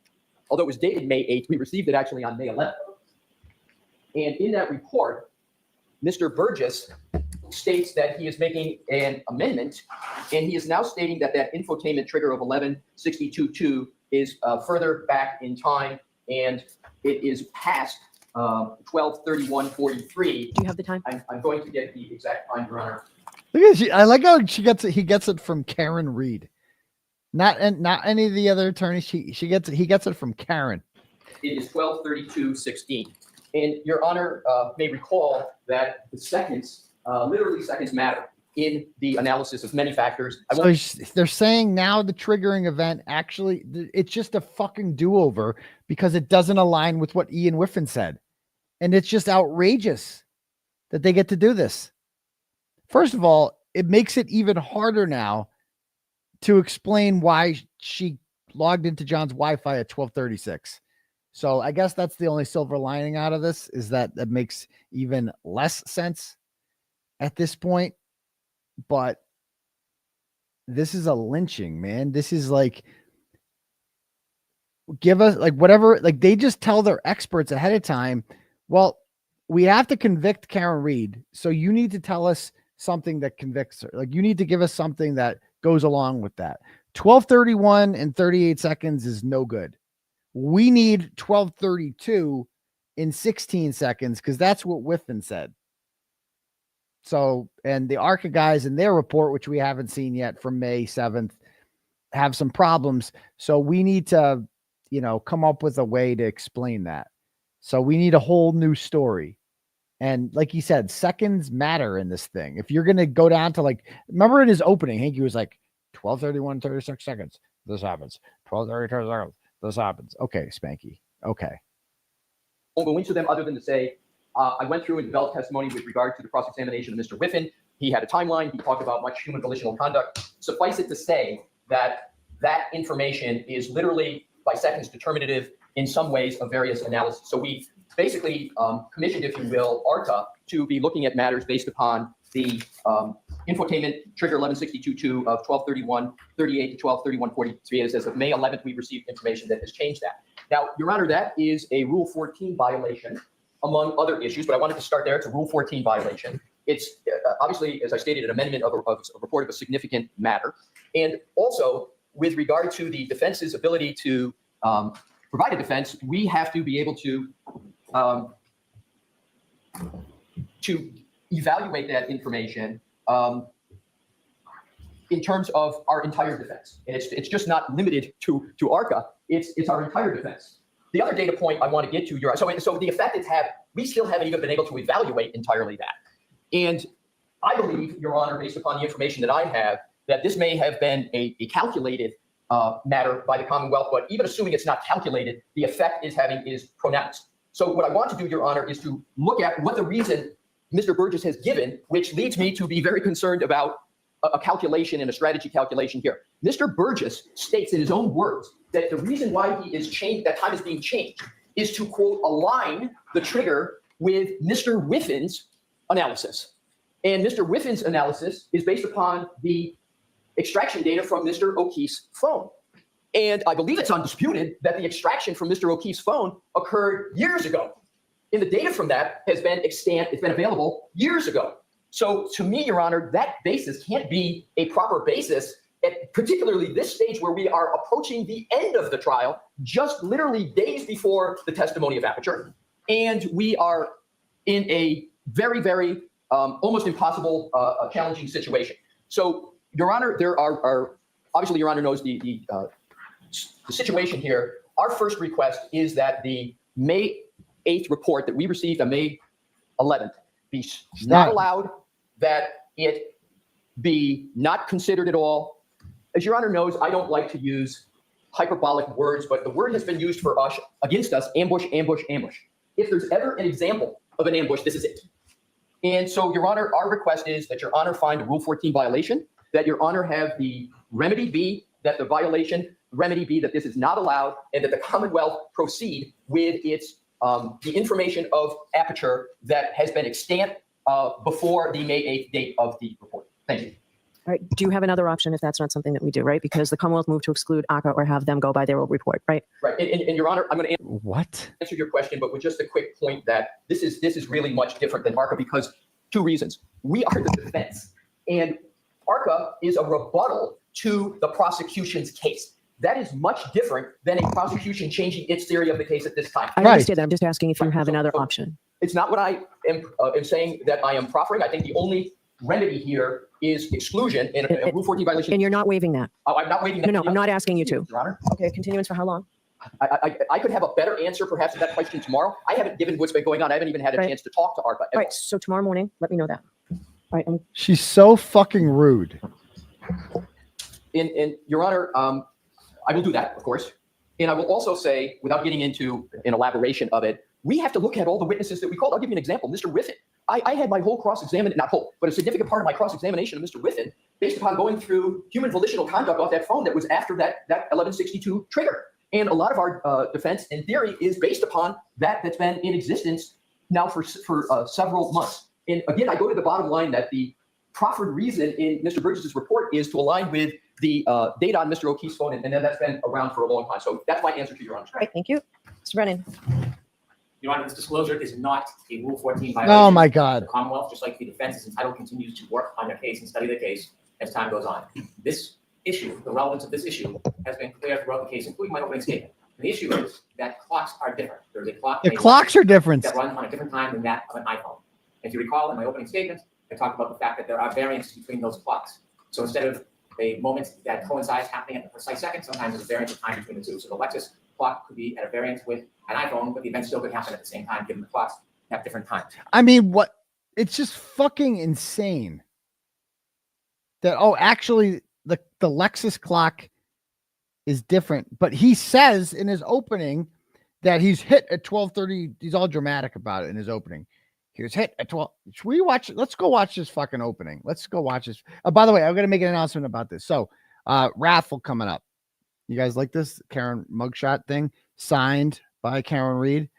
although it was dated May 8th, we received it actually on May 11th. And in that report, Mr. Burgess states that he is making an amendment, and he is now stating that that infotainment trigger of 1162.2 is further back in time, and it is past 12/31/43. Do you have the time? I'm going to get the exact time, Your Honor. Look at she. I like how she gets it. He gets it from Karen Reed, not any of the other attorneys. He gets it. He gets it from Karen. It is 12/32/16. And Your Honor may recall that the seconds, literally seconds, matter in the analysis of many factors. So they're saying now the triggering event actually, it's just a fucking do-over because it doesn't align with what Ian Whiffin said. And it's just outrageous that they get to do this. First of all, it makes it even harder now to explain why she logged into John's Wi-Fi at 12:36. So I guess that's the only silver lining out of this, is that that makes even less sense at this point. But this is a lynching, man. This is like, give us like whatever, like they just tell their experts ahead of time. Well, we have to convict Karen Reed. So you need to tell us something that convicts her. Like you need to give us something that goes along with that. 12:31 and 38 seconds is no good. We need 12:32 in 16 seconds because that's what Whiffin said. So, and the ARCA guys in their report, which we haven't seen yet from May 7th, have some problems. So we need to, come up with a way to explain that. So we need a whole new story. And like he said, seconds matter in this thing. If you're going to go down to remember in his opening, Hank, he was like 12:31, 36 seconds. This happens. 12:32 seconds. This happens. Okay, Spanky. Okay. Won't go into them other than to say, I went through and developed testimony with regard to the cross-examination of Mr. Whiffin. He had a timeline. He talked about much human volitional conduct. Suffice it to say that that information is literally by seconds determinative in some ways of various analysis. So we basically commissioned, if you will, ARCA to be looking at matters based upon the infotainment trigger 1162.2 of 12:31:38 to 12:31:43. It says of May 11th, we received information that has changed that. Now, Your Honor, that is a Rule 14 violation, among other issues, but I wanted to start there. It's a Rule 14 violation. It's obviously, as I stated, an amendment of a report of a significant matter. And also, with regard to the defense's ability to provide a defense, we have to be able to evaluate that information in terms of our entire defense. And it's just not limited to ARCA. It's our entire defense. The other data point I want to get to, so the effect it's had, we still haven't even been able to evaluate entirely that. And I believe, Your Honor, based upon the information that I have, that this may have been a calculated matter by the Commonwealth, but even assuming it's not calculated, the effect is pronounced. So what I want to do, Your Honor, is to look at what the reason Mr. Burgess has given, which leads me to be very concerned about a calculation and a strategy calculation here. Mr. Burgess states in his own words that the reason why he is changed, that time is being changed, is to, quote, align the trigger with Mr. Whiffin's analysis. And Mr. Whiffin's analysis is based upon the extraction data from Mr. O'Keefe's phone. And I believe it's undisputed that the extraction from Mr. O'Keefe's phone occurred years ago. And the data from that has been extant, it's been available years ago. So to me, Your Honor, that basis can't be a proper basis at particularly this stage where we are approaching the end of the trial, just literally days before the testimony of Aperture. And we are in a very, very almost impossible, challenging situation. So, Your Honor, there are obviously, Your Honor knows the situation here. Our first request is that the May 8th report that we received on May 11th be not allowed, that it be not considered at all. As Your Honor knows, I don't like to use hyperbolic words, but the word has been used for us, against us, ambush, ambush, ambush. If there's ever an example of an ambush, this is it. And so, Your Honor, our request is that Your Honor find a Rule 14 violation, that Your Honor have the remedy be that the violation, remedy be that this is not allowed, and that the Commonwealth proceed with its the information of Aperture that has been extant before the May 8th date of the report. Thank you. All right. Do you have another option if that's not something that we do, right? Because the Commonwealth moved to exclude ACA or have them go by their old report, right? Right. And Your Honor, I'm going to answer your question, but with just a quick point that this is really much different than ARCA because two reasons. We are the defense, and ARCA is a rebuttal to the prosecution's case. That is much different than a prosecution changing its theory of the case at this time. I understand that. I'm just asking if you have another option. It's not what I am saying that I am proffering. I think the only remedy here is exclusion in a Rule 14 violation. And you're not waiving that? Oh, I'm not waiving that. No, I'm not asking you to. Your Honor. Okay, continuance for how long? I could have a better answer perhaps to that question tomorrow. I haven't given what's been going on. I haven't even had a chance to talk to ARCA. All right, so tomorrow morning, let me know that. All right. She's so fucking rude. And Your Honor, I will do that, of course. And I will also say, without getting into an elaboration of it, we have to look at all the witnesses that we called. I'll give you an example. Mr. Whiffin. I had my whole cross-examination, not whole, but a significant part of my cross-examination of Mr. Whiffin based upon going through human volitional conduct off that phone that was after that 1162 trigger. And a lot of our defense in theory is based upon that's been in existence now for several months. And again, I go to the bottom line that the proffered reason in Mr. Burgess's report is to align with the data on Mr. O'Keefe's phone, and then that's been around for a long time. So that's my answer to your Honor. All right, thank you. Mr. Brennan. Your Honor, this disclosure is not a Rule 14 violation. Oh my God. The Commonwealth, just like the defense, is entitled to continue to work on their case and study the case as time goes on. This issue, the relevance of this issue, has been clear throughout the case, including my opening statement. And the issue is that clocks are different. There's a clock. The clocks are different. That runs on a different time than that of an iPhone. If you recall in my opening statement, I talked about the fact that there are variances between those clocks. So instead of a moment that coincides happening at the precise second, sometimes there's a variance of time between the two. So the Lexus clock could be at a variance with an iPhone, but the event still could happen at the same time, given the clocks have different times. I mean, what? It's just fucking insane that, oh, actually, the Lexus clock is different. But he says in his opening that he's hit at 12:30. He's all dramatic about it in his opening. He was hit at 12. Should we watch? Let's go watch this fucking opening. Let's go watch this. By the way, I'm going to make an announcement about this. So, raffle coming up. You guys like this Karen mugshot thing signed by Karen Reed?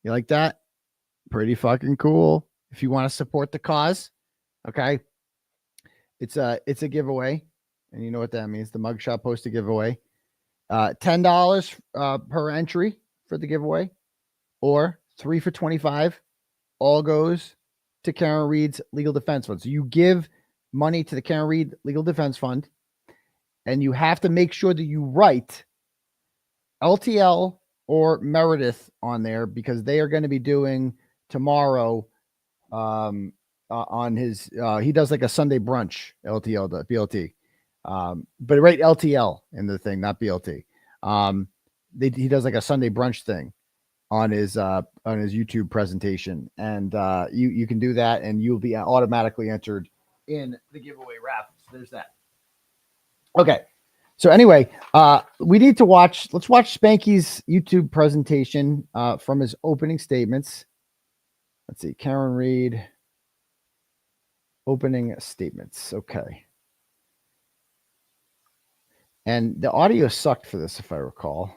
You like that? Pretty fucking cool. If you want to support the cause, okay. It's a giveaway, and you know what that means. The mugshot poster giveaway. $10 per entry for the giveaway, or 3 for $25. All goes to Karen Reed's Legal Defense Fund. So you give money to the Karen Reed Legal Defense Fund, and you have to make sure that you write LTL or Meredith on there, because they are going to be doing tomorrow on his he does like a Sunday brunch, LTL, the BLT. But write LTL in the thing, not BLT. He does like a Sunday brunch thing on his YouTube presentation, and you can do that, and you'll be automatically entered in the giveaway raffle. So there's that. Okay, so anyway, we need to watch. Let's watch Spanky's YouTube presentation from his opening statements. Let's see, Karen Reed opening statements. Okay, and the audio sucked for this, if I recall.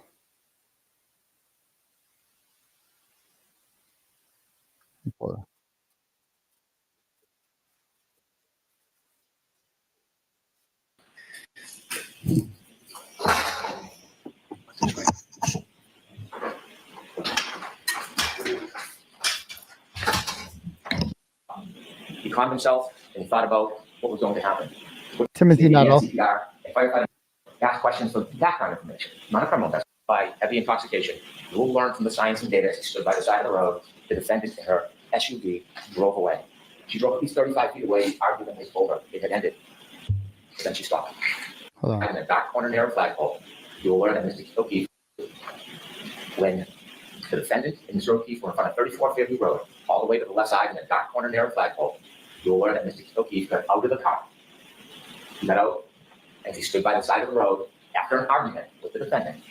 He calmed himself and he thought about what was going to happen. Timothy Nuttall. CPR, a firefighter asked questions for background information, not a criminal investigation. By heavy intoxication, you will learn from the science and data as he stood by the side of the road. The defendant in her SUV drove away. She drove at least 35 feet away. The argument was over. It had ended. But then she stopped. Hold on. In a dark corner near a flagpole, you will learn that Mr. O'Keefe, when the defendant and Mr. O'Keefe were in front of 34 Fairview Road, all the way to the left side in a dark corner near a flagpole, you will learn that Mr. O'Keefe got out of the car. He got out and he stood by the side of the road after an argument with the defendant.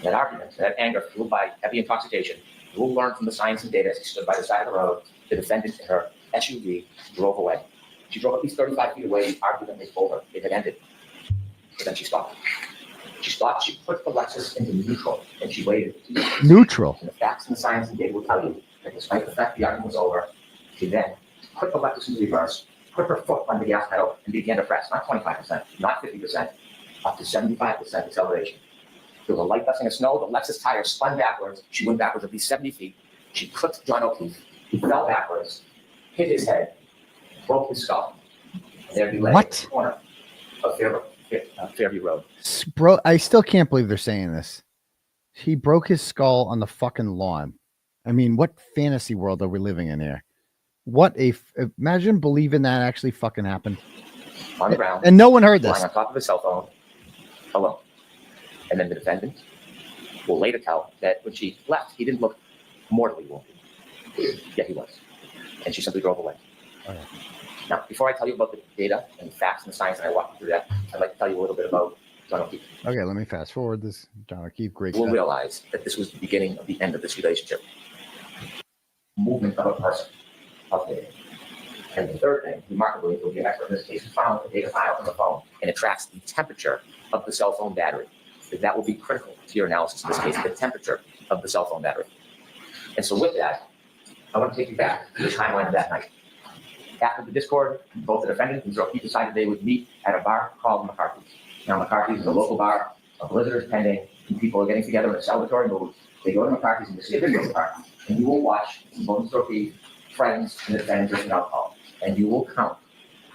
That argument, that anger fueled by heavy intoxication, you will learn from the science and data as he stood by the side of the road. The defendant in her SUV drove away. She drove at least 35 feet away. The argument was over. It had ended. But then she stopped. She stopped. She put the Lexus into neutral, and she waited. Neutral. And the facts and the science and data will tell you that despite the fact the argument was over, she then put the Lexus in reverse, put her foot on the gas pedal, and began to press, not 25%, not 50%, up to 75% acceleration. There was a light dusting of snow. The Lexus tire spun backwards. She went backwards at least 70 feet. She clipped John O'Keefe. He fell backwards, hit his head, broke his skull. And there he lay in the corner of Fairview Road. Bro, I still can't believe they're saying this. He broke his skull on the fucking lawn. I mean, what fantasy world are we living in here? Imagine believing that actually fucking happened. On the ground. And no one heard this. Lying on top of his cell phone, alone. And then the defendant will later tell that when she left, he didn't look mortally wounded. Yeah, he was. And she simply drove away. Okay. Now, before I tell you about the data and the facts and the science, and I walk you through that, I'd like to tell you a little bit about John O'Keefe. Okay, let me fast forward this. John O'Keefe, great. We'll realize that this was the beginning of the end of this relationship. Movement of a person, of data. And the third thing, remarkably, it will be an expert in this case, found a data file on the phone, and it tracks the temperature of the cell phone battery. That will be critical to your analysis in this case, the temperature of the cell phone battery. And so with that, I want to take you back to the timeline of that night. After the discord, both the defendant and Mr. O'Keefe decided they would meet at a bar called McCarthy's. Now, McCarthy's is a local bar, a blizzard is pending, and people are getting together in a celebratory mood. They go to McCarthy's and you see a video of McCarthy, and you will watch Golden Store Beef, friends, and the defendant drinking alcohol, and you will count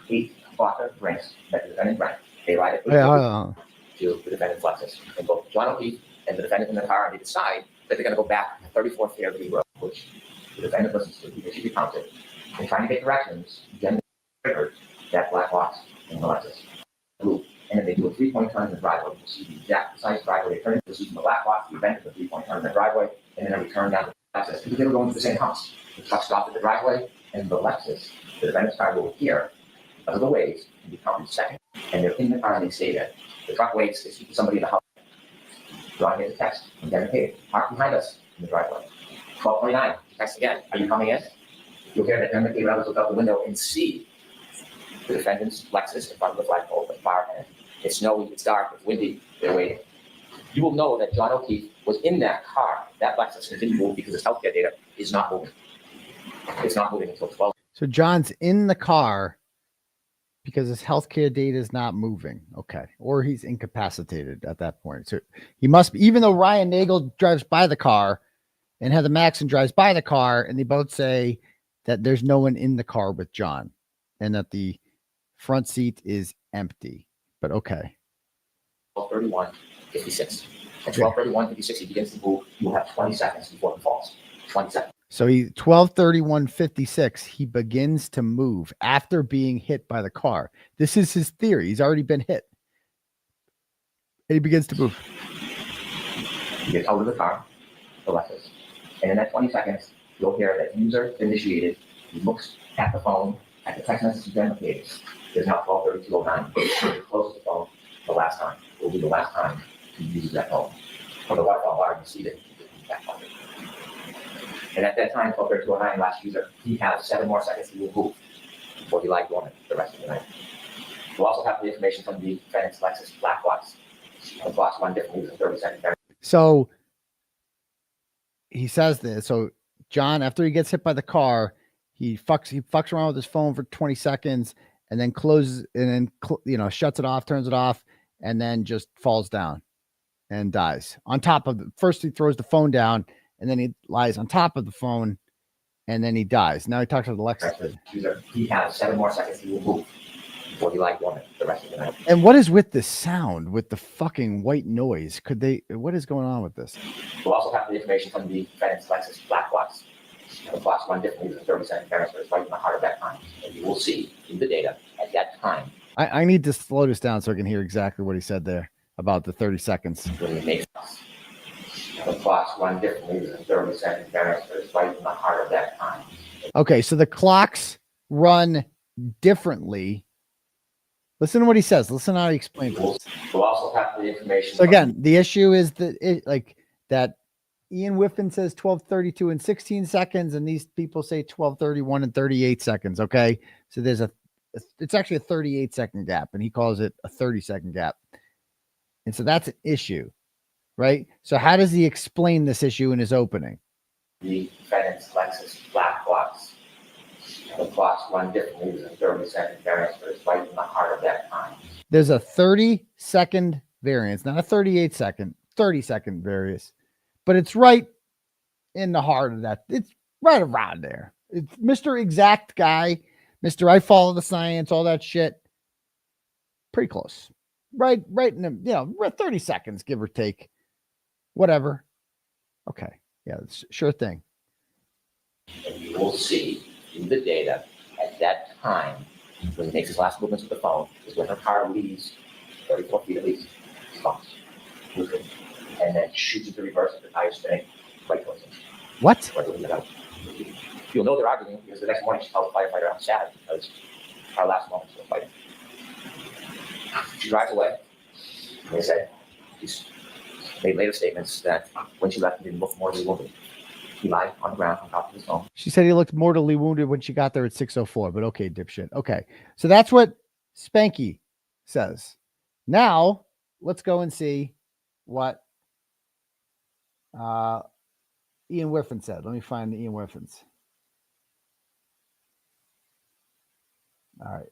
8 vodka drinks that the defendant drank. They ride it to the defendant's Lexus, and both John O'Keefe and the defendant in the car, and they decide that they're going to go back to 34th Fairview Road, which the defendant listens to because she recounts it. And trying to get directions, Jen triggered that black box in the Lexus. And then they do a 3-point turn in the driveway. You see the exact precise driveway. They turn into the black box, the event of the 3-point turn in the driveway, and then they return down to the Lexus. Because they were going to the same house. The truck stopped at the driveway, and the Lexus, the defendant's car, will appear because of the waves and be counted second. And they're in the car and they stay there. The truck waits, they speak to somebody in the house. John gets a text from Devin Cave. Park behind us in the driveway. 12:29, text again. Are you coming in? You'll hear that Devin Cave brothers look out the window and see the defendant's Lexus in front of the flagpole at the far end. It's snowy, it's dark, it's windy, they're waiting. You will know that John O'Keefe was in that car. That Lexus didn't move because his healthcare data is not moving. It's not moving until 12. So John's in the car because his healthcare data is not moving. Okay. Or he's incapacitated at that point. So he must be, even though Ryan Nagel drives by the car and Heather Maxson drives by the car, and they both say that there's no one in the car with John and that the front seat is empty. But okay. 12:31:56. At 12:31:56, he begins to move. You will have 20 seconds before he falls. 20 seconds. So he 12:31:56, he begins to move after being hit by the car. This is his theory. He's already been hit. And he begins to move. He gets out of the car, the Lexus. And in that 20 seconds, you'll hear that user initiated. He looks at the phone, at the text message identified. There's now 12:32:09. He closes the phone the last time. It will be the last time he uses that phone. For the waterfall bar, you see that he did that phone. And at that time, 12:32:09, last user, he has 7 more seconds to move before he lied dormant the rest of the night. We'll also have the information from the defendant's Lexus black box. The box run differently than 30 seconds. So he says this. So John, after he gets hit by the car, he fucks around with his phone for 20 seconds and then closes and then, shuts it off, turns it off, and then just falls down and dies. On top of first he throws the phone down and then he lies on top of the phone and then he dies. Now he talks to the Lexus. He has 7 more seconds to move before he lied dormant the rest of the night. And what is with this sound, with the fucking white noise? What is going on with this? We'll also have the information from the defendant's Lexus black box. The box run differently than 30-second cameras, but it's right in the heart of that time. And you will see in the data at that time. I need to slow this down so I can hear exactly what he said there about the 30 seconds. The clocks run differently than 30-second cameras, but it's right in the heart of that time. Okay, so the clocks run differently. Listen to what he says. Listen to how he explains it. We'll also have the information. So again, the issue is that Ian Whiffin says 12:32 and 16 seconds, and these people say 12:31 and 38 seconds. Okay, so it's actually a 38-second gap, and he calls it a 30-second gap, and so that's an issue, right? So how does he explain this issue in his opening? The defendant's Lexus black box. The clocks run differently than 30-second variance, but it's right in the heart of that time. There's a 30-second variance, not a 38-second, 30-second variance. But it's right in the heart of that. It's right around there. It's Mr. Exact guy, Mr. I follow the science, all that shit. Pretty close. Right in the, 30 seconds, give or take. Whatever. Okay. Yeah, sure thing. And you will see in the data at that time, when he makes his last movements with the phone, is when her car leaves 34 feet at least, stops, and then shoots into reverse at the tire spinning right towards him. What? You'll know they're arguing because the next morning she tells the firefighter, I'm sad because our last moments were fighting. She drives away. And they said, she's made later statements that when she left, he didn't look mortally wounded. He lied on the ground on top of his phone. She said he looked mortally wounded when she got there at 6:04, but okay, dipshit. Okay. So that's what Spanky says. Now, let's go and see what Ian Whiffin said. Let me find the Ian Whiffins. All right.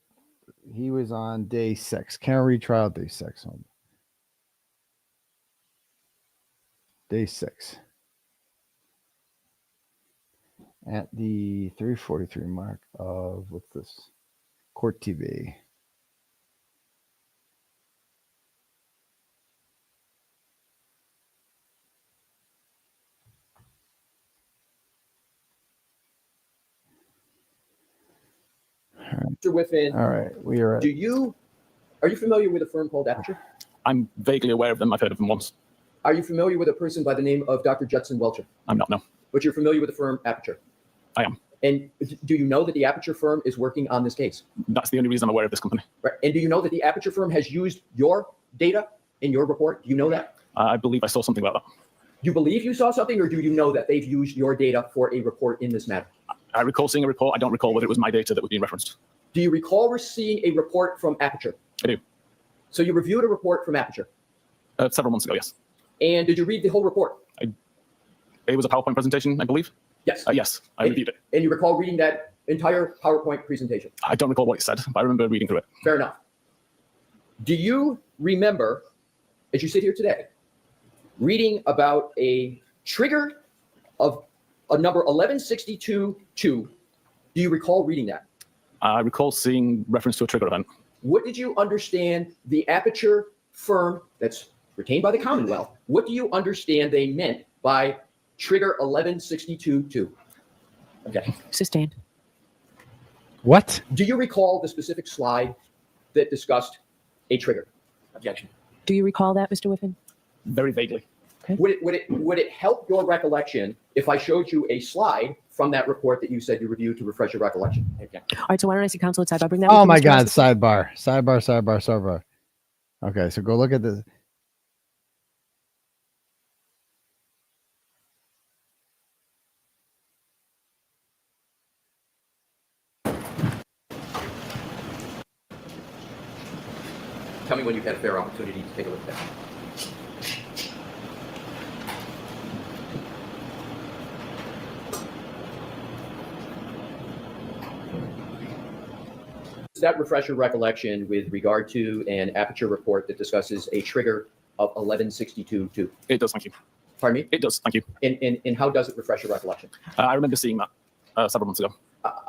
He was on day 6. Can't retrial day 6. Day 6. At the 3:43 mark of, what's this? Court TV. Mr. Whiffin, All right, we are at. are you familiar with a firm called Aperture? I'm vaguely aware of them. I've heard of them once. Are you familiar with a person by the name of Dr. Judson Welcher? I'm not, no. But you're familiar with the firm Aperture? I am. And do you know that the Aperture firm is working on this case? That's the only reason I'm aware of this company. Right. And do you know that the Aperture firm has used your data in your report? Do you know that? I believe I saw something about that. You believe you saw something, or do you know that they've used your data for a report in this matter? I recall seeing a report. I don't recall whether it was my data that was being referenced. Do you recall seeing a report from Aperture? I do. So you reviewed a report from Aperture? Several months ago, yes. And did you read the whole report? It was a PowerPoint presentation, I believe. Yes. Yes, I reviewed it. And you recall reading that entire PowerPoint presentation? I don't recall what it said, but I remember reading through it. Fair enough. Do you remember, as you sit here today, reading about a trigger of a number 1162-2? Do you recall reading that? I recall seeing reference to a trigger event. What did you understand the Aperture firm that's retained by the Commonwealth, what do you understand they meant by trigger 1162-2? Okay. Sustained. What? Do you recall the specific slide that discussed a trigger? Objection. Do you recall that, Mr. Whiffin? Very vaguely. Okay. Would it help your recollection if I showed you a slide from that report that you said you reviewed to refresh your recollection? Okay. All right, so why don't I see counsel at sidebar? Bring that. Oh with you, my Mr. God! Whiffin. Sidebar. Okay, so go look at this. Tell me when you've had a fair opportunity to take a look at that. Does that refresh your recollection with regard to an Aperture report that discusses a trigger of 1162-2? It does, thank you. Pardon me? It does, thank you. And how does it refresh your recollection? I remember seeing that several months ago.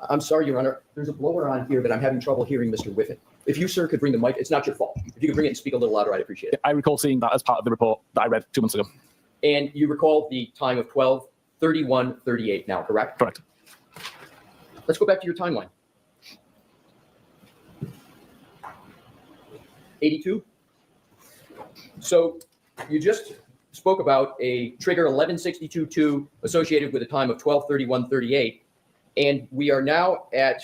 I'm sorry, Your Honor. There's a blower on here that I'm having trouble hearing Mr. Whiffin. If you, sir, could bring the mic, it's not your fault. If you could bring it and speak a little louder, I'd appreciate it. I recall seeing that as part of the report that I read 2 months ago. And you recall the time of 12:31:38 now, correct? Correct. Let's go back to your timeline. 82. So you just spoke about a trigger 1162-2 associated with a time of 12:31:38, and we are now at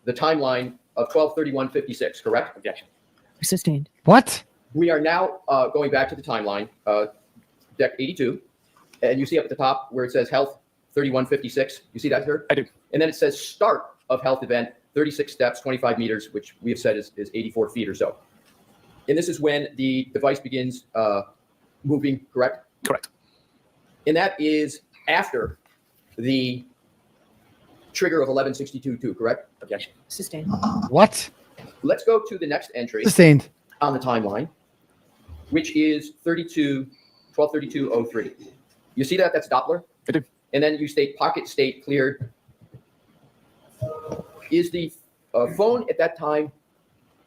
the timeline of 12:31:56, correct? Objection. Sustained. What? We are now going back to the timeline, deck 82, and you see up at the top where it says health 31:56. You see that, sir? I do. And then it says start of health event 36 steps, 25 meters, which we have said is 84 feet or so. And this is when the device begins moving, correct? Correct. And that is after the trigger of 1162-2, correct? Objection. Sustained. What? Let's go to the next entry Sustained. on the timeline, which is 12:32:03. You see that? That's Doppler? I do. And then you state pocket state cleared. Is the phone at that time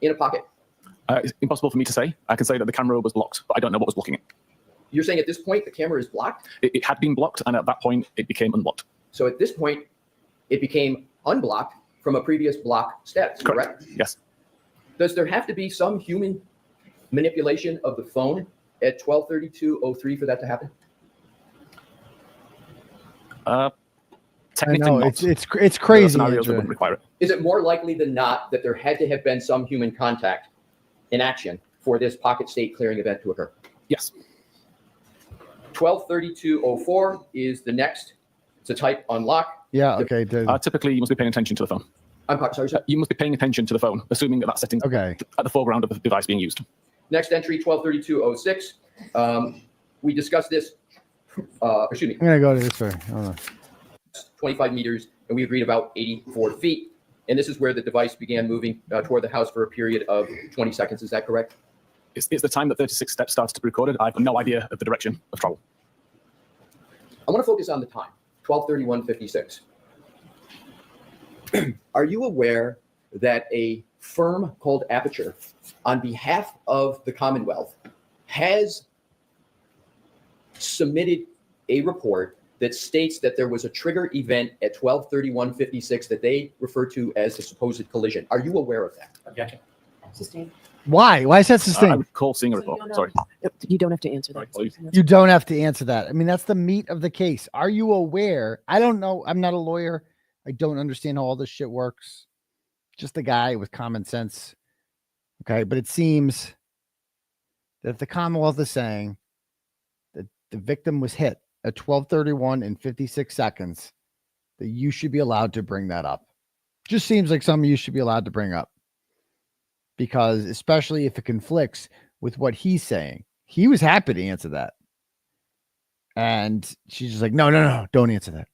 in a pocket? It's impossible for me to say. I can say that the camera was blocked, but I don't know what was blocking it. You're saying at this point the camera is blocked? It had been blocked, and at that point, it became unblocked. So at this point, it became unblocked from a previous block status, correct? Yes. Does there have to be some human manipulation of the phone at 12:32:03 for that to happen? Technically I know, not. it's There are crazy. scenarios that Andrew. wouldn't require it. Is it more likely than not that there had to have been some human contact in action for this pocket state clearing event to occur? Yes. 12:32:04 is the next. It's a type unlock. Yeah. Okay. Typically, you must be paying attention to the phone. Sorry, sir. You must be paying attention to the phone, assuming that that's setting Okay. at the foreground of the device being used. Next entry, 12:32:06. We discussed this. Excuse me. I'm gonna go to this way. Hold on. 25 meters, and we agreed about 84 feet. And this is where the device began moving toward the house for a period of 20 seconds. Is that correct? It's the time that 36 steps started to be recorded. I have no idea of the direction of travel. I want to focus on the time, 12:31:56. Are you aware that a firm called Aperture, on behalf of the Commonwealth, has submitted a report that states that there was a trigger event at 12:31:56 that they refer to as the supposed collision? Are you aware of that? Objection. Sustained. Why? Why is that I sustained? would call seeing a report. Sorry. You don't have to answer that. You don't have to answer that. I mean, that's the meat of the case. Are you aware? I don't know. I'm not a lawyer. I don't understand how all this shit works. Just a guy with common sense. Okay. But it seems that if the Commonwealth is saying that the victim was hit at 12:31 and 56 seconds, that you should be allowed to bring that up. Just seems like something you should be allowed to bring up. Because especially if it conflicts with what he's saying, he was happy to answer that. And she's just like, no, don't answer that.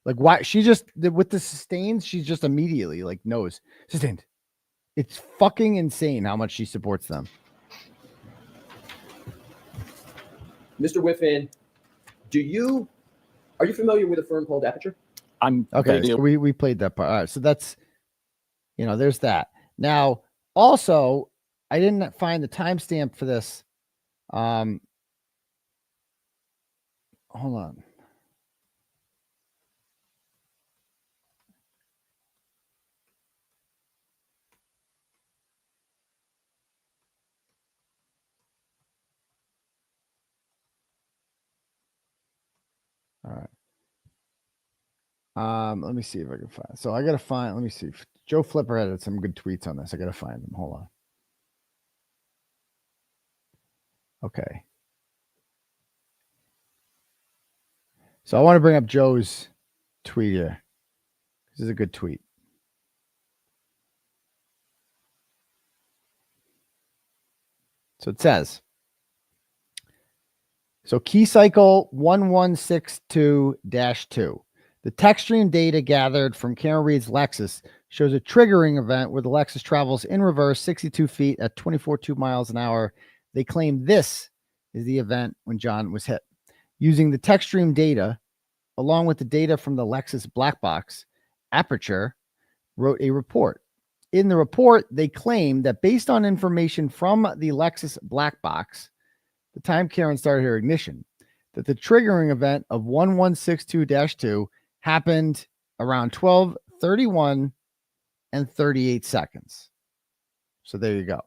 Like, why? She just, with the sustains, she's just immediately like, knows. Sustained. It's fucking insane how much she supports them. Mr. Whiffin, are you familiar with a firm called Aperture? I'm okay. So we played that part. All right. So that's, there's that. Now, also, I didn't find the timestamp for this. Hold on. All right. Let me see if I can find. So I gotta find. Let me see. Joe Flipperhead had some good tweets on this. I gotta find them. Hold on. Okay. So I want to bring up Joe's tweet here. This is a good tweet. So it says, so key cycle 1162-2. The text stream data gathered from Karen Reed's Lexus shows a triggering event where the Lexus travels in reverse 62 feet at 24.2 miles an hour. They claim this is the event when John was hit. Using the text stream data, along with the data from the Lexus black box, Aperture wrote a report. In the report, they claim that based on information from the Lexus black box, the time Karen started her ignition, that the triggering event of 1162-2 happened around 12:31 and 38 seconds. So there you go.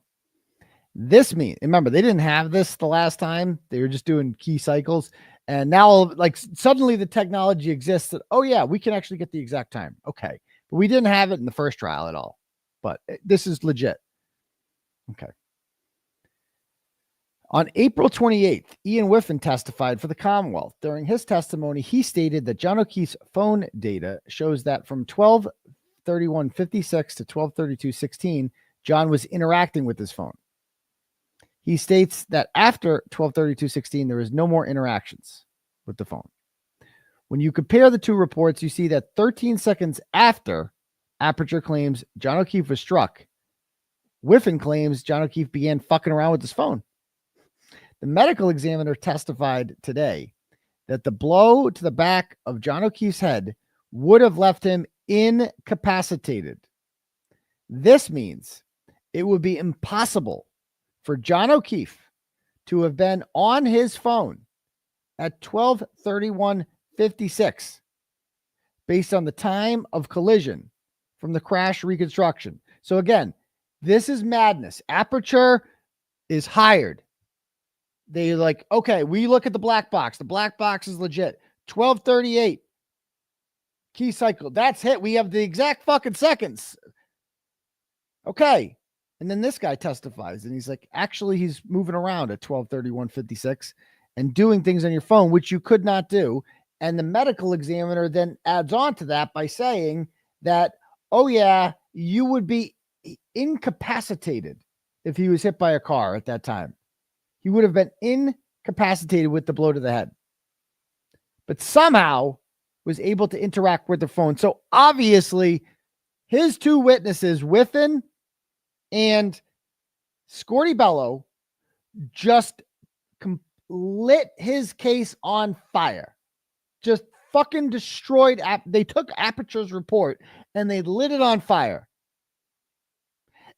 This means, remember, they didn't have this the last time. They were just doing key cycles. And now, like, suddenly the technology exists that, oh, yeah, we can actually get the exact time. Okay. But we didn't have it in the first trial at all. But this is legit. Okay. On April 28th, Ian Whiffin testified for the Commonwealth. During his testimony, he stated that John O'Keefe's phone data shows that from 12:31:56 to 12:32:16, John was interacting with his phone. He states that after 12:32:16, there is no more interactions with the phone. When you compare the two reports, you see that 13 seconds after Aperture claims John O'Keefe was struck, Whiffin claims John O'Keefe began fucking around with his phone. The medical examiner testified today that the blow to the back of John O'Keefe's head would have left him incapacitated. This means it would be impossible for John O'Keefe to have been on his phone at 12:31:56 based on the time of collision from the crash reconstruction. So again, this is madness. Aperture is hired. They're like, okay, we look at the black box. The black box is legit. 12:38 key cycle. That's hit. We have the exact fucking seconds. Okay. And then this guy testifies and he's like, actually, he's moving around at 12:31:56 and doing things on your phone, which you could not do. And the medical examiner then adds on to that by saying that, oh yeah, you would be incapacitated if he was hit by a car at that time. He would have been incapacitated with the blow to the head, but somehow was able to interact with the phone. So obviously his two witnesses, Whiffin and Scorty Bello, just lit his case on fire. just fucking destroyed. They took Aperture's report and they lit it on fire.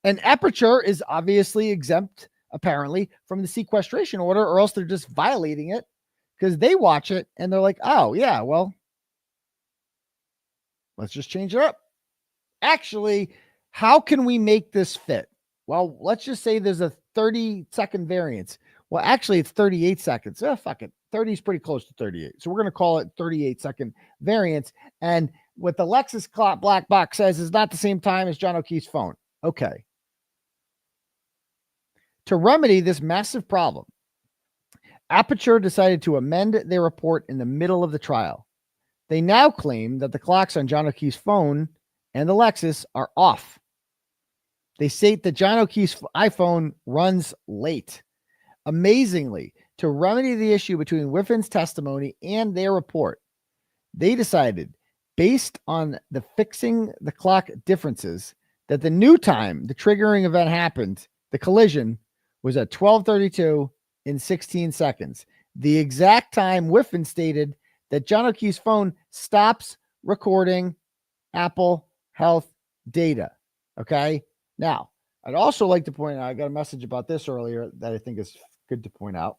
And Aperture is obviously exempt, apparently, from the sequestration order, or else they're just violating it because they watch it and they're like, oh, yeah, well, let's just change it up. Actually, how can we make this fit? Well, let's just say there's a 30-second variance. Well, actually, it's 38 seconds. Oh, fuck it. 30 is pretty close to 38. So we're going to call it 38-second variance. And what the Lexus black box says is not the same time as John O'Keefe's phone. Okay. To remedy this massive problem, Aperture decided to amend their report in the middle of the trial. They now claim that the clocks on John O'Keefe's phone and the Lexus are off. They state that John O'Keefe's iPhone runs late. Amazingly, to remedy the issue between Whiffin's testimony and their report, they decided, based on the fixing the clock differences, that the new time the triggering event happened, the collision, was at 12:32 in 16 seconds. The exact time Whiffin stated that John O'Keefe's phone stops recording Apple Health data. Okay. Now, I'd also like to point out, I got a message about this earlier that I think is good to point out.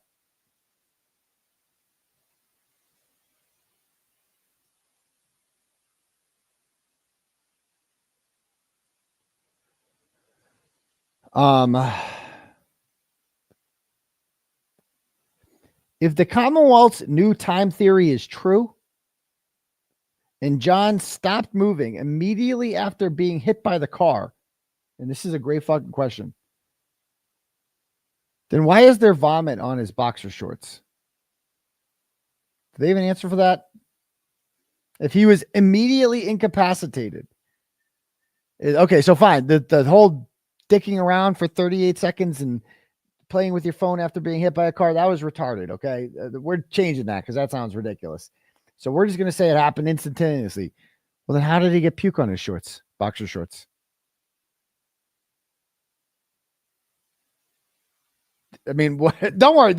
If the Commonwealth's new time theory is true, and John stopped moving immediately after being hit by the car, and this is a great fucking question, then why is there vomit on his boxer shorts? Do they have an answer for that? If he was immediately incapacitated. Okay, so fine. The whole dicking around for 38 seconds and playing with your phone after being hit by a car, that was retarded, okay? We're changing that because that sounds ridiculous. So we're just going to say it happened instantaneously. Well, then how did he get puke on his shorts, boxer shorts? I mean, what? Don't worry.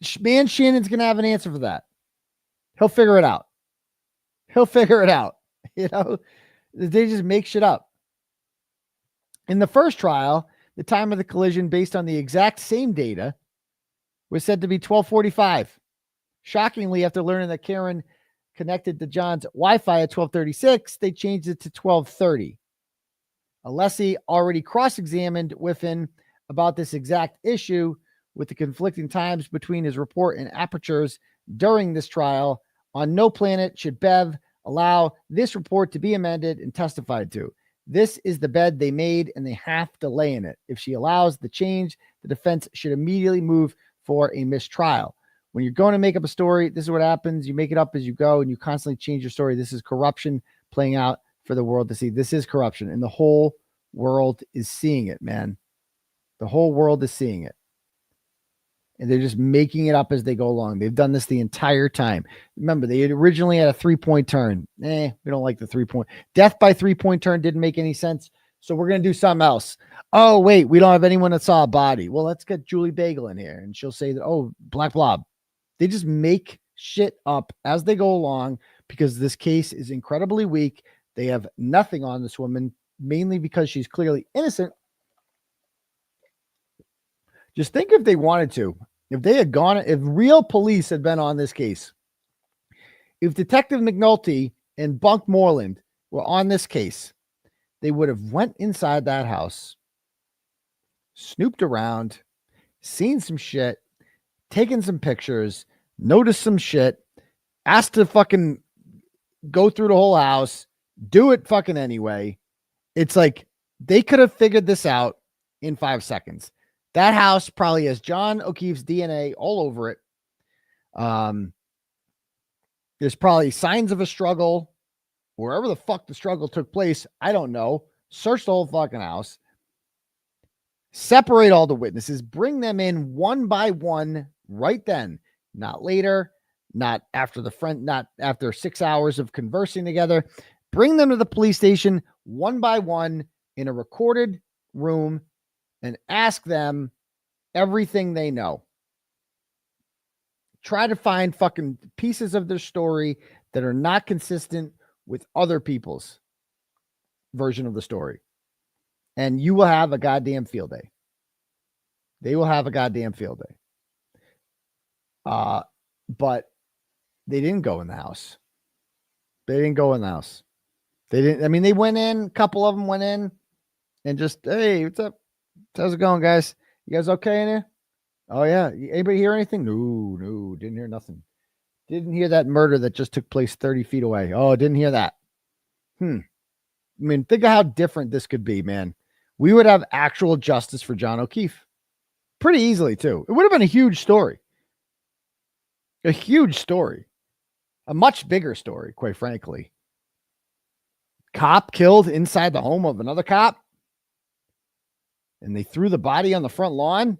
Shannon's going to have an answer for that. He'll figure it out. You know, they just make shit up. In the first trial, the time of the collision based on the exact same data was said to be 12:45. Shockingly, after learning that Karen connected to John's Wi-Fi at 12:36, they changed it to 12:30. Alessi already cross-examined Whiffin about this exact issue with the conflicting times between his report and Aperture's during this trial. On no planet should Bev allow this report to be amended and testified to. This is the bed they made, and they have to lay in it. If she allows the change, the defense should immediately move for a mistrial. When you're going to make up a story, this is what happens. You make it up as you go, and you constantly change your story. This is corruption playing out for the world to see. This is corruption, and the whole world is seeing it, man. The whole world is seeing it. And they're just making it up as they go along. They've done this the entire time. Remember, they originally had a 3-point turn. We don't like the 3-point. Death by 3-point turn didn't make any sense. So we're going to do something else. Oh, wait, we don't have anyone that saw a body. Well, let's get Julie Bagel in here. And she'll say that, oh, Black Blob. They just make shit up as they go along because this case is incredibly weak. They have nothing on this woman, mainly because she's clearly innocent. Just think if they wanted to. If they had gone, if real police had been on this case, if Detective McNulty and Bunk Moreland were on this case, they would have went inside that house, snooped around, seen some shit, taken some pictures, noticed some shit, asked to fucking go through the whole house, do it fucking anyway. It's like they could have figured this out in 5 seconds. That house probably has John O'Keefe's DNA all over it. There's probably signs of a struggle wherever the fuck the struggle took place. I don't know. Search the whole fucking house. Separate all the witnesses. Bring them in one by one right then. Not later. Not after not after 6 hours of conversing together. Bring them to the police station one by one in a recorded room and ask them everything they know. try to find fucking pieces of their story that are not consistent with other people's version of the story. And you will have a goddamn field day. They will have a goddamn field day. But they didn't go in the house. They didn't go in the house. They didn't. I mean, they went in. A couple of them went in and just, hey, what's up? How's it going, guys? You guys okay in here? Oh, yeah. Anybody hear anything? No, didn't hear nothing. Didn't hear that murder that just took place 30 feet away. Oh, didn't hear that. I mean, think of how different this could be, man. We would have actual justice for John O'Keefe pretty easily, too. It would have been a huge story. A huge story. A much bigger story, quite frankly. Cop killed inside the home of another cop. And they threw the body on the front lawn.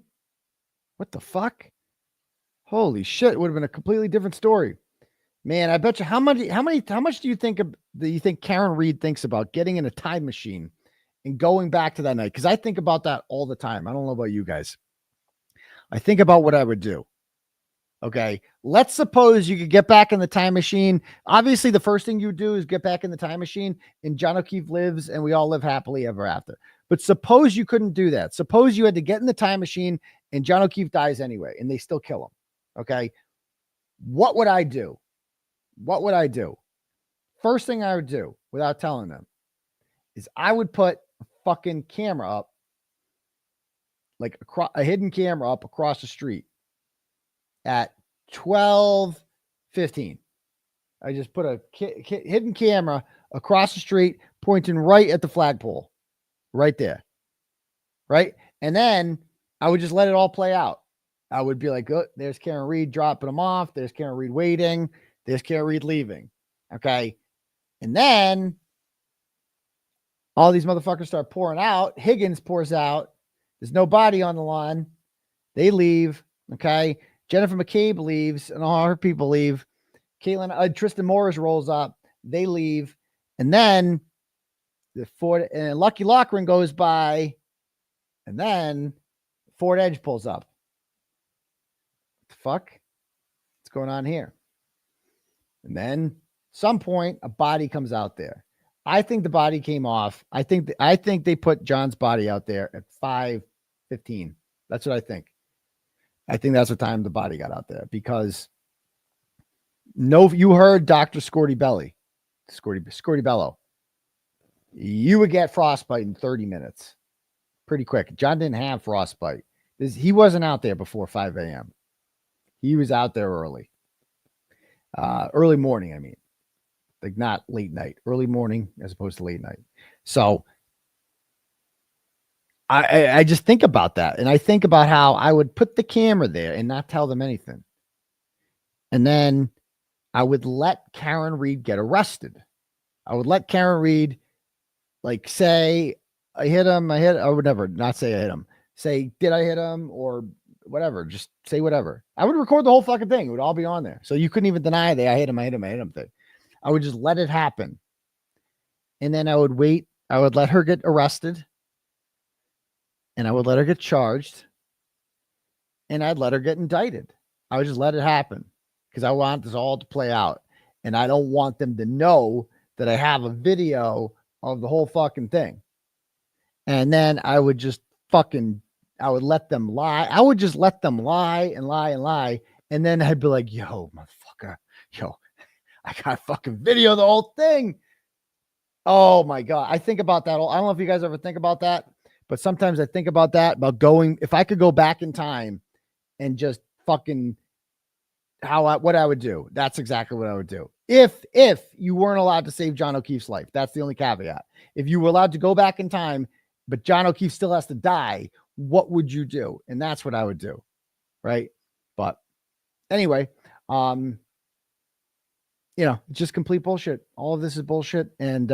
What the fuck? Holy shit. It would have been a completely different story. Man, I bet you how much do you think Karen Reed thinks about getting in a time machine and going back to that night? Because I think about that all the time. I don't know about you guys. I think about what I would do. Okay, let's suppose you could get back in the time machine. Obviously, the first thing you do is get back in the time machine and John O'Keefe lives and we all live happily ever after. But suppose you couldn't do that. Suppose you had to get in the time machine and John O'Keefe dies anyway and they still kill him. Okay, what would I do? What would I do? First thing I would do without telling them is I would put a fucking camera up, like a hidden camera up across the street at 12:15. I just put a hidden camera across the street pointing right at the flagpole, right there. Right. And then I would just let it all play out. I would be like, oh, there's Karen Reed dropping them off. There's Karen Reed waiting. There's Karen Reed leaving. Okay. And then all these motherfuckers start pouring out. Higgins pours out. There's no body on the lawn. They leave. Okay. Jennifer McCabe leaves and all her people leave. Tristan Morris rolls up. They leave. And then Lucky Lochran goes by. And then Ford Edge pulls up. What the fuck? What's going on here? And then some point a body comes out there. I think the body came off. I think they put John's body out there at 5:15. That's what I think. I think that's what time the body got out there because you heard Dr. Scorty Bello. You would get frostbite in 30 minutes. Pretty quick. John didn't have frostbite. He wasn't out there before 5 a.m. He was out there early. Early morning, I mean. Like not late night. Early morning as opposed to late night. So I just think about that. And I think about how I would put the camera there and not tell them anything. And then I would let Karen Reed get arrested. I would let Karen Reed like say, I hit him, or whatever. Not say I hit him. Say, did I hit him or whatever? Just say whatever. I would record the whole fucking thing. It would all be on there. So you couldn't even deny that I hit him thing. I would just let it happen. And then I would wait. I would let her get arrested. And I would let her get charged. And I'd let her get indicted. I would just let it happen. Because I want this all to play out. And I don't want them to know that I have a video of the whole fucking thing. And then I would just I would let them lie. I would just let them lie and lie and lie. And then I'd be like, yo, motherfucker. Yo, I got fucking video of the whole thing. Oh my God. I think about that. I don't know if you guys ever think about that, but sometimes I think about that, about going, if I could go back in time and just fucking what I would do. That's exactly what I would do. If you weren't allowed to save John O'Keefe's life, that's the only caveat. If you were allowed to go back in time, but John O'Keefe still has to die, what would you do? And that's what I would do. Right. But anyway, it's just complete bullshit. All of this is bullshit. And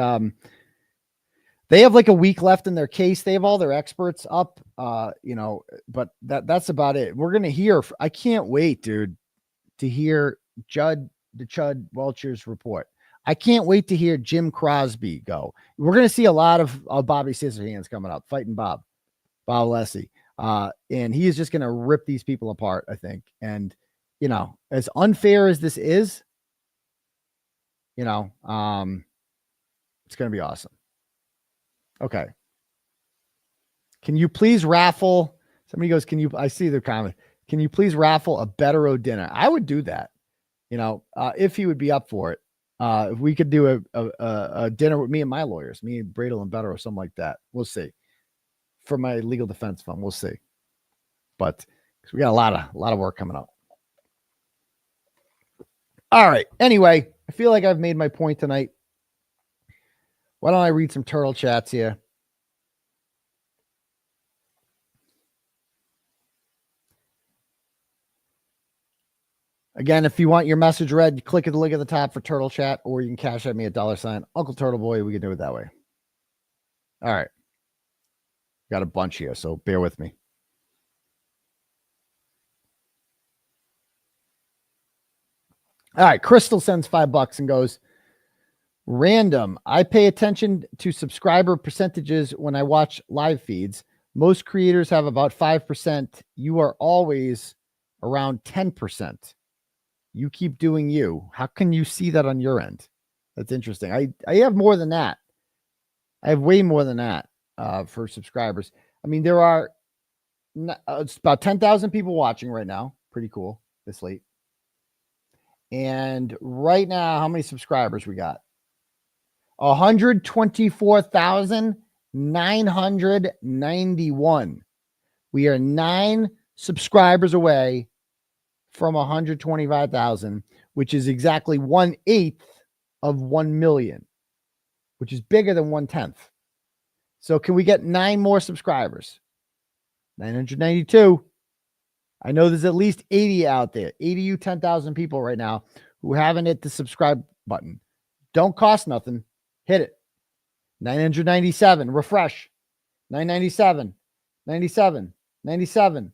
they have like a week left in their case. They have all their experts up, but that's about it. We're going to hear, I can't wait, dude, to hear the Chud Welcher's report. I can't wait to hear Jim Crosby go. We're going to see a lot of Bobby Scissorhands coming up, fighting Bob Alessi. And he is just going to rip these people apart, I think. And you know, as unfair as this is, you know, it's going to be awesome. Okay. Can you please raffle? Somebody goes, I see the comment. Can you please raffle a Betero dinner? I would do that, you know, if he would be up for it. If we could do a dinner with me and my lawyers, me and Bradle and Betero, something like that. We'll see. For my legal defense fund, we'll see. But we got a lot of work coming up. All right. Anyway, I feel like I've made my point tonight. Why don't I read some turtle chats here? Again, if you want your message read, you click at the link at the top for Turtle Chat, or you can cash at me at $ Uncle Turtleboy. We can do it that way. All right. Got a bunch here, so bear with me. All right. Crystal sends $5 and goes, random. I pay attention to subscriber percentages when I watch live feeds. Most creators have about 5%. You are always around 10%. You keep doing you. How can you see that on your end? That's interesting. I have more than that. I have way more than that for subscribers. I mean, there are it's about 10,000 people watching right now. Pretty cool this late. And right now, how many subscribers we got? 124,991. We are 9 subscribers away from 125,000, which is exactly 1/8 of 1 million, which is bigger than 1/10. So can we get 9 more subscribers? 992. I know there's at least 80 out there, 80 you 10,000 people right now who haven't hit the subscribe button. Don't cost nothing. Hit it. 997. Refresh. 997. 97. 97.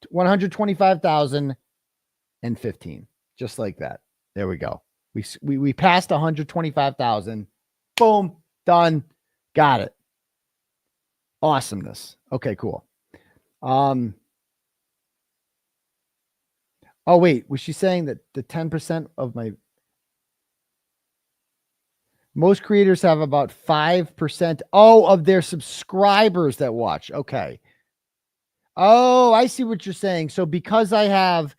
125,015. Just like that. There we go. We passed 125,000. Boom. Done. Got it. Awesomeness. Okay, cool. Oh, wait. Was she saying that the 10% of most creators have about 5%? Oh, of their subscribers that watch. Okay. Oh, I see what you're saying. So because I have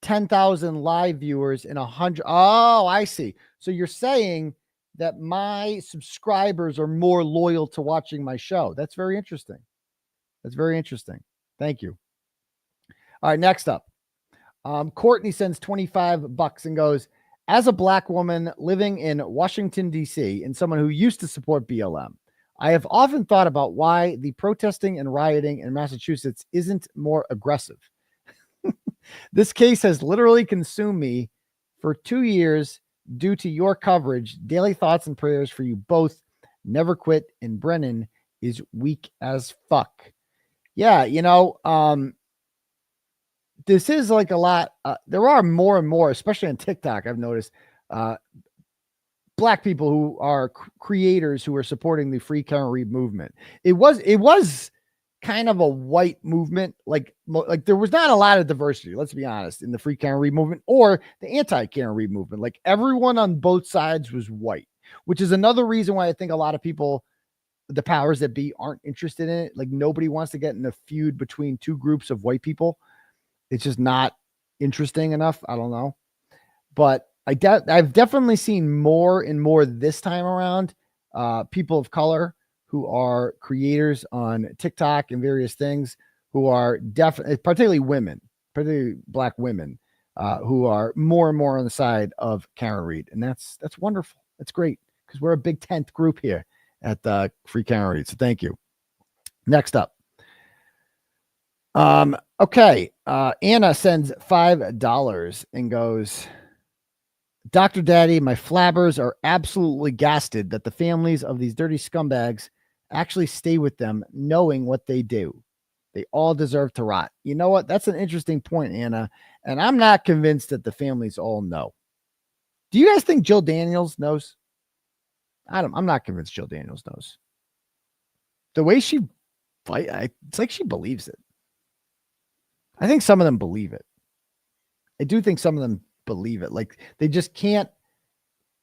10,000 live viewers and 100. Oh, I see. So you're saying that my subscribers are more loyal to watching my show. That's very interesting. That's very interesting. Thank you. All right, next up. Courtney sends $25 and goes, as a Black woman living in Washington, D.C., and someone who used to support BLM, I have often thought about why the protesting and rioting in Massachusetts isn't more aggressive. This case has literally consumed me for 2 years due to your coverage. Daily thoughts and prayers for you both. Never quit. And Brennan is weak as fuck. Yeah, you know, this is like a lot. There are more and more, especially on TikTok, I've noticed, Black people who are creators who are supporting the Free Karen Reed movement. It was kind of a white movement. Like there was not a lot of diversity, let's be honest, in the Free Karen Reed movement or the anti-Karen Reed movement. Like everyone on both sides was white, which is another reason why I think a lot of people, the powers that be, aren't interested in it. Like nobody wants to get in a feud between two groups of white people. It's just not interesting enough. I don't know. But I've definitely seen more and more this time around people of color who are creators on TikTok and various things who are definitely, particularly women, particularly Black women, who are more and more on the side of Karen Reed. And that's wonderful. That's great because we're a big 10th group here at the Free Karen Reed. So thank you. Next up. Okay. Anna sends $5 and goes, Dr. Daddy, my flabbers are absolutely gasted that the families of these dirty scumbags actually stay with them knowing what they do. They all deserve to rot. You know what? That's an interesting point, Anna. And I'm not convinced that the families all know. Do you guys think Jill Daniels knows? I'm not convinced Jill Daniels knows. The way she fight, it's like she believes it. I think some of them believe it. I do think some of them believe it. Like they just can't.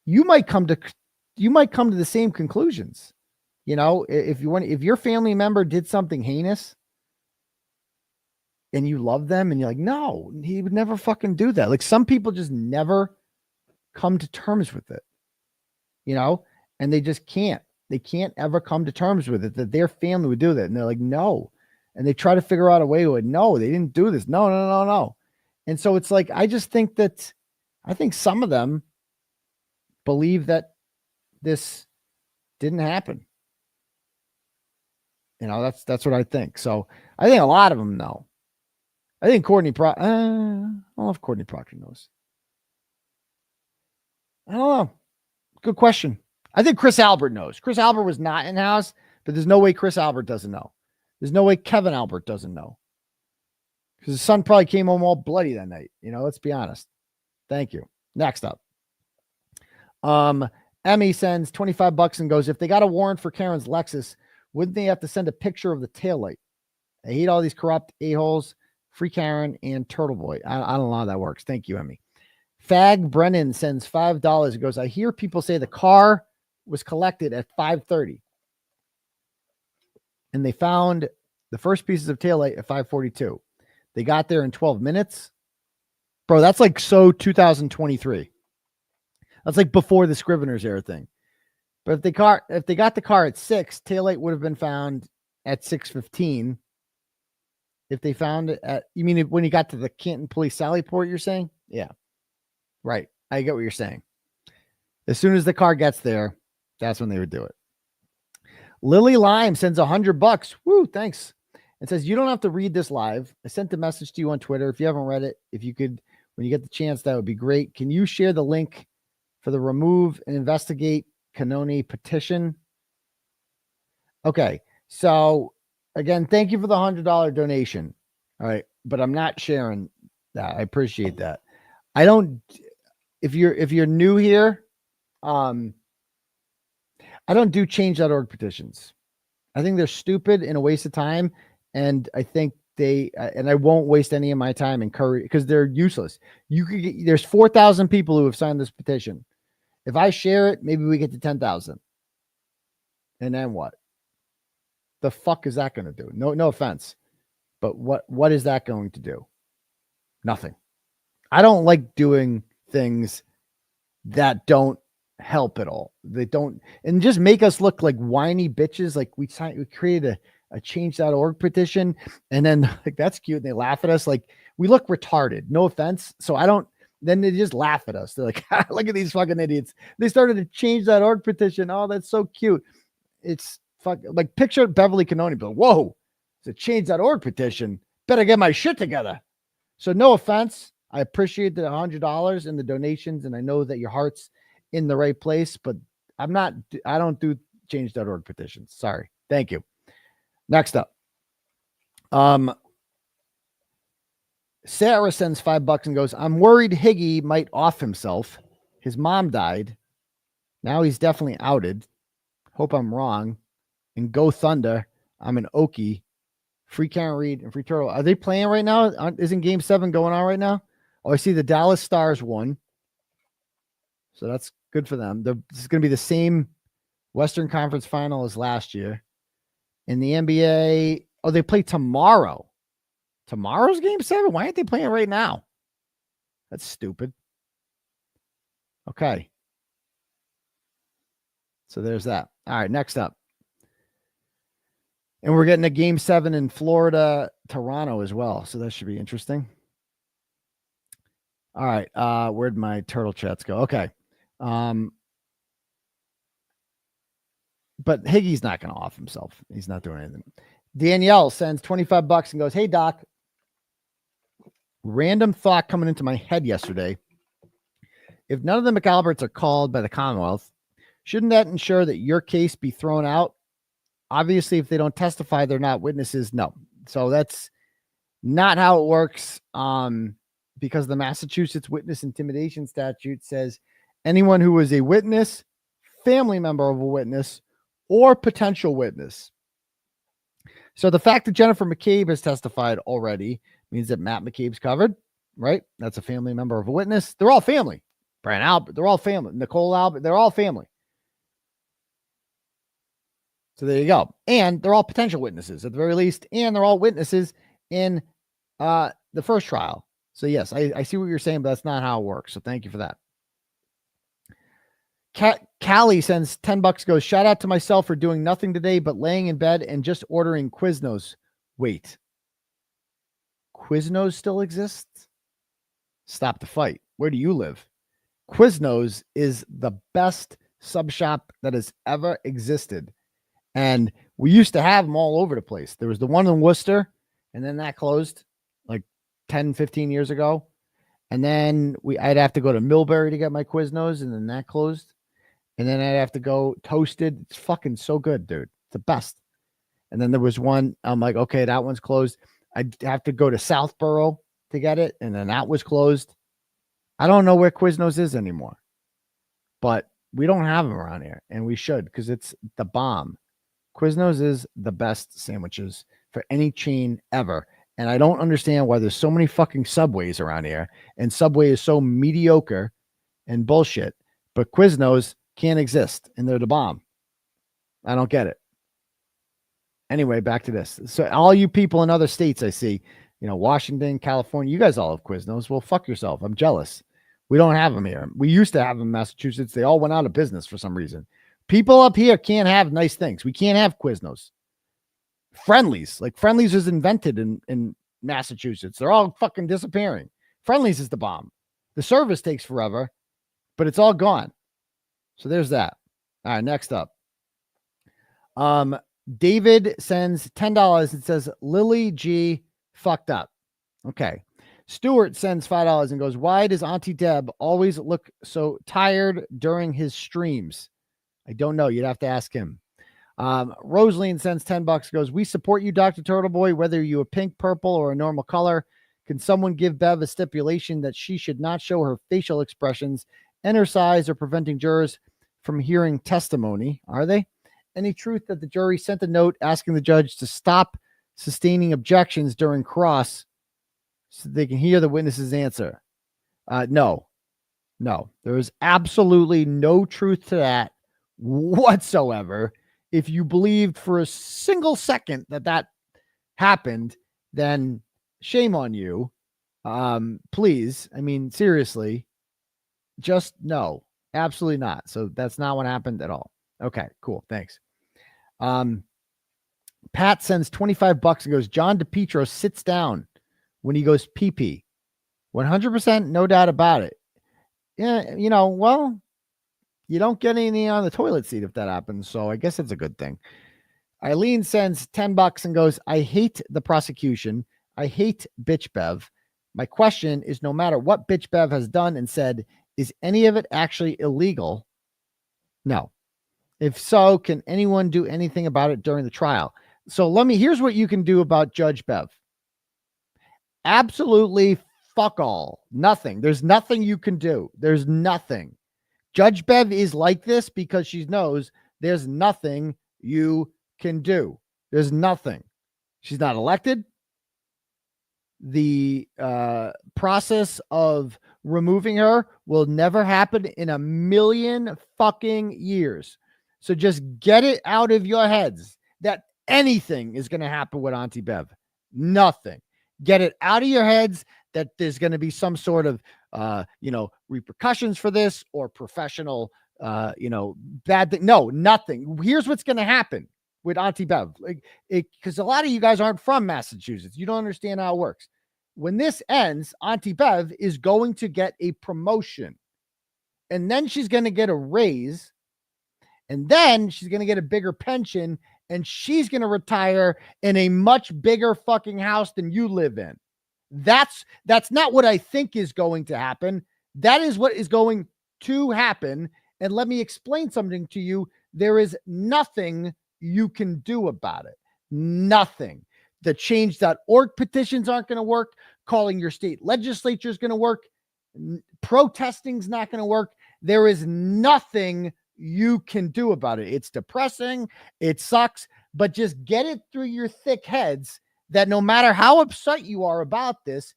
You might come to the same conclusions. You know, if your family member did something heinous and you love them and you're like, no, he would never fucking do that. Like some people just never come to terms with it, you know, and they just can't. They can't ever come to terms with it that their family would do that. And they're like, no. And they try to figure out a way to, no, they didn't do this. No. And so it's like, I think some of them believe that this didn't happen. You know, that's what I think. So I think a lot of them know. I think Courtney I don't know if Courtney Proctor knows. I don't know. Good question. I think Chris Albert knows. Chris Albert was not in house, but there's no way Chris Albert doesn't know. There's no way Kevin Albert doesn't know. Because his son probably came home all bloody that night. You know, let's be honest. Thank you. Next up. Emmy sends $25 and goes, if they got a warrant for Karen's Lexus, wouldn't they have to send a picture of the taillight? I hate all these corrupt a-holes, Free Karen and Turtleboy. I don't know how that works. Thank you, Emmy. Hank Brennan sends $5 and goes, I hear people say the car was collected at 5:30. And they found the first pieces of taillight at 5:42. They got there in 12 minutes. Bro, that's like so 2023. That's like before the Scrivener's era thing. But if they got the car at 6, taillight would have been found at 6:15. If they found it at, you mean when he got to the Canton Police Sallyport, you're saying? Yeah. Right. I get what you're saying. As soon as the car gets there, that's when they would do it. Lily Lime sends $100. Woo, thanks. And says, you don't have to read this live. I sent the message to you on Twitter. If you haven't read it, if you could, when you get the chance, that would be great. Can you share the link for the remove and investigate Kearney petition? Okay. So again, thank you for the $100 donation. All right. But I'm not sharing that. I appreciate that. I don't, if you're new here, I don't do change.org petitions. I think they're stupid and a waste of time. And I think I won't waste any of my time because they're useless. There's 4,000 people who have signed this petition. If I share it, maybe we get to 10,000. And then what? The fuck is that going to do? No offense. But what is that going to do? Nothing. I don't like doing things that don't help at all. They don't, and just make us look like whiny bitches. Like we created a change.org petition and then like, that's cute. And they laugh at us. Like we look retarded, no offense. So then they just laugh at us. They're like, look at these fucking idiots. They started a change.org petition. Oh, that's so cute. It's like picture Beverly Kearney, but whoa, it's a change.org petition. Better get my shit together. So no offense. I appreciate the $100 and the donations. And I know that your heart's in the right place, but I don't do change.org petitions. Sorry. Thank you. Next up. Sarah sends $5 and goes, I'm worried Higgy might off himself. His mom died. Now he's definitely outed. Hope I'm wrong. And go Thunder. I'm an Okie. Free Karen Reed and Free Turtle. Are they playing right now? Isn't Game 7 going on right now? Oh, I see the Dallas Stars won. So that's good for them. This is going to be the same Western Conference final as last year. In the NBA, they play tomorrow. Tomorrow's Game 7? Why aren't they playing right now? That's stupid. Okay. So there's that. All right, next up. And we're getting a Game 7 in Florida, Toronto as well. So that should be interesting. All right. Where'd my turtle chats go? Okay. But Higgy's not going to off himself. He's not doing anything. Danielle sends $25 and goes, hey, Doc. Random thought coming into my head yesterday. If none of the McAlberts are called by the Commonwealth, shouldn't that ensure that your case be thrown out? Obviously, if they don't testify, they're not witnesses. No. So that's not how it works. Because the Massachusetts witness intimidation statute says anyone who is a witness, family member of a witness, or potential witness. So the fact that Jennifer McCabe has testified already means that Matt McCabe's covered. right? That's a family member of a witness. They're all family. Brian Albert, they're all family. Nicole Albert, they're all family. So there you go. And they're all potential witnesses at the very least. And they're all witnesses in the first trial. So yes, I see what you're saying, but that's not how it works. So thank you for that. Callie sends $10, goes, shout out to myself for doing nothing today but laying in bed and just ordering Quiznos. Wait. Quiznos still exists? Stop the fight. Where do you live? Quiznos is the best sub shop that has ever existed. And we used to have them all over the place. There was the one in Worcester, and then that closed like 10, 15 years ago. And then I'd have to go to Millbury to get my Quiznos, and then that closed. And then I'd have to go Toasted. It's fucking so good, dude. It's the best. And then there was one, I'm like, okay, that one's closed. I'd have to go to Southborough to get it, and then that was closed. I don't know where Quiznos is anymore. But we don't have them around here, and we should, because it's the bomb. Quiznos is the best sandwiches for any chain ever. And I don't understand why there's so many fucking Subways around here, and Subway is so mediocre and bullshit. But Quiznos can't exist, and they're the bomb. I don't get it. Anyway, back to this. So all you people in other states, I see, Washington, California, you guys all have Quiznos. Well, fuck yourself. I'm jealous. We don't have them here. We used to have them in Massachusetts. They all went out of business for some reason. People up here can't have nice things. We can't have Quiznos. Friendlies. Like Friendlies was invented in Massachusetts. They're all fucking disappearing. Friendlies is the bomb. The service takes forever, but it's all gone. So there's that. All right, next up. David sends $10 and says, Lily G fucked up. Okay. Stuart sends $5 and goes, why does Auntie Deb always look so tired during his streams? I don't know. You'd have to ask him. Rosaline sends $10, goes, we support you, Dr. Turtleboy, whether you a pink, purple, or a normal color. Can someone give Bev a stipulation that she should not show her facial expressions and her size or preventing jurors from hearing testimony? Are they? Any truth that the jury sent a note asking the judge to stop sustaining objections during cross so they can hear the witness's answer? No. There is absolutely no truth to that whatsoever. If you believed for a single second that happened, then shame on you. Please. I mean, seriously, just no, absolutely not. So that's not what happened at all. Okay, cool. Thanks. Pat sends $25 and goes, John DePetro sits down when he goes pee-pee. 100%, no doubt about it. Yeah, well, you don't get anything on the toilet seat if that happens, so I guess it's a good thing. Eileen sends $10 and goes, I hate the prosecution. I hate Bitch Bev. My question is, no matter what Bitch Bev has done and said, is any of it actually illegal? No. If so, can anyone do anything about it during the trial? So here's what you can do about Judge Bev. Absolutely fuck all. Nothing. There's nothing you can do. There's nothing. Judge Bev is like this because she knows there's nothing you can do. There's nothing. She's not elected. The process of removing her will never happen in a million fucking years. So just get it out of your heads that anything is going to happen with Auntie Bev. Nothing. Get it out of your heads that there's going to be some sort of, repercussions for this or professional, bad thing. No, nothing. Here's what's going to happen with Auntie Bev. Because a lot of you guys aren't from Massachusetts. You don't understand how it works. When this ends, Auntie Bev is going to get a promotion. And then she's going to get a raise. And then she's going to get a bigger pension. And she's going to retire in a much bigger fucking house than you live in. That's not what I think is going to happen. That is what is going to happen. And let me explain something to you. There is nothing you can do about it. Nothing. The change.org petitions aren't going to work. Calling your state legislature is going to work. Protesting's not going to work. There is nothing you can do about it. It's depressing. It sucks. But just get it through your thick heads that no matter how upset you are about this,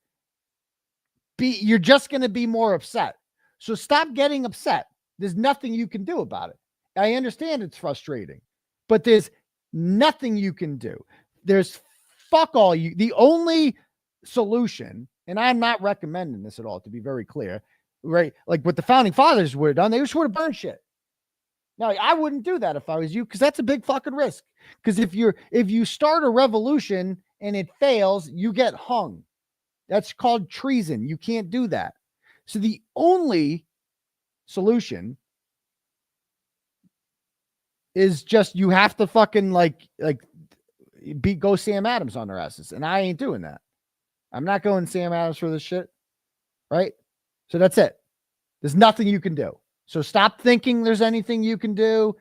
you're just going to be more upset. So stop getting upset. There's nothing you can do about it. I understand it's frustrating, but there's nothing you can do. There's fuck all you. The only solution, and I'm not recommending this at all, to be very clear, right? Like what the founding fathers would have done, they just would have burned shit. Now, I wouldn't do that if I was you, because that's a big fucking risk. Because if you start a revolution and it fails, you get hung. That's called treason. You can't do that. So the only solution is just you have to fucking go Sam Adams on their asses. And I ain't doing that. I'm not going Sam Adams for this shit. Right? So that's it. There's nothing you can do. So stop thinking there's anything you can do.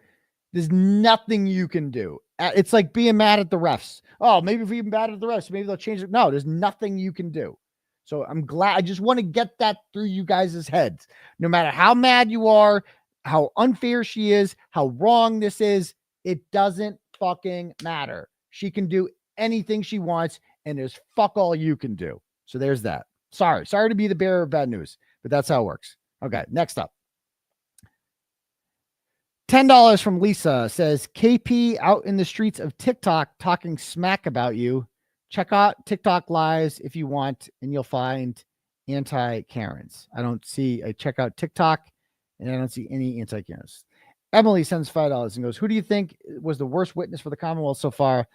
There's nothing you can do. It's like being mad at the refs. Oh, maybe if we're mad at the refs, maybe they'll change it. No, there's nothing you can do. So I'm glad. I just want to get that through you guys' heads. No matter how mad you are, how unfair she is, how wrong this is, it doesn't fucking matter. She can do anything she wants, and there's fuck all you can do. So there's that. Sorry to be the bearer of bad news, but that's how it works. Okay, next up. $10 from Lisa says, KP out in the streets of TikTok talking smack about you. Check out TikTok lives if you want, and you'll find anti-Karens. I check out TikTok, and I don't see any anti-Karens. Emily sends $5 and goes, who do you think was the worst witness for the Commonwealth so far?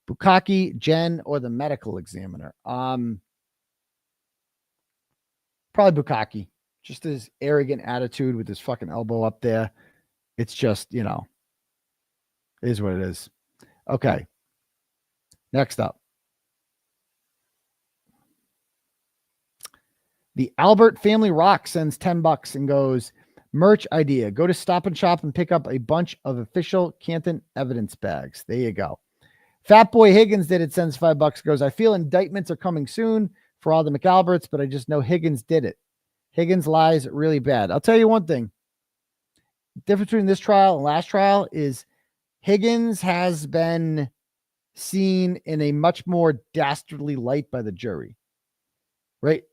Bukaki, Jen, or the medical examiner? Probably Bukaki. Just his arrogant attitude with his fucking elbow up there. It's just, it is what it is. Okay. Next up. The Albert Family Rock sends $10 and goes, merch idea. Go to Stop and Shop and pick up a bunch of official Canton evidence bags. There you go. Fat Boy Higgins did it, sends $5, goes, I feel indictments are coming soon for all the McAlberts, but I just know Higgins did it. Higgins lies really bad. I'll tell you one thing. The difference between this trial and last trial is Higgins has been seen in a much more dastardly light by the jury, right?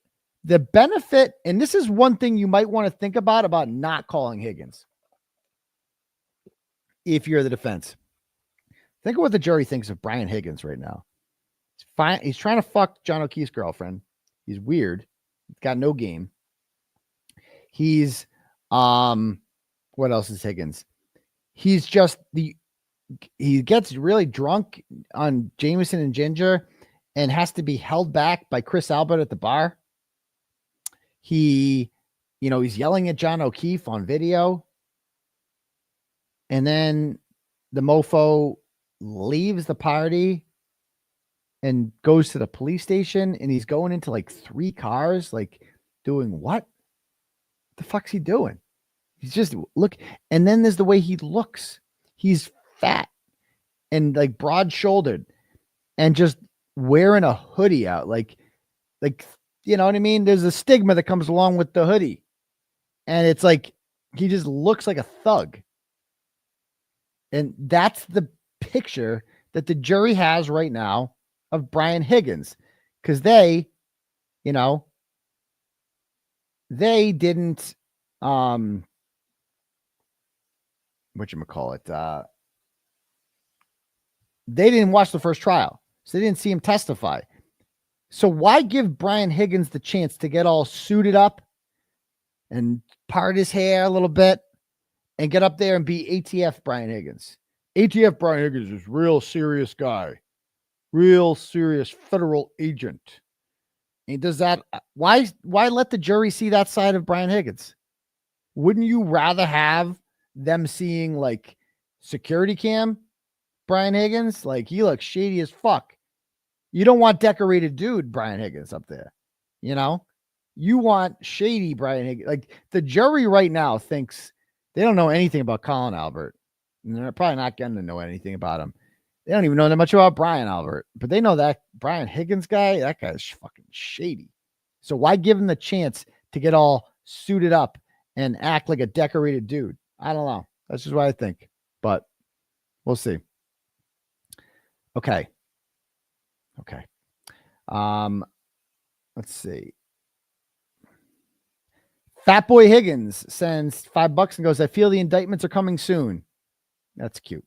The benefit, and this is one thing you might want to think about not calling Higgins. If you're the defense, think of what the jury thinks of Brian Higgins right now. He's fine. He's trying to fuck John O'Keefe's girlfriend. He's weird. He's got no game. He's, what else is Higgins? He's just he gets really drunk on Jameson and Ginger and has to be held back by Chris Albert at the bar. He's yelling at John O'Keefe on video. And then the mofo leaves the party and goes to the police station, and he's going into like 3 cars, like doing what? The fuck's he doing? He's just look. And then there's the way he looks. He's fat and like broad shouldered and just wearing a hoodie out. Like, you know what I mean? There's a stigma that comes along with the hoodie. And it's like, he just looks like a thug. And that's the picture that the jury has right now of Brian Higgins. Because they didn't, they didn't watch the first trial, so they didn't see him testify. So why give Brian Higgins the chance to get all suited up and part his hair a little bit and get up there and be ATF Brian Higgins? ATF Brian Higgins is real serious guy, real serious federal agent. And does that, why let the jury see that side of Brian Higgins? Wouldn't you rather have them seeing like security cam Brian Higgins? Like, he looks shady as fuck. You don't want decorated dude Brian Higgins up there. You want shady Brian Higgins. Like, the jury right now thinks they don't know anything about Colin Albert. And they're probably not getting to know anything about him. They don't even know that much about Brian Albert, but they know that Brian Higgins guy, that guy's fucking shady. So why give him the chance to get all suited up and act like a decorated dude? I don't know. That's just what I think, but we'll see. Okay. Let's see. Fat Boy Higgins sends $5 and goes, I feel the indictments are coming soon. That's cute.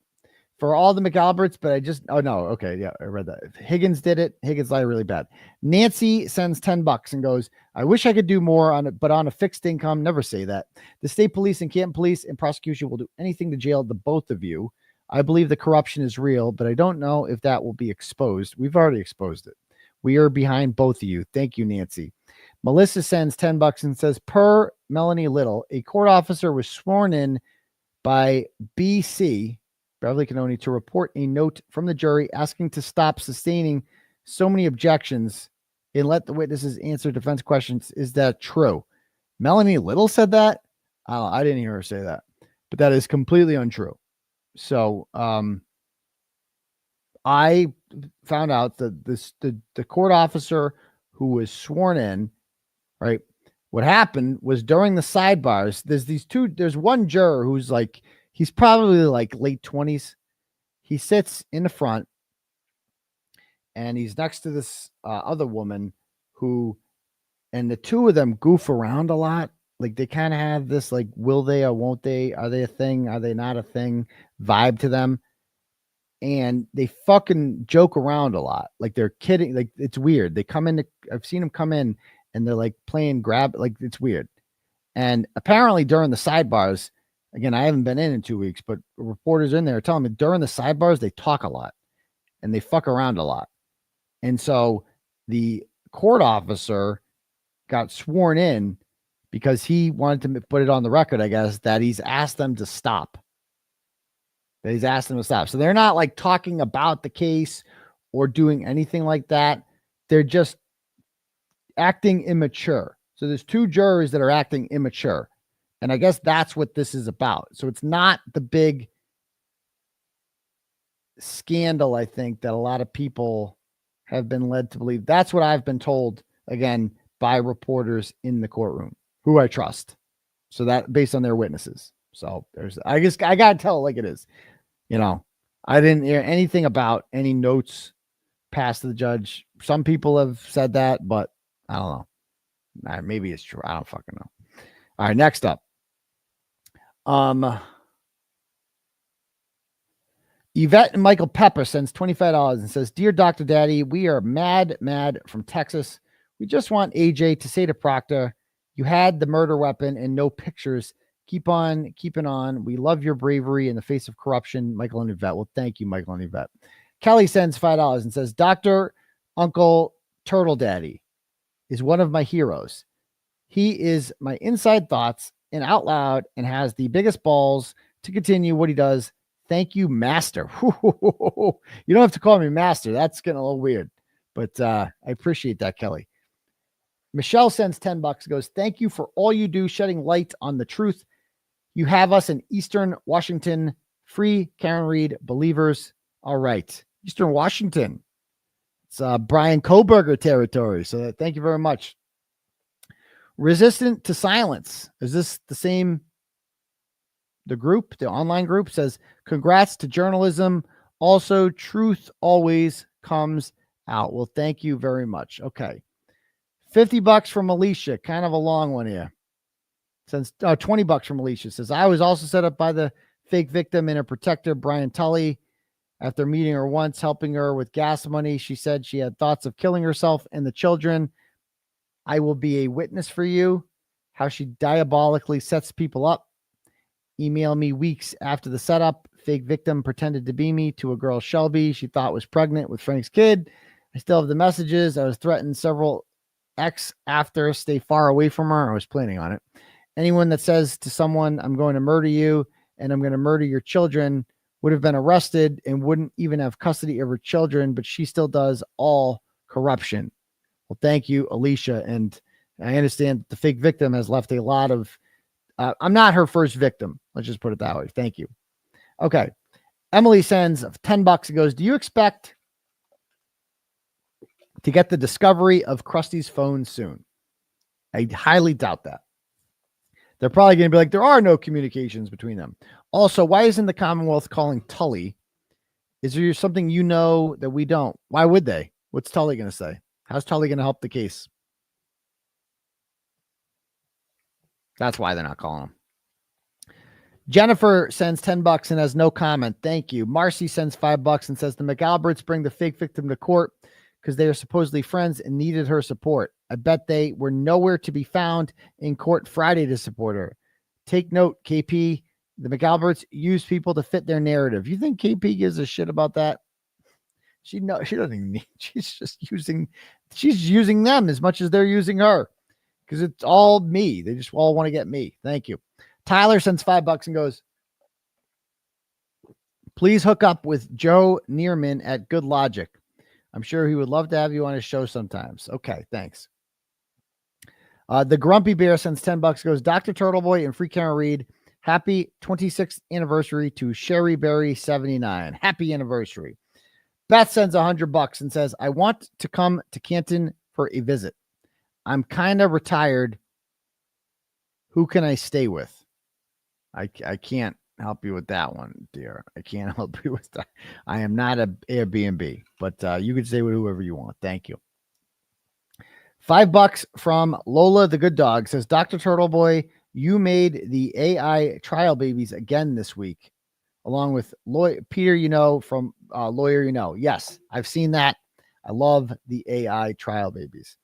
For all the McAlberts, but oh no, okay, yeah, I read that. Higgins did it. Higgins lied really bad. Nancy sends $10 and goes, I wish I could do more on it, but on a fixed income, never say that. The state police and Canton police and prosecution will do anything to jail the both of you. I believe the corruption is real, but I don't know if that will be exposed. We've already exposed it. We are behind both of you. Thank you, Nancy. Melissa sends $10 and says, per Melanie Little, a court officer was sworn in by BC, Beverly Canoni, to report a note from the jury asking to stop sustaining so many objections and let the witnesses answer defense questions. Is that true? Melanie Little said that? I didn't hear her say that, but that is completely untrue. So I found out that the court officer who was sworn in, right? What happened was during the sidebars, there's one juror who's like, he's probably like late 20s. He sits in the front and he's next to this other woman and the two of them goof around a lot. Like they kind of have this like, will they or won't they? Are they a thing? Are they not a thing? Vibe to them. And they fucking joke around a lot. Like they're kidding. Like it's weird. They come in. I've seen them come in and they're like playing grab. Like it's weird. And apparently during the sidebars, again, I haven't been in 2 weeks, but reporters in there are telling me during the sidebars, they talk a lot and they fuck around a lot. And so the court officer got sworn in because he wanted to put it on the record, I guess, that he's asked them to stop. So they're not like talking about the case or doing anything like that. They're just acting immature. So there's two jurors that are acting immature. And I guess that's what this is about. So it's not the big scandal, I think, that a lot of people have been led to believe. That's what I've been told, again, by reporters in the courtroom who I trust. So that based on their witnesses. So I got to tell it like it is. You know, I didn't hear anything about any notes passed to the judge. Some people have said that, but I don't know. Maybe it's true. I don't fucking know. All right, next up. Yvette and Michael Pepper sends $25 and says, Dear Dr. Daddy, we are mad from Texas. We just want AJ to say to Proctor, you had the murder weapon and no pictures. Keep on keeping on. We love your bravery in the face of corruption, Michael and Yvette. Well, thank you, Michael and Yvette. Kelly sends $5 and says, Dr. Uncle Turtle Daddy is one of my heroes. He is my inside thoughts and out loud and has the biggest balls to continue what he does. Thank you, Master. You don't have to call me Master. That's getting a little weird, but I appreciate that, Kelly. Michelle sends $10, goes, thank you for all you do, shedding light on the truth. You have us in Eastern Washington, free Karen Reed believers. All right. Eastern Washington. It's Brian Koberger territory. So thank you very much. Resistant to Silence. Is this the same? The group, the online group says, congrats to journalism. Also, truth always comes out. Well, thank you very much. Okay. $50 from Alicia. Kind of a long one here. Since $20 from Alicia says, I was also set up by the fake victim and her protector, Brian Tully. After meeting her once, helping her with gas money, she said she had thoughts of killing herself and the children. I will be a witness for you. How she diabolically sets people up. Email me weeks after the setup. Fake victim pretended to be me to a girl, Shelby, she thought was pregnant with Frank's kid. I still have the messages. I was threatened several X after. Stay far away from her. I was planning on it. Anyone that says to someone, I'm going to murder you and I'm going to murder your children would have been arrested and wouldn't even have custody of her children, but she still does all corruption. Well, thank you, Alicia. And I understand the fake victim has left a lot of, I'm not her first victim. Let's just put it that way. Thank you. Okay. Emily sends $10 and goes, do you expect to get the discovery of Krusty's phone soon? I highly doubt that. They're probably going to be like, there are no communications between them. Also, why isn't the Commonwealth calling Tully? Is there something you know that we don't? Why would they? What's Tully going to say? How's Tully going to help the case? That's why they're not calling him. Jennifer sends $10 and has no comment. Thank you. Marcy sends $5 and says the McAlberts bring the fake victim to court because they are supposedly friends and needed her support. I bet they were nowhere to be found in court Friday to support her. Take note, KP, the McAlberts use people to fit their narrative. You think KP gives a shit about that? She doesn't even need, she's using them as much as they're using her because it's all me. They just all want to get me. Thank you. Tyler sends $5 and goes, please hook up with Joe Neerman at Good Logic. I'm sure he would love to have you on his show sometimes. Okay, thanks. The Grumpy Bear sends $10, goes, Dr. Turtleboy and Free Karen Reed, happy 26th anniversary to Sherry Berry 79. Happy anniversary. Beth sends $100 and says, I want to come to Canton for a visit. I'm kind of retired. Who can I stay with? I can't help you with that one, dear. I can't help you with that. I am not an Airbnb, but you can stay with whoever you want. Thank you. $5 from Lola the Good Dog says, Dr. Turtleboy, you made the AI trial babies again this week, along with Peter, from Lawyer, Yes, I've seen that. I love the AI trial babies.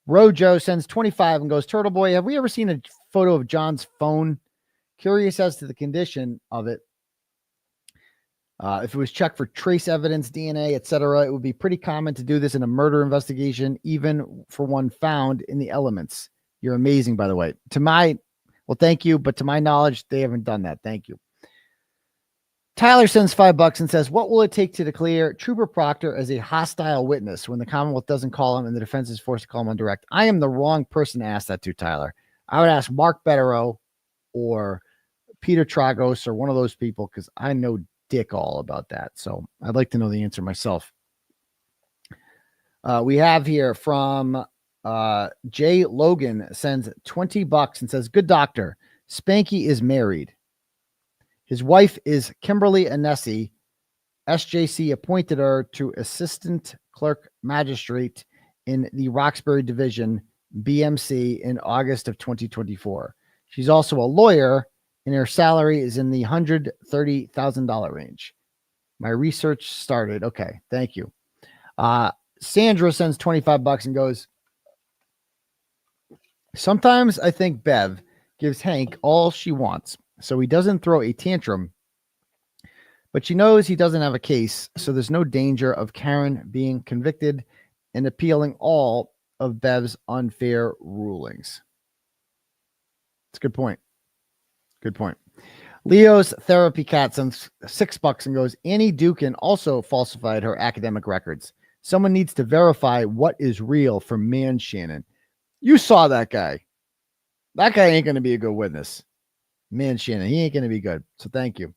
Rojo sends 25 and goes, Turtleboy, have we ever seen a photo of John's phone? Curious as to the condition of it. If it was checked for trace evidence, DNA, etc., it would be pretty common to do this in a murder investigation, even for one found in the elements. You're amazing, by the way. Thank you, but to my knowledge, they haven't done that. Thank you. Tyler sends $5 and says, what will it take to declare Trooper Proctor as a hostile witness when the Commonwealth doesn't call him and the defense is forced to call him on direct? I am the wrong person to ask that to, Tyler. I would ask Mark Betterow or Peter Tragos or one of those people because I know dick all about that. So I'd like to know the answer myself. We have here from Jay Logan sends $20 and says, good doctor, Spanky is married. His wife is Kimberly Anesi. SJC appointed her to assistant clerk magistrate in the Roxbury Division, BMC, in August of 2024. She's also a lawyer, and her salary is in the $130,000 range. My research started. Okay, thank you. Sandra sends $25 and goes, sometimes I think Bev gives Hank all she wants, so he doesn't throw a tantrum, but she knows he doesn't have a case, so there's no danger of Karen being convicted and appealing all of Bev's unfair rulings. It's a good point. Good point. Leo's therapy cat sends $6 and goes, Annie Dukin also falsified her academic records. Someone needs to verify what is real from Man Shannon. You saw that guy. That guy ain't going to be a good witness. Man Shannon, he ain't going to be good. So thank you.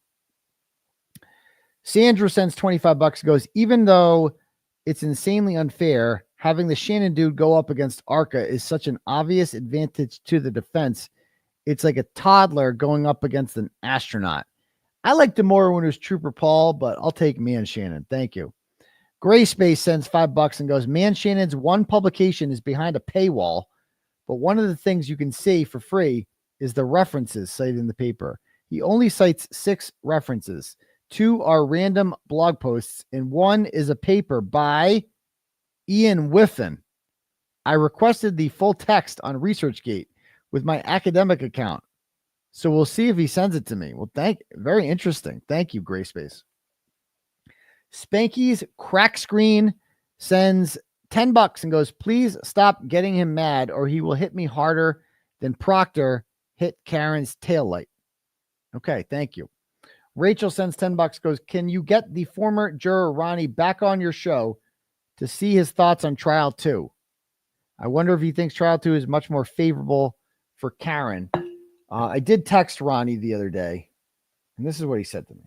Sandra sends $25 and goes, even though it's insanely unfair, having the Shannon dude go up against Arca is such an obvious advantage to the defense. It's like a toddler going up against an astronaut. I liked it more when it was Trooper Paul, but I'll take Man Shannon. Thank you. Gray Space sends $5 and goes, Man Shannon's one publication is behind a paywall, but one of the things you can see for free is the references cited in the paper. He only cites 6 references. 2 are random blog posts, and 1 is a paper by Ian Whiffin. I requested the full text on ResearchGate with my academic account, so we'll see if he sends it to me. Well, very interesting. Thank you, Grayspace. Spanky's Crack Screen sends $10 and goes, please stop getting him mad or he will hit me harder than Proctor hit Karen's taillight. Okay, thank you. Rachel sends $10, goes, can you get the former juror Ronnie back on your show to see his thoughts on trial 2? I wonder if he thinks trial 2 is much more favorable for Karen. I did text Ronnie the other day, and this is what he said to me.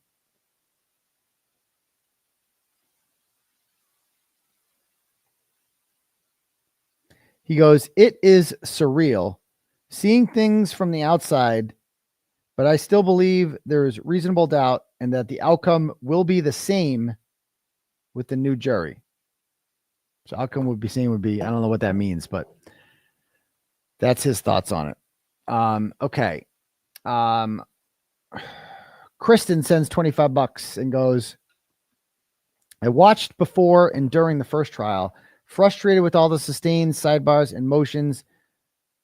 He goes, it is surreal seeing things from the outside, but I still believe there is reasonable doubt and that the outcome will be the same with the new jury. So outcome would be, I don't know what that means, but that's his thoughts on it. Okay. Kristen sends $25 and goes, I watched before and during the first trial, frustrated with all the sustained sidebars and motions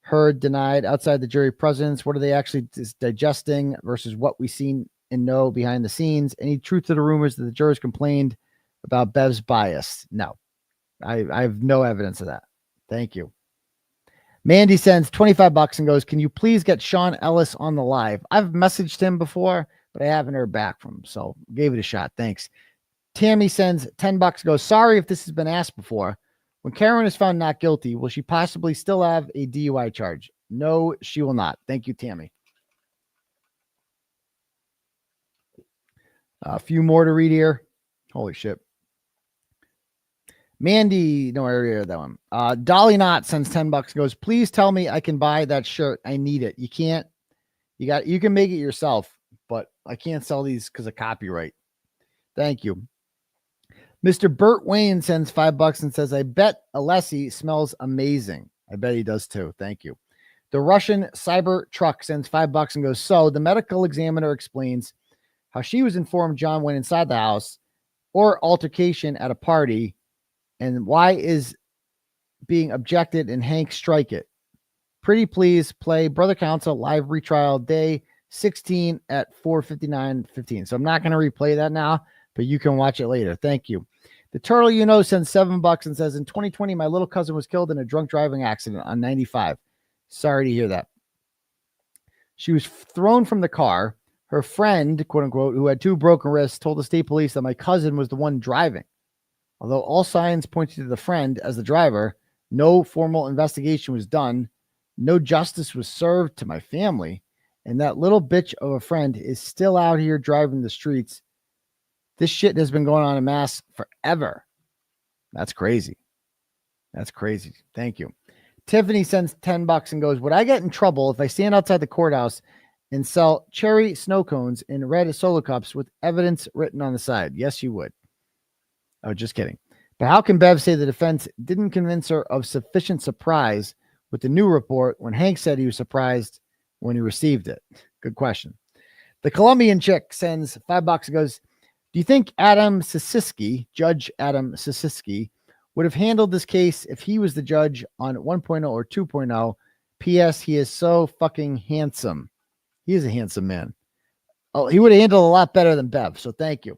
heard denied outside the jury presence. What are they actually digesting versus what we seen and know behind the scenes? Any truth to the rumors that the jurors complained about Bev's bias? No, I have no evidence of that. Thank you. Mandy sends $25 and goes, can you please get Sean Ellis on the live? I've messaged him before, but I haven't heard back from him. So gave it a shot. Thanks. Tammy sends $10, goes, sorry if this has been asked before. When Karen is found not guilty, will she possibly still have a DUI charge? No, she will not. Thank you, Tammy. A few more to read here. Holy shit. Mandy, no, I already heard that one. Dolly Knott sends $10, goes, please tell me I can buy that shirt. I need it. You can't, you can make it yourself, but I can't sell these because of copyright. Thank you. Mr. Burt Wayne sends $5 and says, I bet Alessi smells amazing. I bet he does too. Thank you. The Russian Cyber Truck sends $5 and goes, so the medical examiner explains how she was informed John went inside the house or altercation at a party and why is being objected and Hank strike it. Pretty please play Brother Counsel live retrial day 16 at 4:59:15. So I'm not going to replay that now, but you can watch it later. Thank you. The Turtle sends $7 and says, in 2020, my little cousin was killed in a drunk driving accident on 95. Sorry to hear that. She was thrown from the car. Her friend, quote unquote, who had 2 broken wrists, told the state police that my cousin was the one driving. Although all signs pointed to the friend as the driver, no formal investigation was done. No justice was served to my family. And that little bitch of a friend is still out here driving the streets. This shit has been going on en masse forever. That's crazy. That's crazy. Thank you. Tiffany sends $10 and goes, would I get in trouble if I stand outside the courthouse and sell cherry snow cones in red solo cups with evidence written on the side? Yes, you would. Oh, just kidding. But how can Bev say the defense didn't convince her of sufficient surprise with the new report when Hank said he was surprised when he received it? Good question. The Colombian chick sends $5 and goes, do you think Adam Sisiski, Judge Adam Sisiski, would have handled this case if he was the judge on 1.0 or 2.0? P.S. He is so fucking handsome. He is a handsome man. Oh, he would have handled a lot better than Bev. So thank you.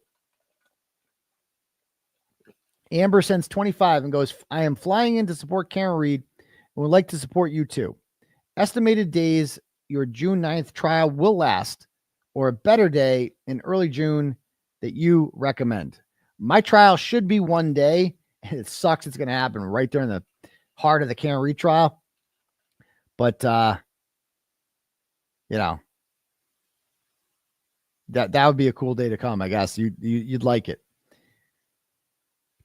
Amber sends 25 and goes, I am flying in to support Karen Reed and would like to support you too. Estimated days your June 9th trial will last, or a better day in early June that you recommend. My trial should be 1 day, and it sucks it's going to happen right there in the heart of the Karen Reed trial. But, you know, that would be a cool day to come, I guess. You'd like it.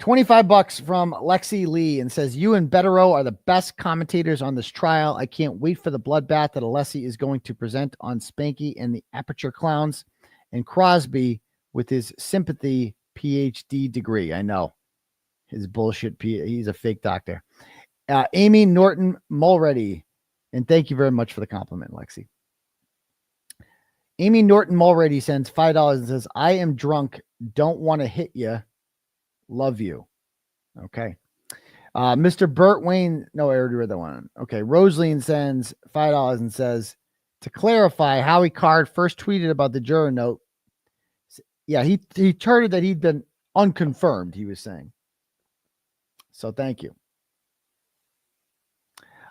$25 from Lexi Lee and says, you and Betero are the best commentators on this trial. I can't wait for the bloodbath that Alessi is going to present on Spanky and the Aperture clowns, and Crosby with his sympathy PhD degree. I know his bullshit. He's a fake doctor. Amy Norton Mulready. And thank you very much for the compliment, Lexi. Amy Norton Mulready sends $5 and says, I am drunk. Don't want to hit you. Love you. Okay. Mr. Burt Wayne. No, I already read that one. Okay. Rosaline sends $5 and says, to clarify, Howie Card first tweeted about the juror note. Yeah, he tweeted that he'd been unconfirmed, he was saying. So thank you.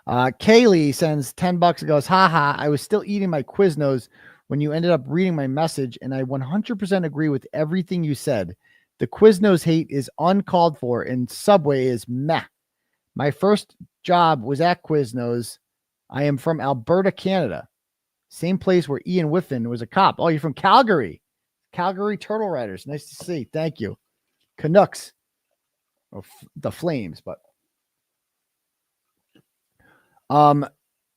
Kaylee sends $10 and goes, haha, I was still eating my Quiznos when you ended up reading my message, and I 100% agree with everything you said. The Quiznos hate is uncalled for, and Subway is meh. My first job was at Quiznos. I am from Alberta, Canada. Same place where Ian Whiffin was a cop. Oh, you're from Calgary. Calgary Turtle Riders. Nice to see. Thank you. Canucks. Or the Flames, but.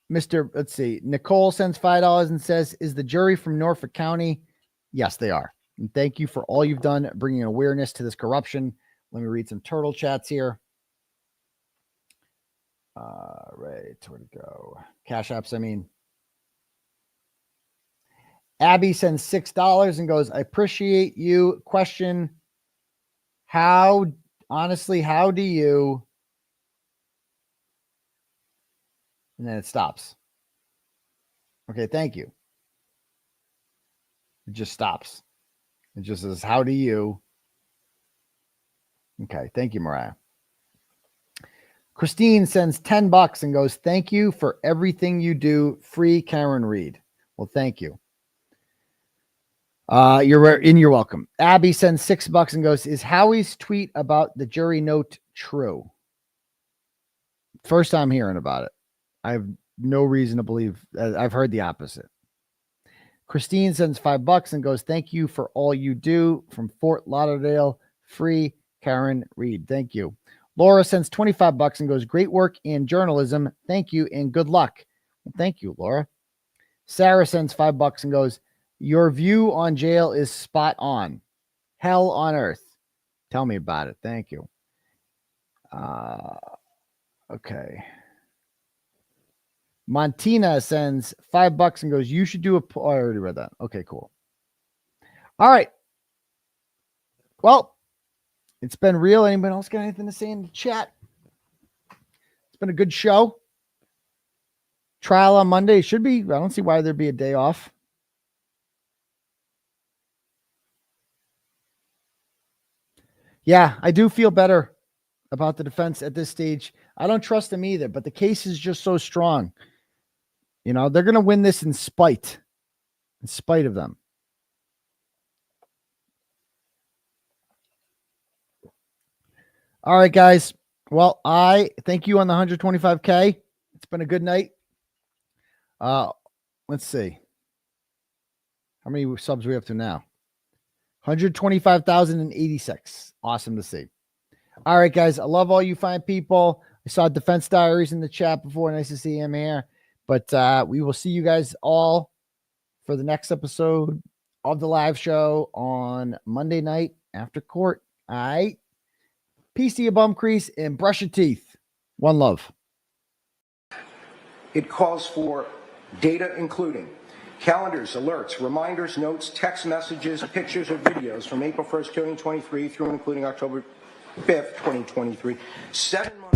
Let's see. Nicole sends $5 and says, is the jury from Norfolk County? Yes, they are. And thank you for all you've done bringing awareness to this corruption. Let me read some turtle chats here. Right, where'd it go? Cash apps, I mean. Abby sends $6 and goes, I appreciate you. Question, how do you, and then it stops. Okay, thank you. It just stops. It just says, how do you? Okay, thank you, Mariah. Christine sends $10 and goes, thank you for everything you do. Free Karen Reed. Well, thank you. You're welcome. Abby sends $6 and goes, is Howie's tweet about the jury note true? First time hearing about it. I have no reason to believe. I've heard the opposite. Christine sends $5 and goes, thank you for all you do from Fort Lauderdale. Free Karen Reed. Thank you. Laura sends $25 and goes, great work in journalism. Thank you and good luck. Well, thank you, Laura. Sarah sends $5 and goes, your view on jail is spot on. Hell on earth. Tell me about it. Thank you. Okay. Montina sends $5 and goes, you should do I already read that. Okay, cool. All right. Well, it's been real. Anybody else got anything to say in the chat? It's been a good show. Trial on Monday. Should be. I don't see why there'd be a day off. Yeah, I do feel better about the defense at this stage. I don't trust them either, but the case is just so strong. You know, they're going to win this in spite of them. All right, guys. Well, I thank you on the 125K. It's been a good night. Let's see. How many subs we up to now? 125,086. Awesome to see. All right, guys. I love all you fine people. I saw Defense Diaries in the chat before. Nice to see him here. But we will see you guys all for the next episode of the live show on Monday night after court. All right. Peace to your bum crease and brush your teeth. One love. It calls for data including calendars, alerts, reminders, notes, text messages, pictures, or videos from April 1st, 2023 through and including October 5th, 2023. 7 months